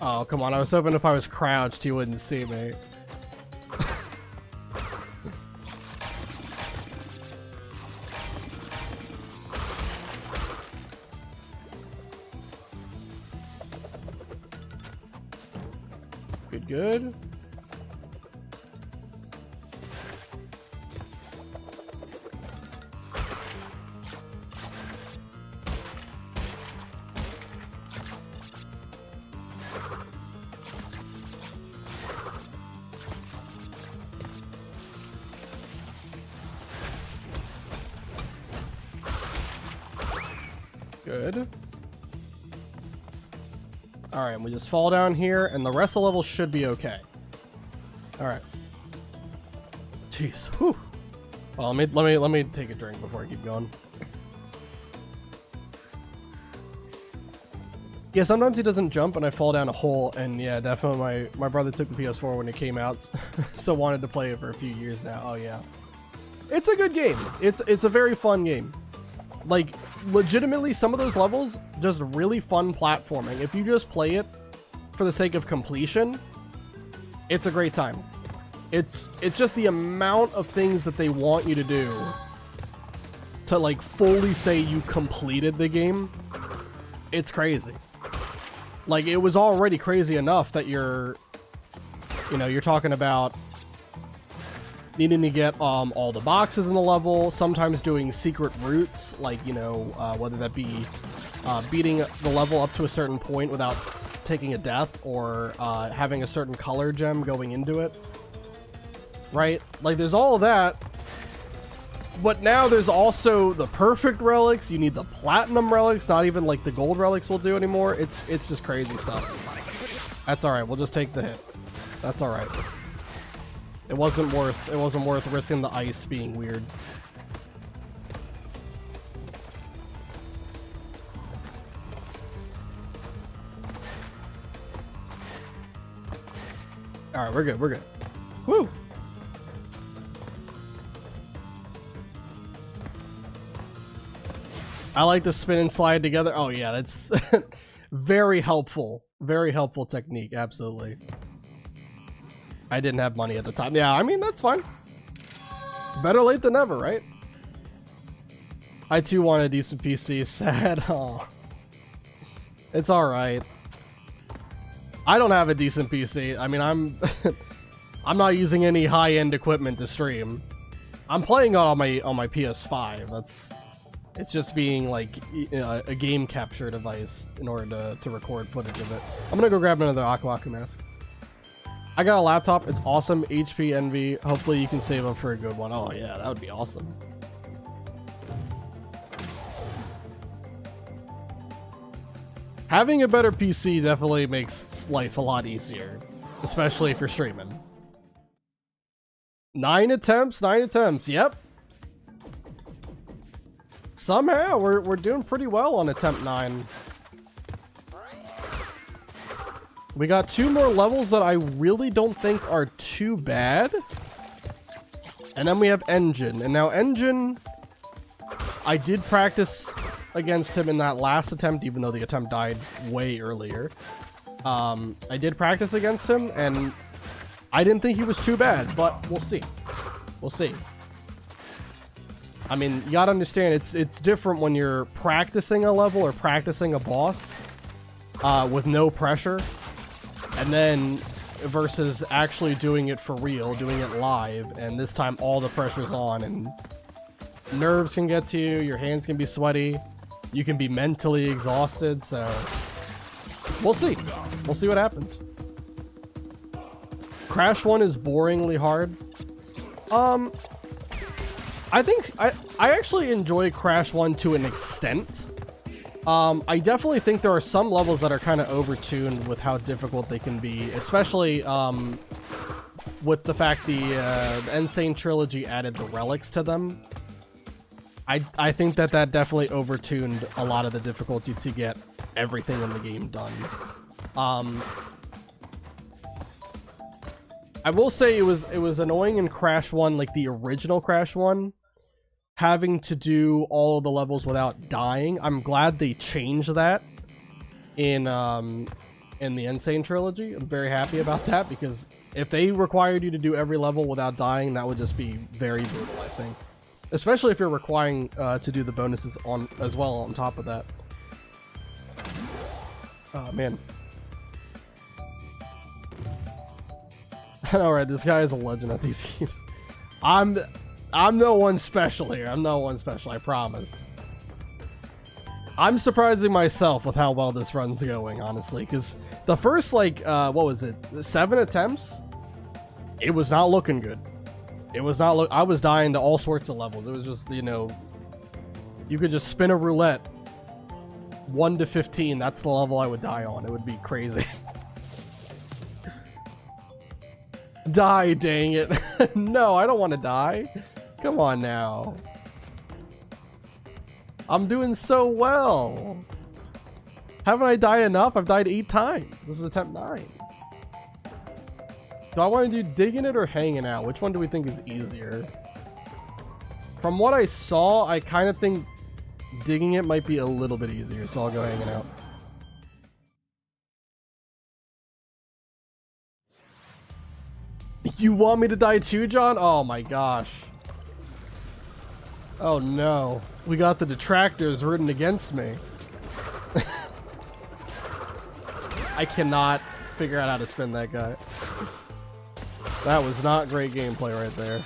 Oh, come on. I was hoping if I was crouched, he wouldn't see me. Good, good. Good. Alright, and we just fall down here, and the rest of the level should be okay. Alright. Jeez. Whew. Well, let me take a drink before I keep going. Yeah, sometimes he doesn't jump and I fall down a hole, and yeah, definitely my brother took the PS4 when it came out, so wanted to play it for a few years now. Oh yeah. It's a good game. It's a very fun game. Like, legitimately, some of those levels, just really fun platforming. If you just play it for the sake of completion, it's a great time. It's just the amount of things that they want you to do to, like, fully say you completed the game. It's crazy. Like, it was already crazy enough that you're talking about needing to get all the boxes in the level, sometimes doing secret routes, like, whether that be beating the level up to a certain point without taking a death or having a certain color gem going into it. Right? Like, there's all of that. But now there's also the perfect relics. You need the platinum relics. Not even like the gold relics will do anymore. It's just crazy stuff. That's all right. We'll just take the hit. That's all right. It wasn't worth risking the ice being weird. All right, we're good. We're good. Woo! I like to spin and slide together. Oh yeah, that's very helpful. Very helpful technique. Absolutely. I didn't have money at the time. Yeah, I mean, that's fine. Better late than never, right? I too want a decent PC. Sad. Oh. It's alright. I don't have a decent PC. I mean, I'm not using any high-end equipment to stream. I'm playing on my PS5. It's just being like a game capture device in order to record footage of it. I'm gonna go grab another Aku Aku mask. I got a laptop. It's awesome. HP Envy. Hopefully you can save up for a good one. Oh yeah, that would be awesome. Having a better PC definitely makes life a lot easier, especially if you're streaming. 9 attempts, 9 attempts. Yep. Somehow we're doing pretty well on attempt 9. We got 2 more levels that I really don't think are too bad. And then we have Engine. And now Engine, I did practice against him in that last attempt, even though the attempt died way earlier. I did practice against him, and I didn't think he was too bad, but we'll see. We'll see. I mean, you gotta understand, it's different when you're practicing a level or practicing a boss with no pressure, and then versus actually doing it for real, doing it live, and this time all the pressure's on, and nerves can get to you, your hands can be sweaty, you can be mentally exhausted, so we'll see. We'll see what happens. Crash 1 is boringly hard. I think I actually enjoy Crash 1 to an extent. I definitely think there are some levels that are kind of overtuned with how difficult they can be, especially with the fact the Insane Trilogy added the relics to them. I think that definitely overtuned a lot of the difficulty to get everything in the game done. I will say it was annoying in Crash 1, like the original Crash 1, having to do all of the levels without dying. I'm glad they changed that in the Insane Trilogy. I'm very happy about that, because if they required you to do every level without dying, that would just be very brutal, I think. Especially if you're requiring to do the bonuses on as well on top of that. Oh man. All right, this guy is a legend at these games. I'm no one special here. I'm no one special, I promise. I'm surprising myself with how well this run's going, honestly, because the first, like, what was it, 7 attempts? It was not looking good. It was not I was dying to all sorts of levels. It was just, you know, you could just spin a roulette. 1 to 15, that's the level I would die on. It would be crazy. Die, dang it. No, I don't want to die. Come on now. I'm doing so well. Haven't I died enough? I've died 8 times. This is attempt 9. Do I want to do digging it or hanging out? Which one do we think is easier? From what I saw, I kind of think digging it might be a little bit easier, so I'll go hanging out. You want me to die too, John? Oh my gosh. Oh no. We got the detractors rooting against me. I cannot figure out how to spin that guy. That was not great gameplay right there.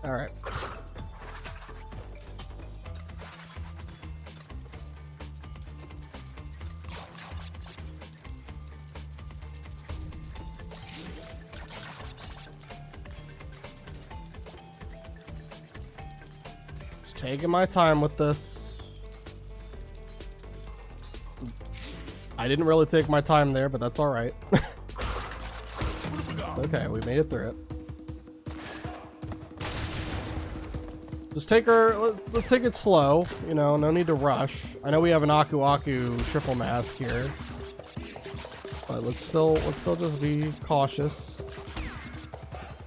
All right. Just taking my time with this. I didn't really take my time there, but that's all right. Okay, we made it through it. Just take let's take it slow, you know, no need to rush. I know we have an Aku Aku triple mask here, but let's still just be cautious.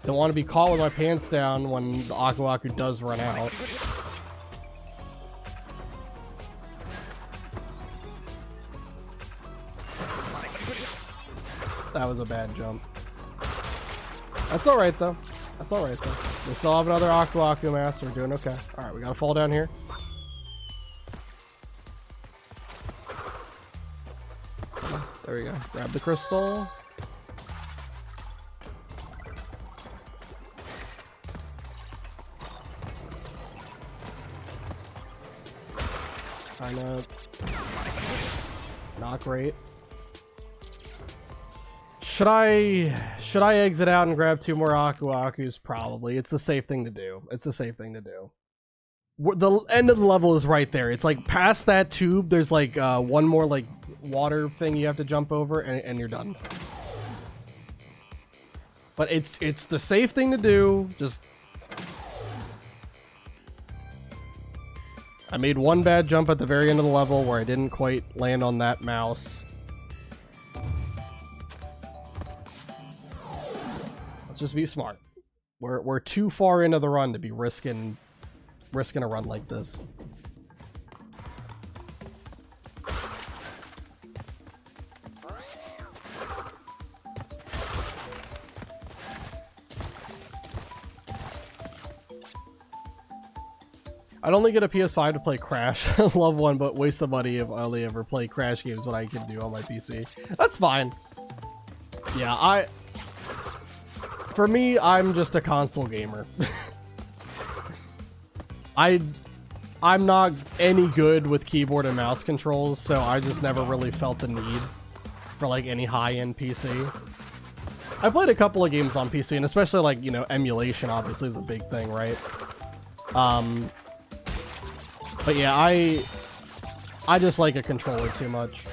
Don't want to be caught with my pants down when the Aku Aku does run out. That was a bad jump. That's alright though. That's alright though. We still have another Aku Aku mask. We're doing okay. Alright, we gotta fall down here. There we go. Grab the crystal. Kinda not great. Should I exit out and grab 2 more Aku Akus? Probably. It's the safe thing to do. It's the safe thing to do. The end of the level is right there. It's like past that tube, there's like one more like water thing you have to jump over and you're done. But it's the safe thing to do. Just I made one bad jump at the very end of the level where I didn't quite land on that mouse. Just be smart. We're too far into the run to be risking a run like this. I'd only get a PS5 to play Crash. I love one, but waste of money if I only ever play Crash games what I can do on my PC. That's fine. Yeah, for me, I'm just a console gamer. I'm not any good with keyboard and mouse controls, so I just never really felt the need for like any high-end PC. I played a couple of games on PC, and especially like, you know, emulation obviously is a big thing, right? But yeah, I just like a controller too much.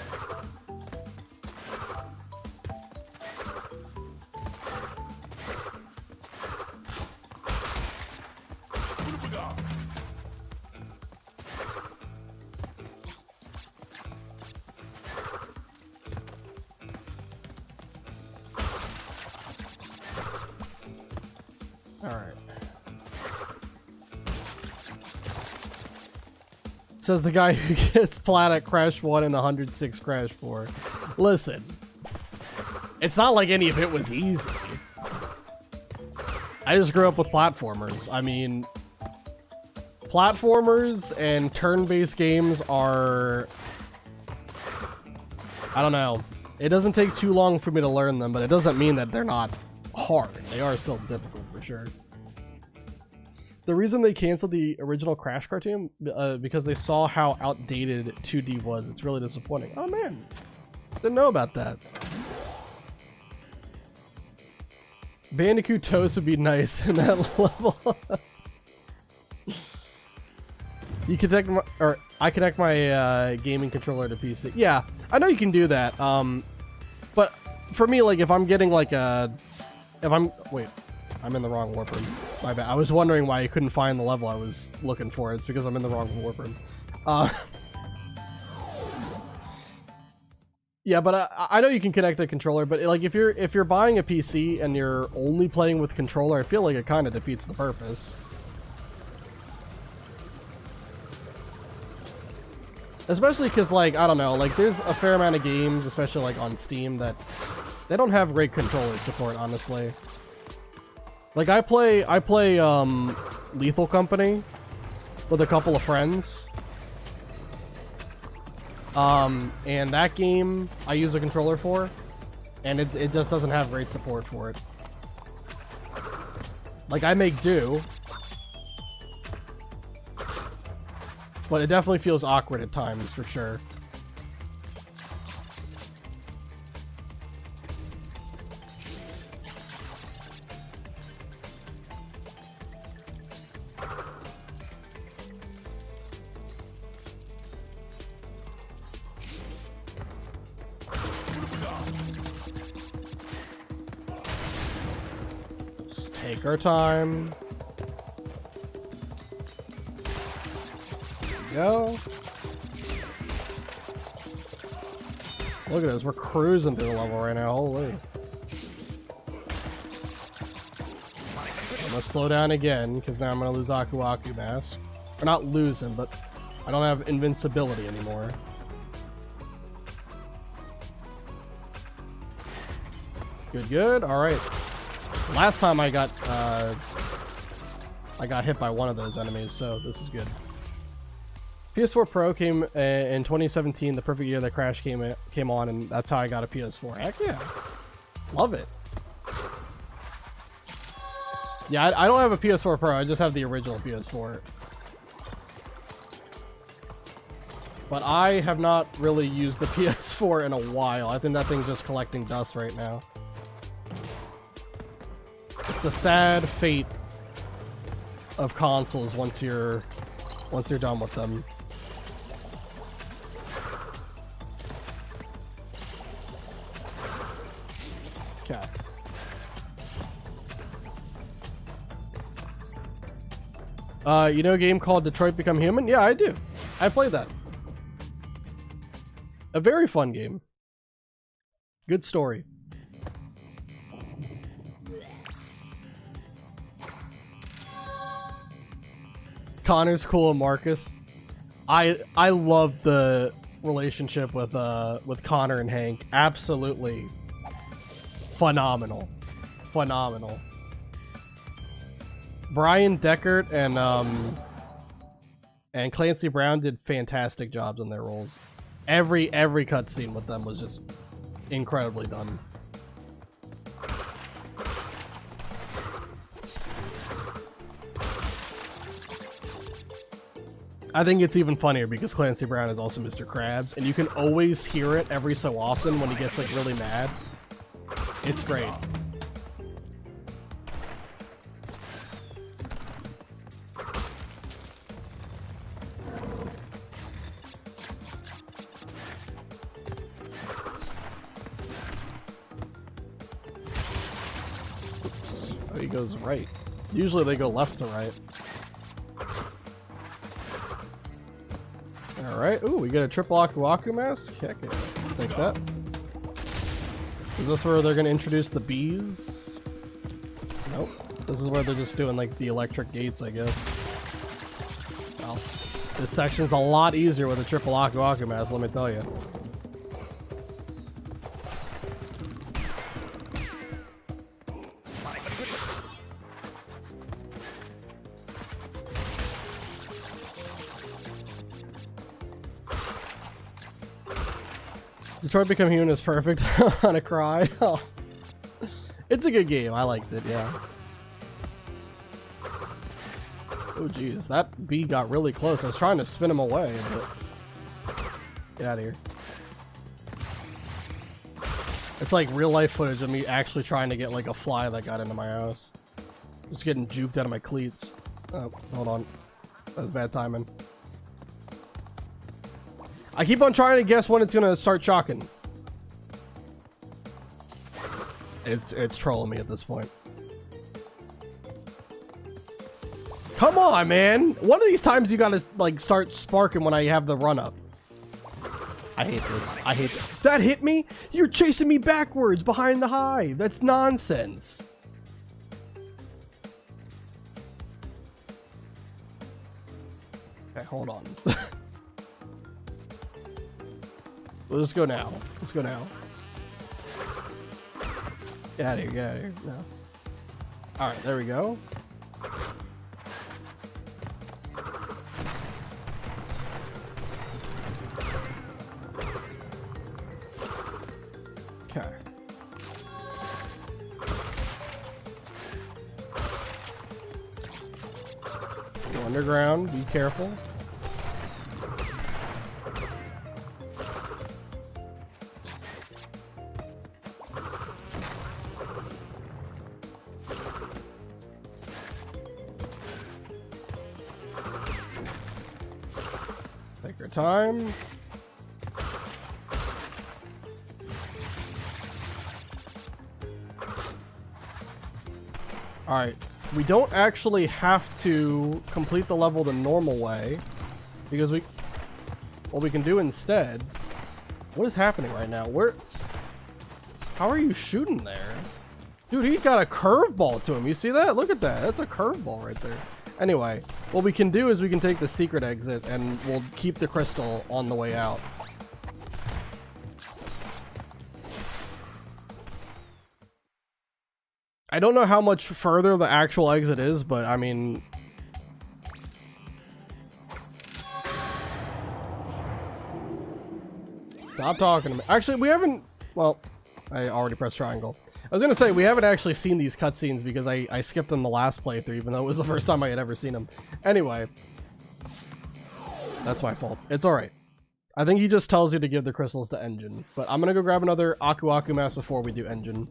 Says the guy who gets plat at Crash 1 and 106 Crash 4. Listen, it's not like any of it was easy. I just grew up with platformers. I mean, platformers and turn-based games are... I don't know. It doesn't take too long for me to learn them, but it doesn't mean that they're not hard. They are still difficult for sure. The reason they canceled the original Crash cartoon, because they saw how outdated 2D was. It's really disappointing. Oh man, didn't know about that. Bandicoot Toast would be nice in that level. You connect my, or I connect my gaming controller to PC. Yeah, I know you can do that. But for me, like if I'm getting like wait. I'm in the wrong warp room. My bad. I was wondering why I couldn't find the level I was looking for. It's because I'm in the wrong warp room. Yeah, but I know you can connect a controller, but like if you're buying a PC and you're only playing with controller, I feel like it kind of defeats the purpose. Especially because, like, I don't know, like there's a fair amount of games, especially like on Steam, that they don't have great controller support, honestly. Like I play Lethal Company with a couple of friends. And that game I use a controller for, and it just doesn't have great support for it. Like I make do, but it definitely feels awkward at times for sure. Just take our time. Go. Look at us, we're cruising through the level right now. Holy. I'm gonna slow down again because now I'm gonna lose Aku Aku Mask. Or not lose him, but I don't have invincibility anymore. Good, good. All right. Last time I got hit by one of those enemies, so this is good. PS4 Pro came in 2017, the perfect year that Crash came on, and that's how I got a PS4. Heck yeah. Love it. Yeah, I don't have a PS4 Pro, I just have the original PS4. But I have not really used the PS4 in a while. I think that thing's just collecting dust right now. It's the sad fate of consoles once you're done with them. Okay. You know a game called Detroit Become Human? Yeah, I do. I played that. A very fun game. Good story. Connor's cool and Marcus. I love the relationship with Connor and Hank. Absolutely phenomenal. Phenomenal. Brian Deckert and Clancy Brown did fantastic jobs in their roles. Every cutscene with them was just incredibly done. I think it's even funnier because Clancy Brown is also Mr. Krabs, and you can always hear it every so often when he gets like really mad. It's great. Oh, he goes right. Usually they go left to right. Alright, ooh, we get a triple Aku Aku mask? Heck yeah, I'll take that. Is this where they're gonna introduce the bees? Nope. This is where they're just doing like the electric gates, I guess. Well, this section's a lot easier with a triple Aku Aku mask, let me tell you. Detroit Become Human is perfect on a cry. Oh. It's a good game. I liked it, yeah. Oh geez, that bee got really close. I was trying to spin him away, but get out of here. It's like real life footage of me actually trying to get like a fly that got into my house. Just getting juked out of my cleats. Oh, hold on. That was bad timing. I keep on trying to guess when it's gonna start shocking. It's trolling me at this point. Come on, man! One of these times you gotta like start sparking when I have the run up. I hate this. I hate this. That hit me? You're chasing me backwards behind the hive. That's nonsense. Okay, hold on. Let's go now. Let's go now. Get out of here. Get out of here. No. Alright, there we go. Okay. Go underground. Be careful. time. Alright, we don't actually have to complete the level the normal way, because what we can do instead... What is happening right now? How are you shooting there? Dude, he got a curveball to him. You see that? Look at that. That's a curveball right there. Anyway, what we can do is we can take the secret exit and we'll keep the crystal on the way out. I don't know how much further the actual exit is, but I mean... Stop talking to me. Actually, we haven't... Well, I already pressed triangle. I was going to say, we haven't actually seen these cutscenes because I skipped them the last playthrough, even though it was the first time I had ever seen them. Anyway. That's my fault. It's alright. I think he just tells you to give the crystals to Engine. But I'm going to go grab another Aku Aku mask before we do Engine.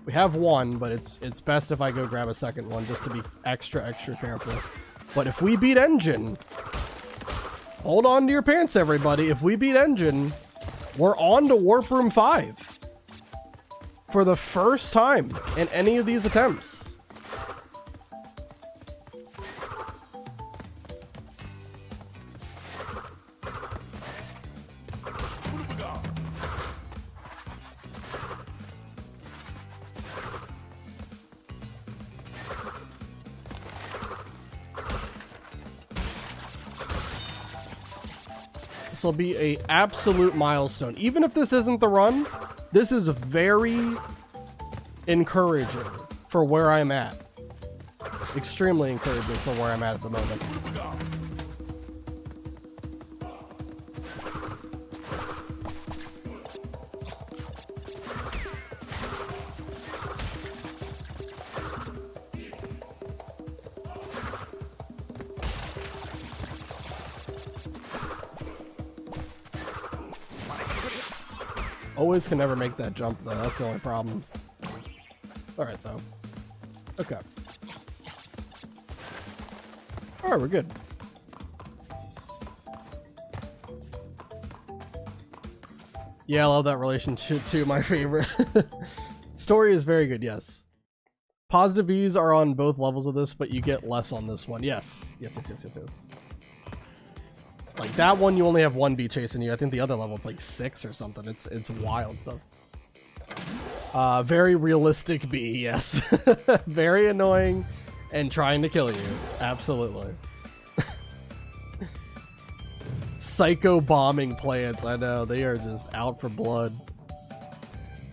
We have one, but it's best if I go grab a second one just to be extra careful. But if we beat Engine... Hold on to your pants, everybody. If we beat Engine... We're on to Warp Room 5 for the first time in any of these attempts. This will be an absolute milestone. Even if this isn't the run, this is very encouraging for where I'm at. Extremely encouraging for where I'm at the moment. Always can never make that jump though, that's the only problem. Alright though. Okay. Alright, we're good. Yeah, I love that relationship too, my favorite. Story is very good, yes. Positive V's are on both levels of this, but you get less on this one. Yes. Yes. Like that one, you only have one bee chasing you. I think the other level it's like 6 or something. It's wild stuff. Very realistic bee, yes. Very annoying and trying to kill you. Absolutely. Psycho bombing plants. I know they are just out for blood.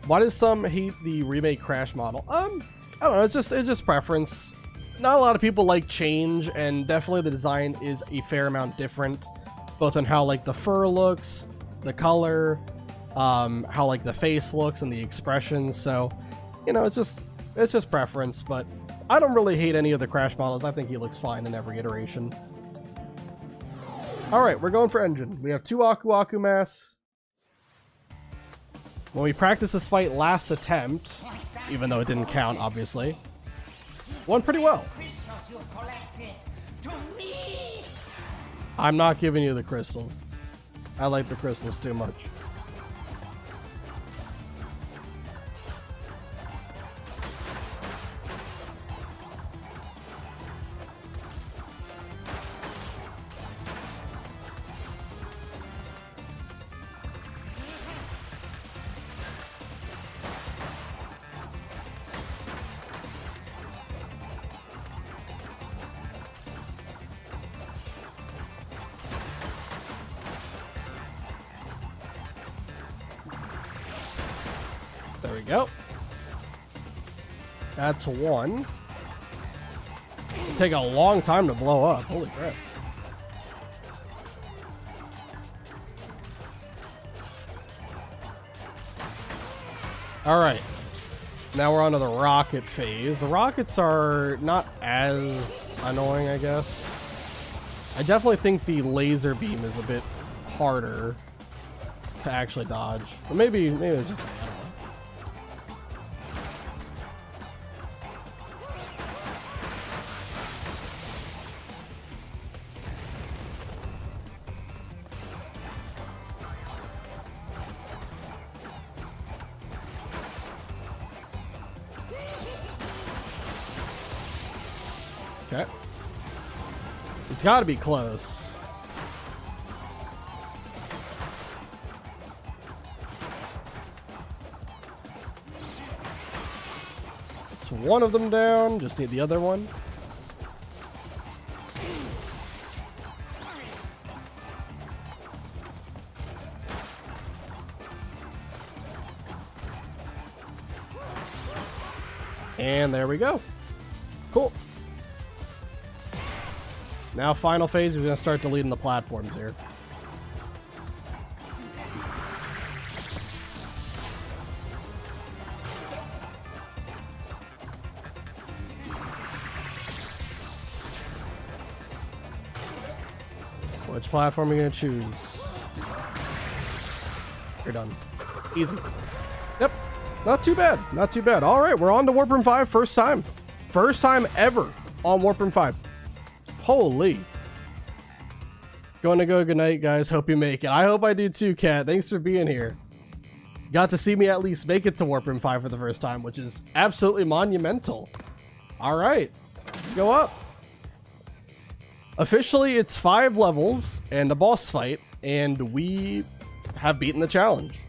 Why does some hate the remake Crash model? I don't know. It's just preference. Not a lot of people like change, and definitely the design is a fair amount different. Both on how like the fur looks, the color, how like the face looks and the expressions. So, you know, it's just preference. But I don't really hate any of the Crash models. I think he looks fine in every iteration. All right, we're going for Engine. We have 2 Aku Aku masks. When we practiced this fight last attempt, even though it didn't count, obviously, went pretty well. I'm not giving you the crystals. I like the crystals too much. There we go. That's one. It'll take a long time to blow up. Holy crap. All right. Now we're on to the rocket phase. The rockets are not as annoying, I guess. I definitely think the laser beam is a bit harder to actually dodge. But maybe it's just... Okay. It's got to be close. It's one of them down. Just need the other one. And there we go. Cool. Now final phase is going to start deleting the platforms here. Which platform are you going to choose? You're done. Easy. Yep. Not too bad. Not too bad. All right, we're on to Warp Room 5. First time. First time ever on Warp Room 5. Holy. Going to go good night, guys. Hope you make it. I hope I do too, Kat. Thanks for being here. Got to see me at least make it to Warp Room 5 for the first time, which is absolutely monumental. All right. Let's go up. Officially, it's 5 levels and a boss fight, and we have beaten the challenge.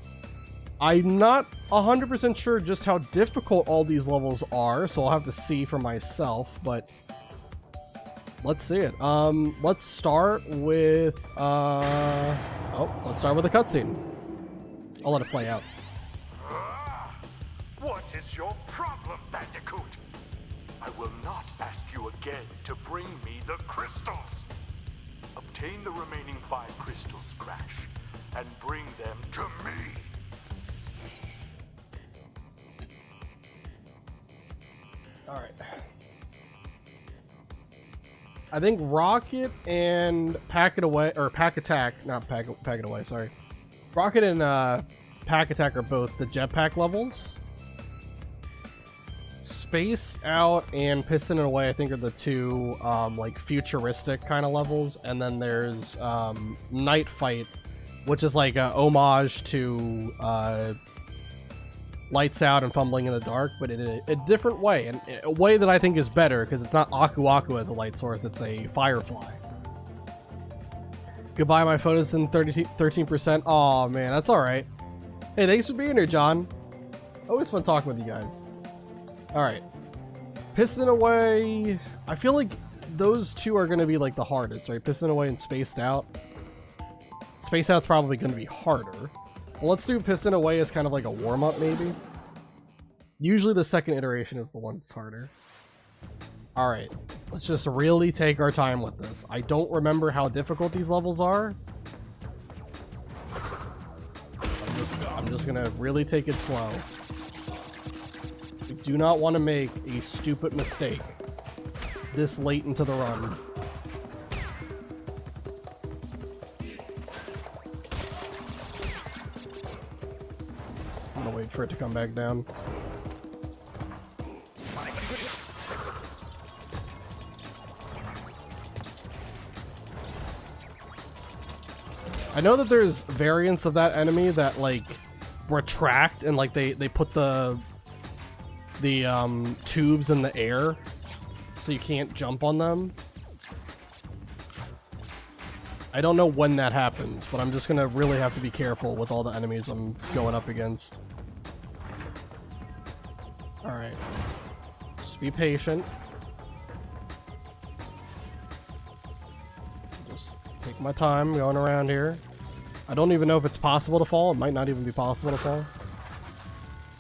I'm not 100% sure just how difficult all these levels are, so I'll have to see for myself, but let's see it. Let's start with let's start with a cutscene. I'll let it play out. What is your problem, Bandicoot? I will not ask you again to bring me the crystals. Obtain the remaining 5 crystals, Crash, and bring them to me. All right. I think Rocket and Pack It Away, or Pack Attack, not Pack It Away, sorry. Rocket and Pack Attack are both the jetpack levels. Space Out and Piston It Away, I think, are the 2 like futuristic kind of levels, and then there's Night Fight, which is like a homage to Lights Out and Fumbling in the Dark, but in a different way, and a way that I think is better because it's not Aku Aku as a light source, it's a Firefly. Goodbye, my photos in 13%. Oh man, that's all right. Hey, thanks for being here, John. Always fun talking with you guys. All right, Piston Away. I feel like those 2 are going to be like the hardest, right? Piston Away and Spaced Out. Spaced Out's probably going to be harder. Well, let's do Piston Away as kind of like a warm-up, maybe. Usually the second iteration is the one that's harder. All right, let's just really take our time with this. I don't remember how difficult these levels are. I'm just gonna really take it slow. We do not want to make a stupid mistake this late into the run. I'm gonna wait for it to come back down. I know that there's variants of that enemy that like retract and like they put the tubes in the air so you can't jump on them. I don't know when that happens, but I'm just gonna really have to be careful with all the enemies I'm going up against. Alright. Just be patient. Just take my time going around here. I don't even know if it's possible to fall. It might not even be possible to fall.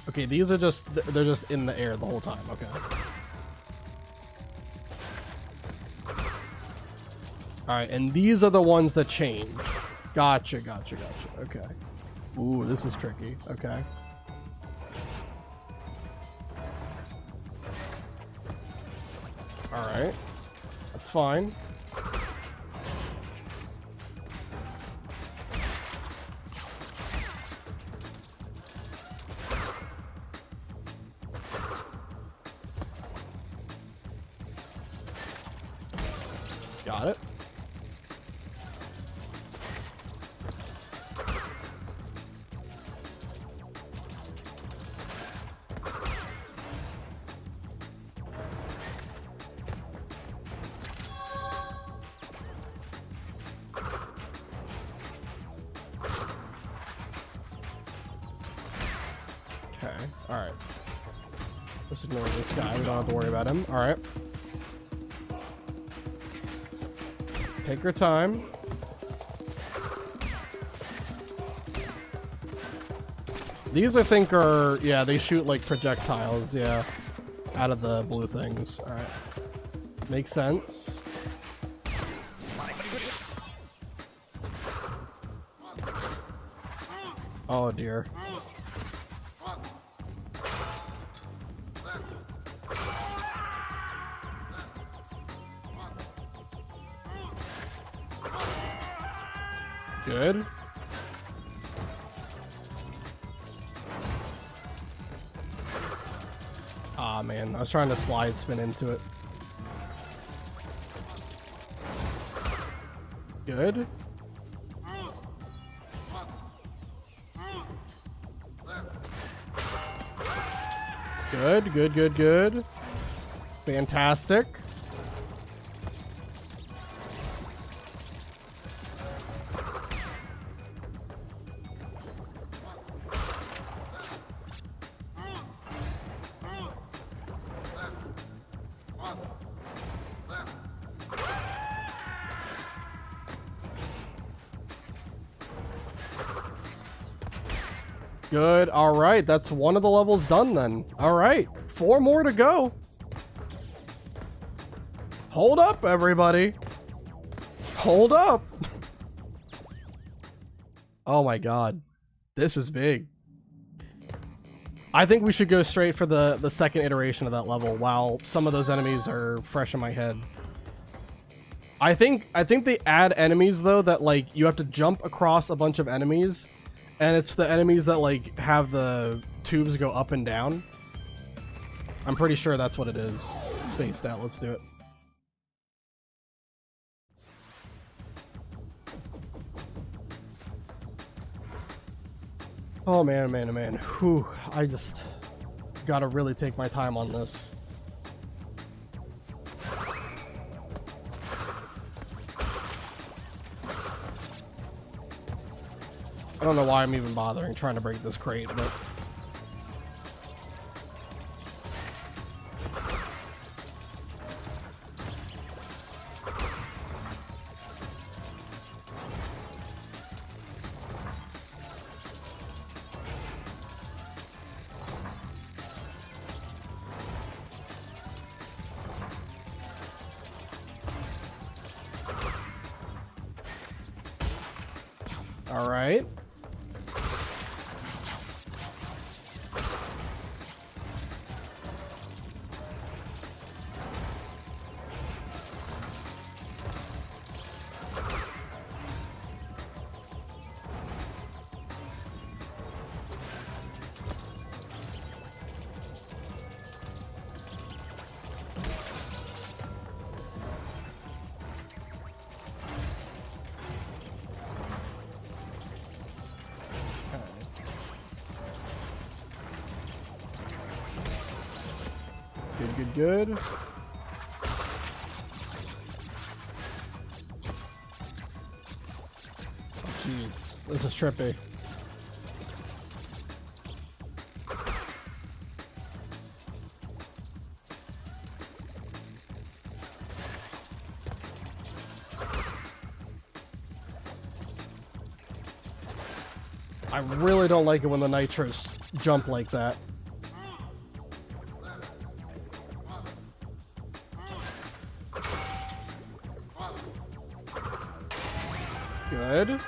Okay, these are just, they're just in the air the whole time. Okay. Alright, and these are the ones that change. Gotcha, gotcha, gotcha. Okay. Ooh, this is tricky. Okay. Alright. That's fine. Got it. Okay, alright. Let's ignore this guy. We don't have to worry about him. Alright. Take your time. These, I think, are... Yeah, they shoot, like, projectiles, yeah. Out of the blue things. Alright. Makes sense. Oh, dear. Good. Ah, man. I was trying to slide spin into it. Good. Good, good, good, good. Fantastic. Good. All right. That's one of the levels done then. All right. 4 more to go. Hold up, everybody. Hold up. Oh my god. This is big. I think we should go straight for the second iteration of that level while some of those enemies are fresh in my head. I think they add enemies though that like you have to jump across a bunch of enemies. And it's the enemies that, like, have the tubes go up and down. I'm pretty sure that's what it is. Spaced out. Let's do it. Oh, man, man, man. Whew. I just gotta really take my time on this. I don't know why I'm even bothering trying to break this crate, but... All right. Good, good, good. Jeez, this is trippy. I really don't like it when the nitros jump like that. Good.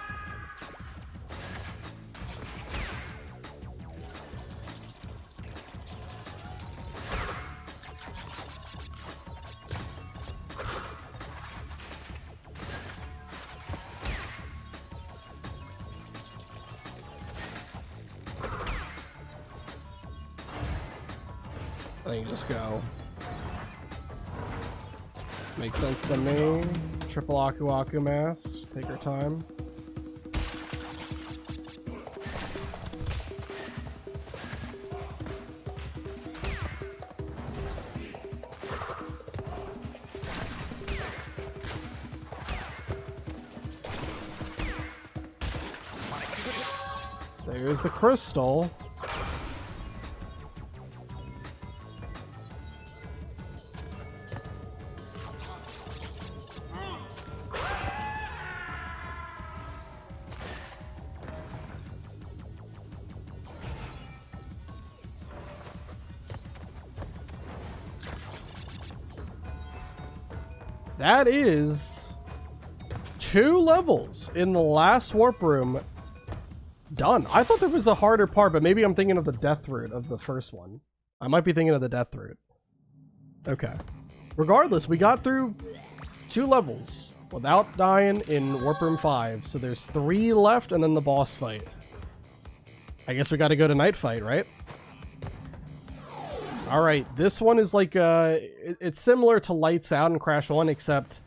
I think just go. Makes sense to me. Triple Aku Aku mask. Take your time. There's the crystal. that is 2 levels in the last warp room done. I thought there was a harder part, but maybe I'm thinking of the death route of the first one. I might be thinking of the death route. Okay. Regardless, we got through 2 levels without dying in warp room 5. So there's 3 left and then the boss fight. I guess we got to go to night fight, right? All right, this one is like it's similar to Lights Out and Crash 1, except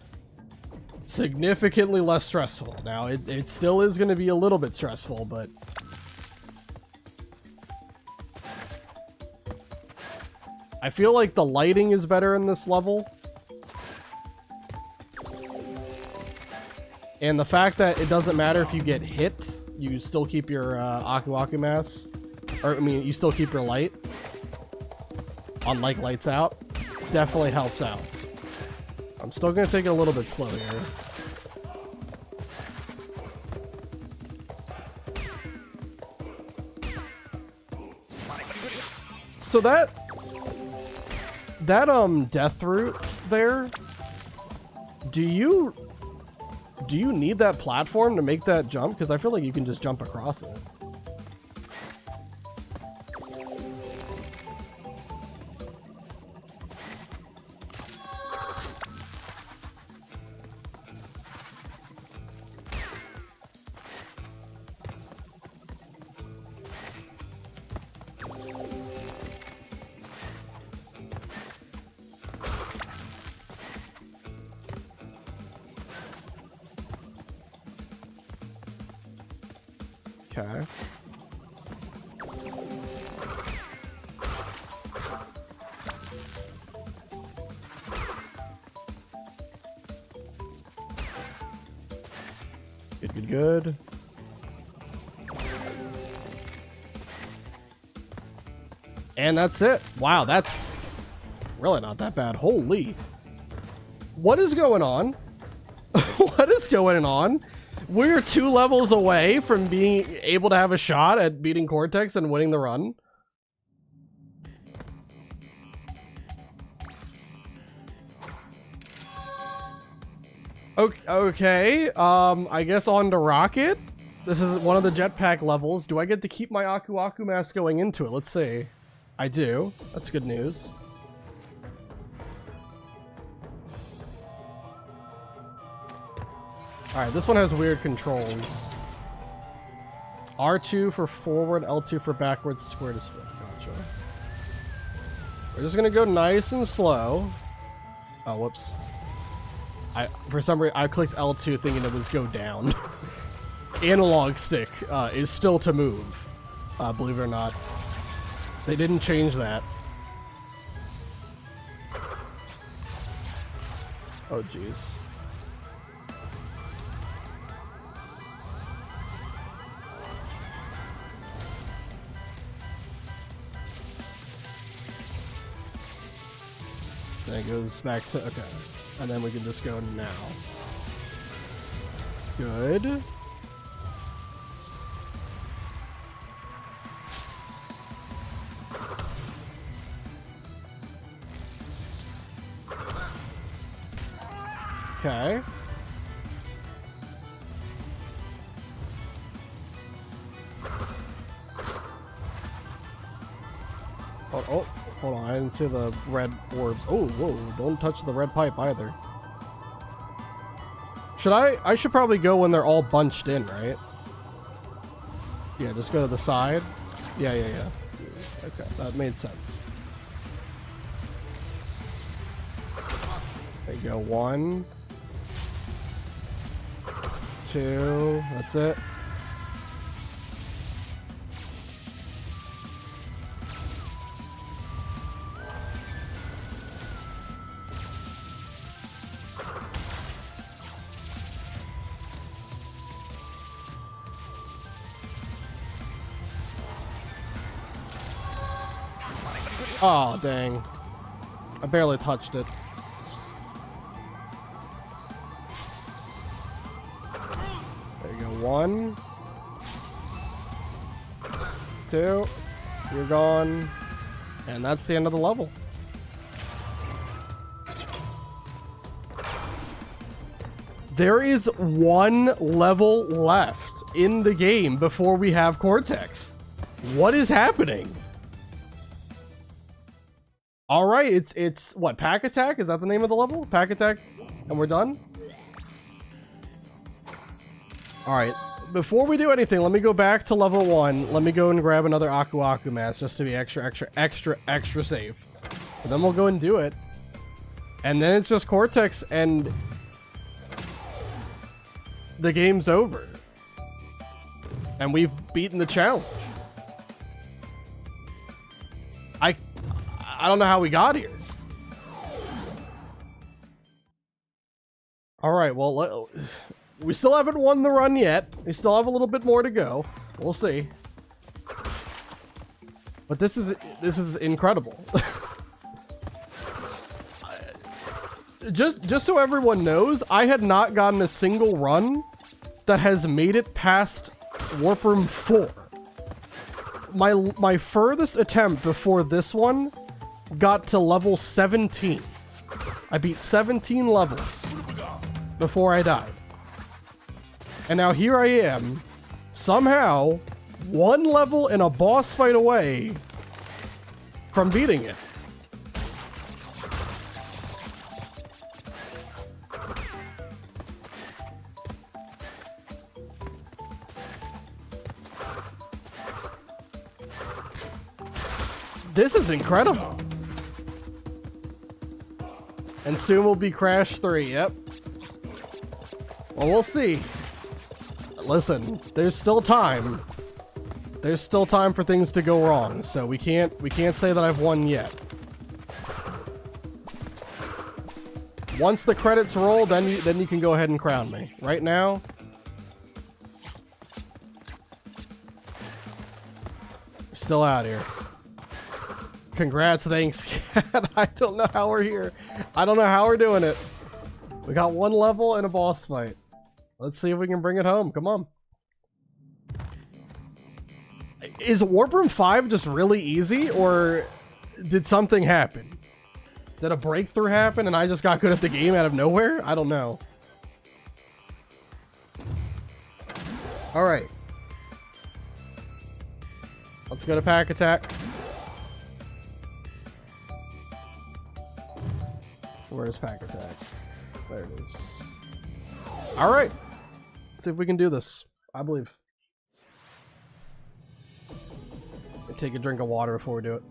significantly less stressful. Now, it still is going to be a little bit stressful, but I feel like the lighting is better in this level. And the fact that it doesn't matter if you get hit, you still keep your Aku Aku mass. Or, I mean, you still keep your light. Unlike Lights Out, definitely helps out. I'm still going to take it a little bit slow here. So that death route there, do you need that platform to make that jump? Because I feel like you can just jump across it. Okay. Good. And that's it. Wow, that's really not that bad. Holy. What is going on? What is going on? We're 2 levels away from being able to have a shot at beating Cortex and winning the run. Okay, I guess on to Rocket. This is one of the jetpack levels. Do I get to keep my Aku Aku mask going into it? Let's see. I do. That's good news. Alright, this one has weird controls. R2 for forward, L2 for backwards, square to split. Gotcha. We're just gonna go nice and slow. Oh, whoops. For some reason, I clicked L2 thinking it was go down. Analog stick is still to move, believe it or not. They didn't change that. Oh, jeez. Then it goes back to, okay. And then we can just go now. Good. Okay. Oh, hold on. I didn't see the red orbs. Oh, whoa. Don't touch the red pipe either. Should I should probably go when they're all bunched in, right? Yeah, just go to the side. Yeah. Okay, that made sense. There you go. 1, 2. That's it. Oh, dang. I barely touched it. There you go. 1, 2. You're gone. And that's the end of the level. There is one level left in the game before we have Cortex. What is happening? All right, it's what, Pack Attack? Is that the name of the level? Pack Attack, and we're done? All right, before we do anything, let me go back to level 1. Let me go and grab another Aku Aku mask just to be extra safe. And then we'll go and do it. And then it's just Cortex and the game's over. And we've beaten the challenge. I don't know how we got here. All right, well, we still haven't won the run yet. We still have a little bit more to go. We'll see. But this is incredible. just so everyone knows, I had not gotten a single run that has made it past Warp Room 4. My furthest attempt before this one got to level 17. I beat 17 levels before I died. And now here I am, somehow, one level and a boss fight away from beating it. This is incredible. And soon will be Crash 3, yep. Well, we'll see. Listen, there's still time. There's still time for things to go wrong, so we can't say that I've won yet. Once the credits roll, then you can go ahead and crown me. Right now, we're still out here. Congrats, thanks, Cat. I don't know how we're here. I don't know how we're doing it. We got one level and a boss fight. Let's see if we can bring it home. Come on. Is Warp Room 5 just really easy, or did something happen? Did a breakthrough happen and I just got good at the game out of nowhere? I don't know. All right. Let's go to Pack Attack. Where's Pack Attack? There it is. All right. Let's see if we can do this. I believe. Take a drink of water before we do it.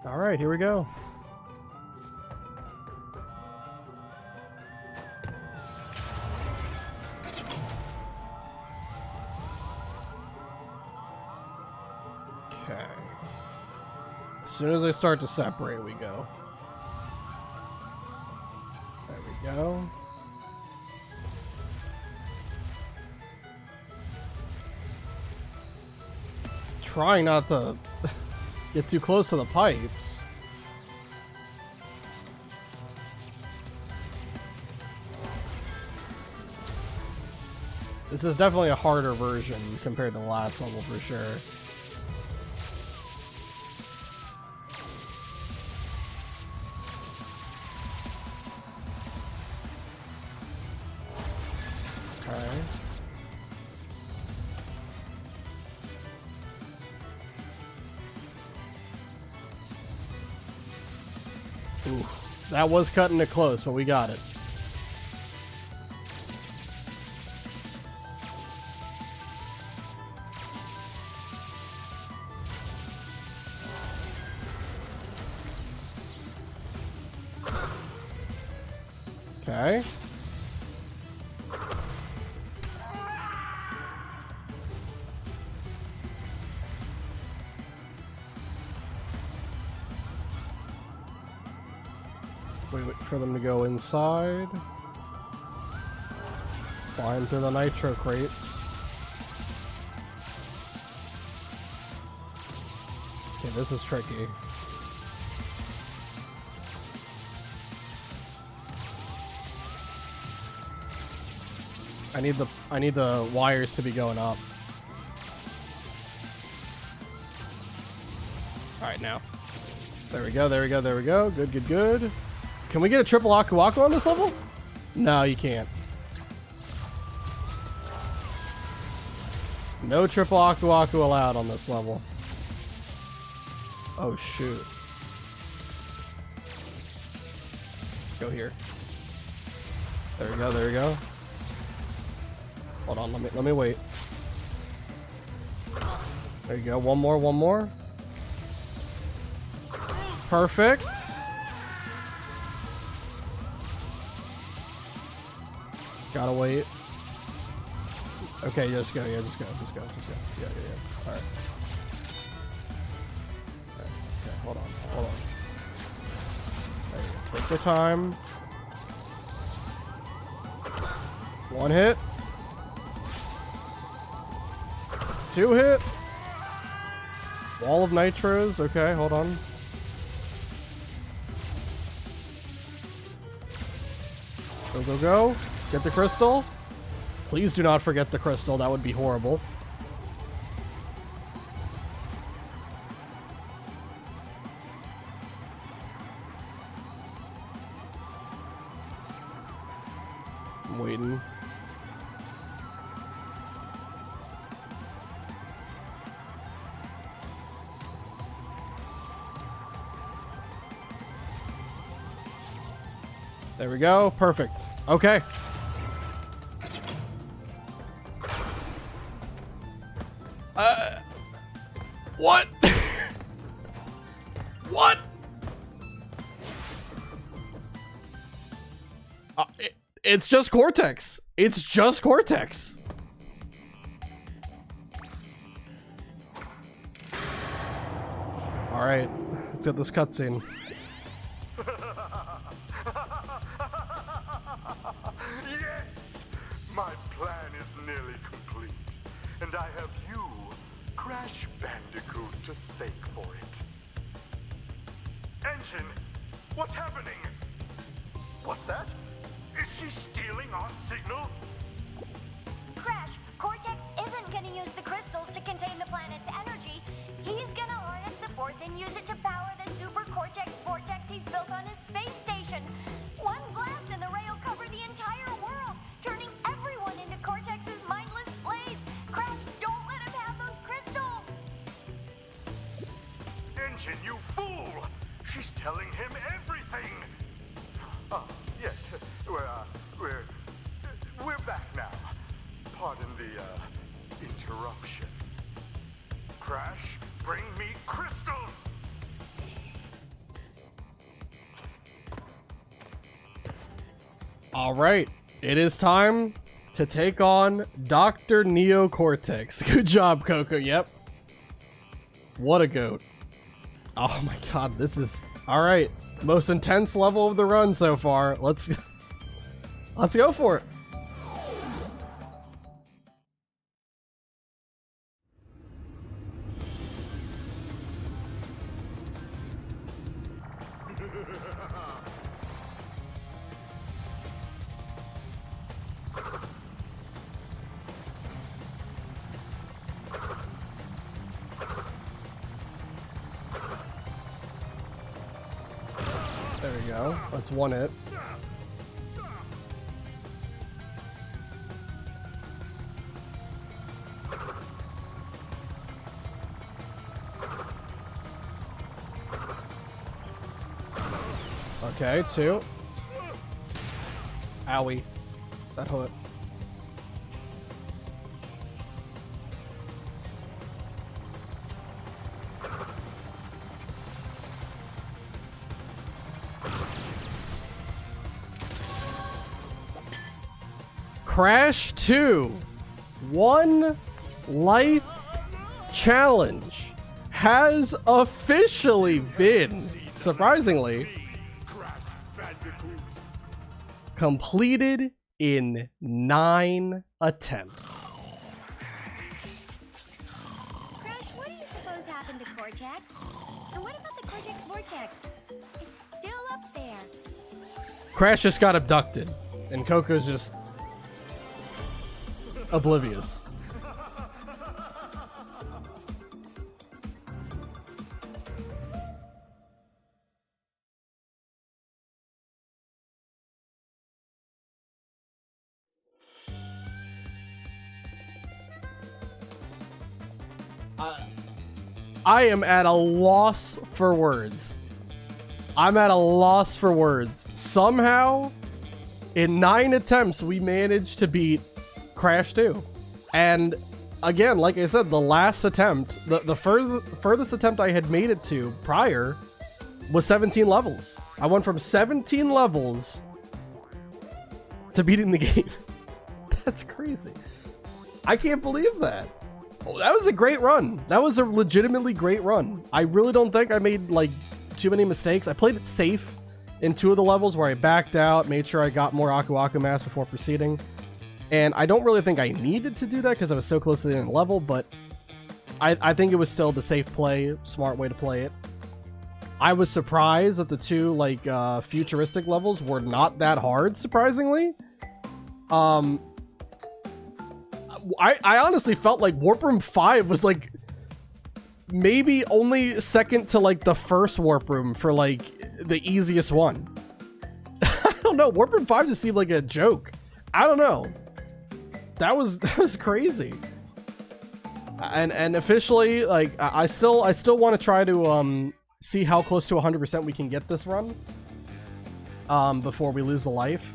All right, here we go. Okay. As soon as I start to separate, we go. There we go. Trying not to get too close to the pipes. This is definitely a harder version compared to the last level for sure. Okay. Ooh, that was cutting it close, but we got it. Okay. Wait for them to go inside. Climb through the nitro crates. Okay, this is tricky. I need the wires to be going up. All right, now. There we go, there we go, there we go. Good, good, good. Can we get a triple Aku Aku on this level? No, you can't. No triple Aku Aku allowed on this level. Oh, shoot. Go here. There we go, there we go. Hold on, let me wait. There you go, one more. Perfect. Gotta wait. Okay, just go, yeah, just go. Yeah. Alright. Okay, hold on. There you go. Take your time. One hit. Two hit. Wall of nitros. Okay, hold on. Go. Get the crystal. Please do not forget the crystal. That would be horrible. I'm waiting. There we go. Perfect. Okay. What? What? It's just Cortex. It's just Cortex. All right. Let's get this cutscene. Yes! My plan is nearly complete. And I have you, Crash Bandicoot, to thank for it. Engine, what's happening? What's that? Is she stealing our signal? Crash, Cortex isn't gonna use the crystals to contain the planet's energy. He's gonna harness the force and use it to power the super Cortex vortex he's built on his space station. One blast and the ray will cover the entire world, turning everyone into Cortex's mindless slaves. Crash, don't let him have those crystals! Engine, you fool! She's telling him everything! Oh, yes, we're back now. Pardon the, interruption. Crash, bring me crystals! All right. It is time to take on Dr. Neo Cortex. Good job, Coco. Yep. What a goat. Oh my god, this is... All right. Most intense level of the run so far. Let's go for it. There we go. That's one hit. Okay, two. Owie. That hurt. Crash 2 1 life challenge has officially been, surprisingly, completed in 9 attempts. Crash, what do you suppose happened to Cortex? And what about the Cortex vortex? It's still up there. Crash just got abducted, and Coco's just oblivious. I am at a loss for words. I'm at a loss for words. Somehow, in 9 attempts, we managed to beat Crash 2. And again, like I said, the last attempt, the furthest attempt I had made it to prior was 17 levels. I went from 17 levels to beating the game. That's crazy. I can't believe that. Oh, that was a great run. That was a legitimately great run. I really don't think I made like too many mistakes. I played it safe in 2 of the levels where I backed out, made sure I got more Aku Aku Mass before proceeding. And I don't really think I needed to do that because I was so close to the end of the level, but I think it was still the safe play, smart way to play it. I was surprised that the 2 like futuristic levels were not that hard, surprisingly. I honestly felt like Warp Room 5 was like maybe only second to like the first Warp Room for like the easiest one. I don't know. Warp Room 5 just seemed like a joke. I don't know. That was crazy. And officially, like I still want to try to see how close to 100% we can get this run before we lose a life.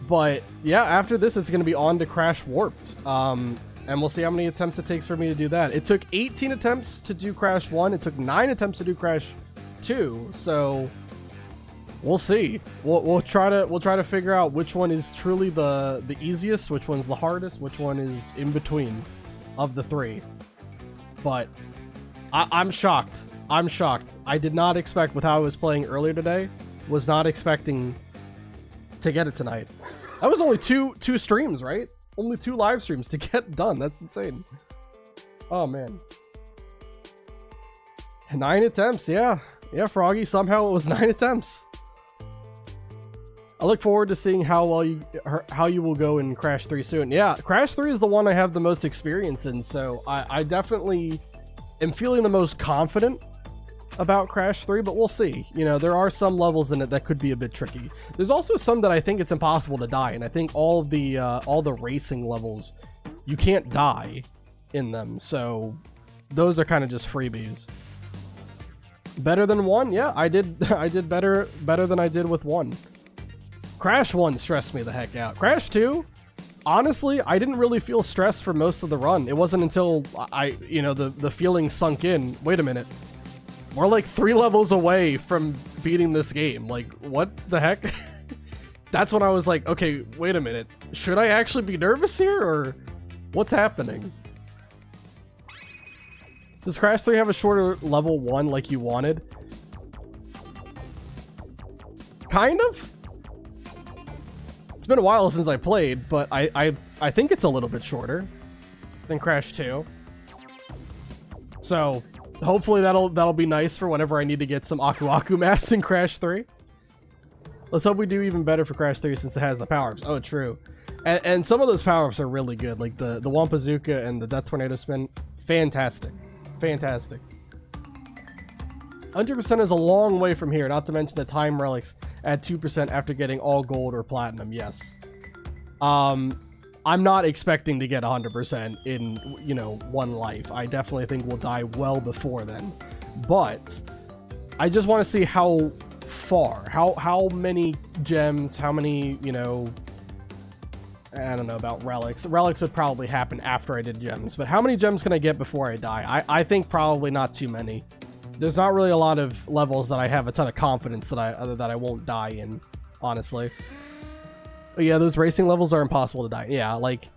But yeah, after this, it's going to be on to Crash Warped. And we'll see how many attempts it takes for me to do that. It took 18 attempts to do Crash 1. It took 9 attempts to do Crash 2. So we'll see. We'll try to figure out which one is truly the easiest, which one's the hardest, which one is in between of the 3. But I'm shocked. I'm shocked. I did not expect, with how I was playing earlier today, was not expecting to get it tonight. That was only two streams, right? Only 2 live streams to get done. That's insane. Oh man. 9 attempts, yeah. Yeah, Froggy, somehow it was 9 attempts. I look forward to seeing how you will go in Crash 3 soon. Yeah, Crash 3 is the one I have the most experience in, so I definitely am feeling the most confident about Crash 3, but we'll see. You know, there are some levels in it that could be a bit tricky. There's also some that I think it's impossible to die, and I think all the racing levels, you can't die in them, so those are kind of just freebies. Better than 1? Yeah, I did better than I did with 1. Crash 1 stressed me the heck out. Crash 2, honestly, I didn't really feel stressed for most of the run. It wasn't until the feeling sunk in. Wait a minute. We're like 3 levels away from beating this game. Like, what the heck? That's when I was like, okay, wait a minute. Should I actually be nervous here, or what's happening? Does Crash 3 have a shorter level 1 like you wanted? Kind of. It's been a while since I played, but I think it's a little bit shorter than Crash 2. So hopefully that'll be nice for whenever I need to get some Aku Aku Mass in Crash 3. Let's hope we do even better for Crash 3 since it has the power-ups. Oh, true. And some of those power-ups are really good, like the Wampazooka and the Death Tornado Spin. Fantastic. Fantastic. 100% is a long way from here, not to mention the time relics at 2% after getting all gold or platinum. Yes. I'm not expecting to get 100% in, 1 life. I definitely think we'll die well before then. But I just want to see how far, how many gems, how many, I don't know about relics. Relics would probably happen after I did gems, but how many gems can I get before I die? I think probably not too many. There's not really a lot of levels that I have a ton of confidence that I won't die in, honestly. But yeah, those racing levels are impossible to die. Yeah, like,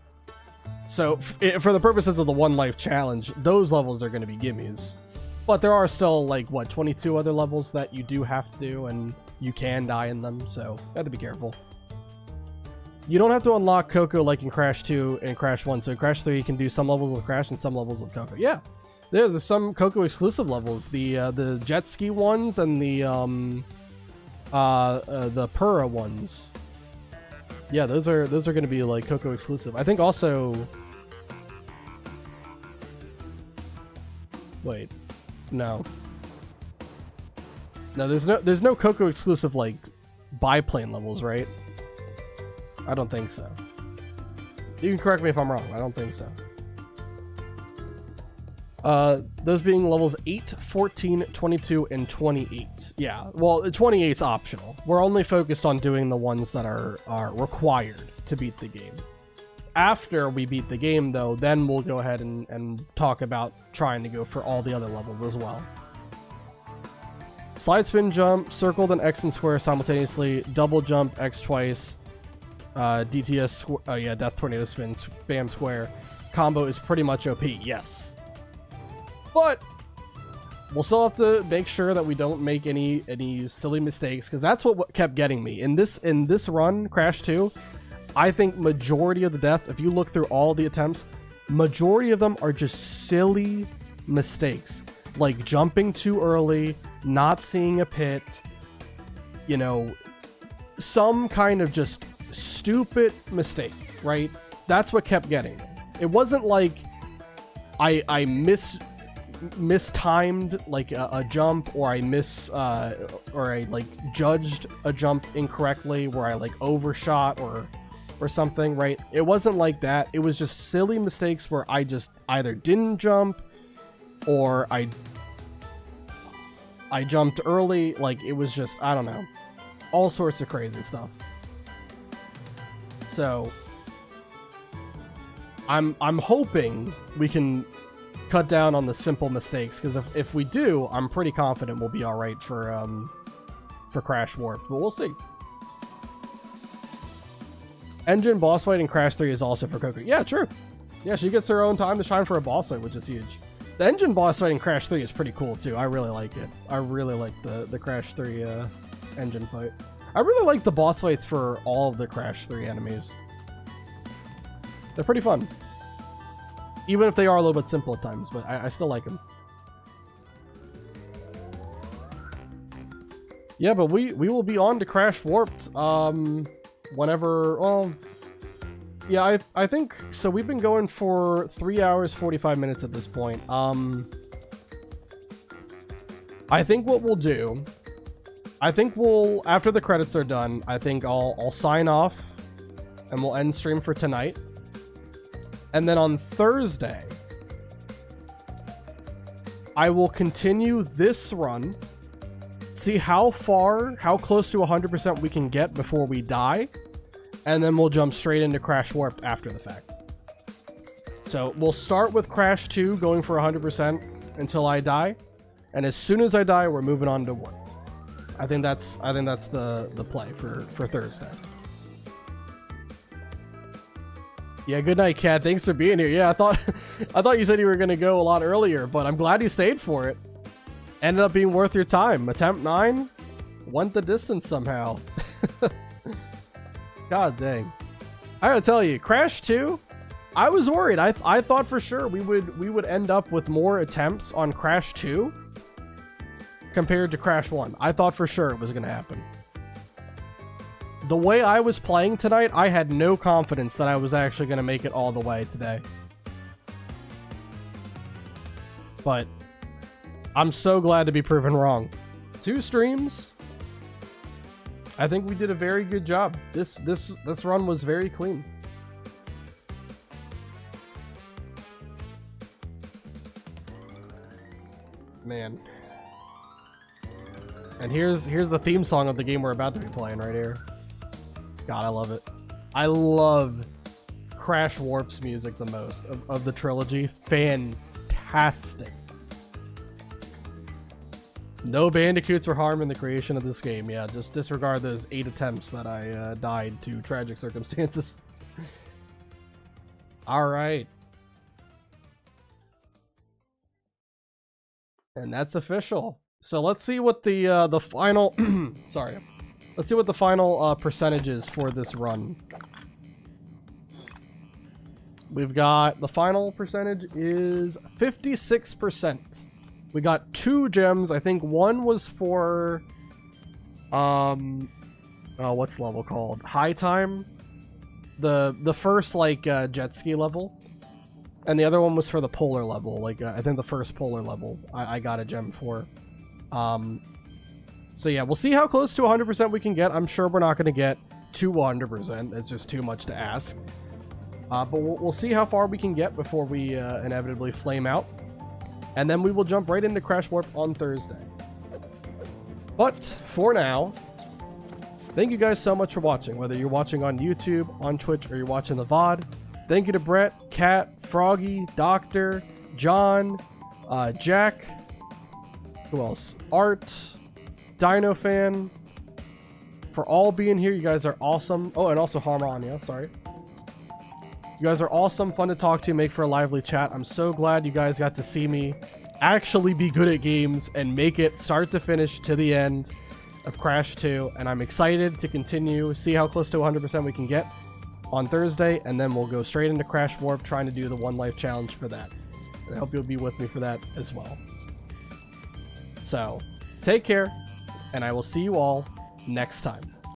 so for the purposes of the 1 life challenge, those levels are going to be gimmies. But there are still, like, what, 22 other levels that you do have to do, and you can die in them, so you have to be careful. You don't have to unlock Coco like in Crash 2 and Crash 1, so in Crash 3 you can do some levels with Crash and some levels with Coco. Yeah, there's some Coco exclusive levels, the jet ski ones and the Pura ones. Yeah, those are going to be like Coco exclusive. I think also. Wait, no, there's no Coco exclusive like biplane levels, right? I don't think so. You can correct me if I'm wrong. I don't think so. Those being levels 8, 14, 22, and 28. Yeah, well, 28 is optional. We're only focused on doing the ones that are required to beat the game. After we beat the game, though, then we'll go ahead and talk about trying to go for all the other levels as well. Slide, spin, jump, circle, then X and square simultaneously, double jump, X twice, DTS, death tornado spin, spam square. Combo is pretty much OP, yes. But we'll still have to make sure that we don't make any silly mistakes, because that's what kept getting me. In this run, Crash 2, I think majority of the deaths, if you look through all the attempts, majority of them are just silly mistakes. Like jumping too early, not seeing a pit, you know, some kind of just stupid mistake, right? That's what kept getting me. It wasn't like I mistimed like a jump, or I like judged a jump incorrectly, where I like overshot or something, right? It wasn't like that. It was just silly mistakes where I just either didn't jump, or I jumped early. Like, it was just, I don't know, all sorts of crazy stuff. So I'm hoping we can cut down on the simple mistakes, because if we do, I'm pretty confident we'll be all right for Crash Warp, but we'll see. Engine boss fight in Crash 3 is also for Coco. Yeah, true. Yeah, she gets her own time to shine for a boss fight, which is huge. The engine boss fight in Crash 3 is pretty cool too. I really like it. I really like the Crash 3 engine fight. I really like the boss fights for all of the Crash 3 enemies. They're pretty fun. Even if they are a little bit simple at times, but I still like them. Yeah, but we will be on to Crash Warped whenever, well, yeah, I think so. We've been going for 3 hours 45 minutes at this point. I think what we'll do, I think we'll, after the credits are done, I think I'll sign off and we'll end stream for tonight. And then on Thursday, I will continue this run, see how close to 100% we can get before we die, and then we'll jump straight into Crash Warped after the fact. So we'll start with Crash 2 going for 100% until I die, and as soon as I die, we're moving on to Warped. I think that's the play for Thursday. Yeah, good night, Kat. Thanks for being here. Yeah, I thought you said you were gonna go a lot earlier, but I'm glad you stayed for it. Ended up being worth your time. Attempt 9 went the distance somehow. God dang. I gotta tell you, Crash 2, I was worried. I thought for sure we would end up with more attempts on Crash 2 compared to Crash 1. I thought for sure it was gonna happen. The way I was playing tonight, I had no confidence that I was actually going to make it all the way today. But I'm so glad to be proven wrong. 2 streams. I think we did a very good job. This run was very clean. Man. And here's the theme song of the game we're about to be playing right here. God, I love it. I love Crash Warp's music the most of the trilogy. Fantastic. No bandicoots were harmed in the creation of this game. Yeah, just disregard those 8 attempts that I died to tragic circumstances. All right. And that's official. So let's see what the final sorry. Let's see what the final percentage is for this run. We've got the final percentage is 56%. We got 2 gems. I think one was for what's the level called? High Time. The first like jet ski level. And the other one was for the polar level. Like I think the first polar level I got a gem for. So yeah, we'll see how close to 100% we can get. I'm sure we're not going to get to 100%. It's just too much to ask. But we'll see how far we can get before we inevitably flame out. and then we will jump right into Crash Warp on Thursday. But for now, thank you guys so much for watching, whether you're watching on YouTube, on Twitch, or you're watching the VOD. Thank you to Brett, Kat, Froggy, Doctor, John, Jack, who else? Art, Dino Fan, for all being here. You guys are awesome. Oh, and also Harmonia, sorry. You guys are awesome, fun to talk to, make for a lively chat. I'm so glad you guys got to see me actually be good at games and make it start to finish to the end of Crash 2. And I'm excited to continue, see how close to 100% we can get on Thursday. And then we'll go straight into Crash Warp, trying to do the One Life Challenge for that. And I hope you'll be with me for that as well. So, take care, and I will see you all next time.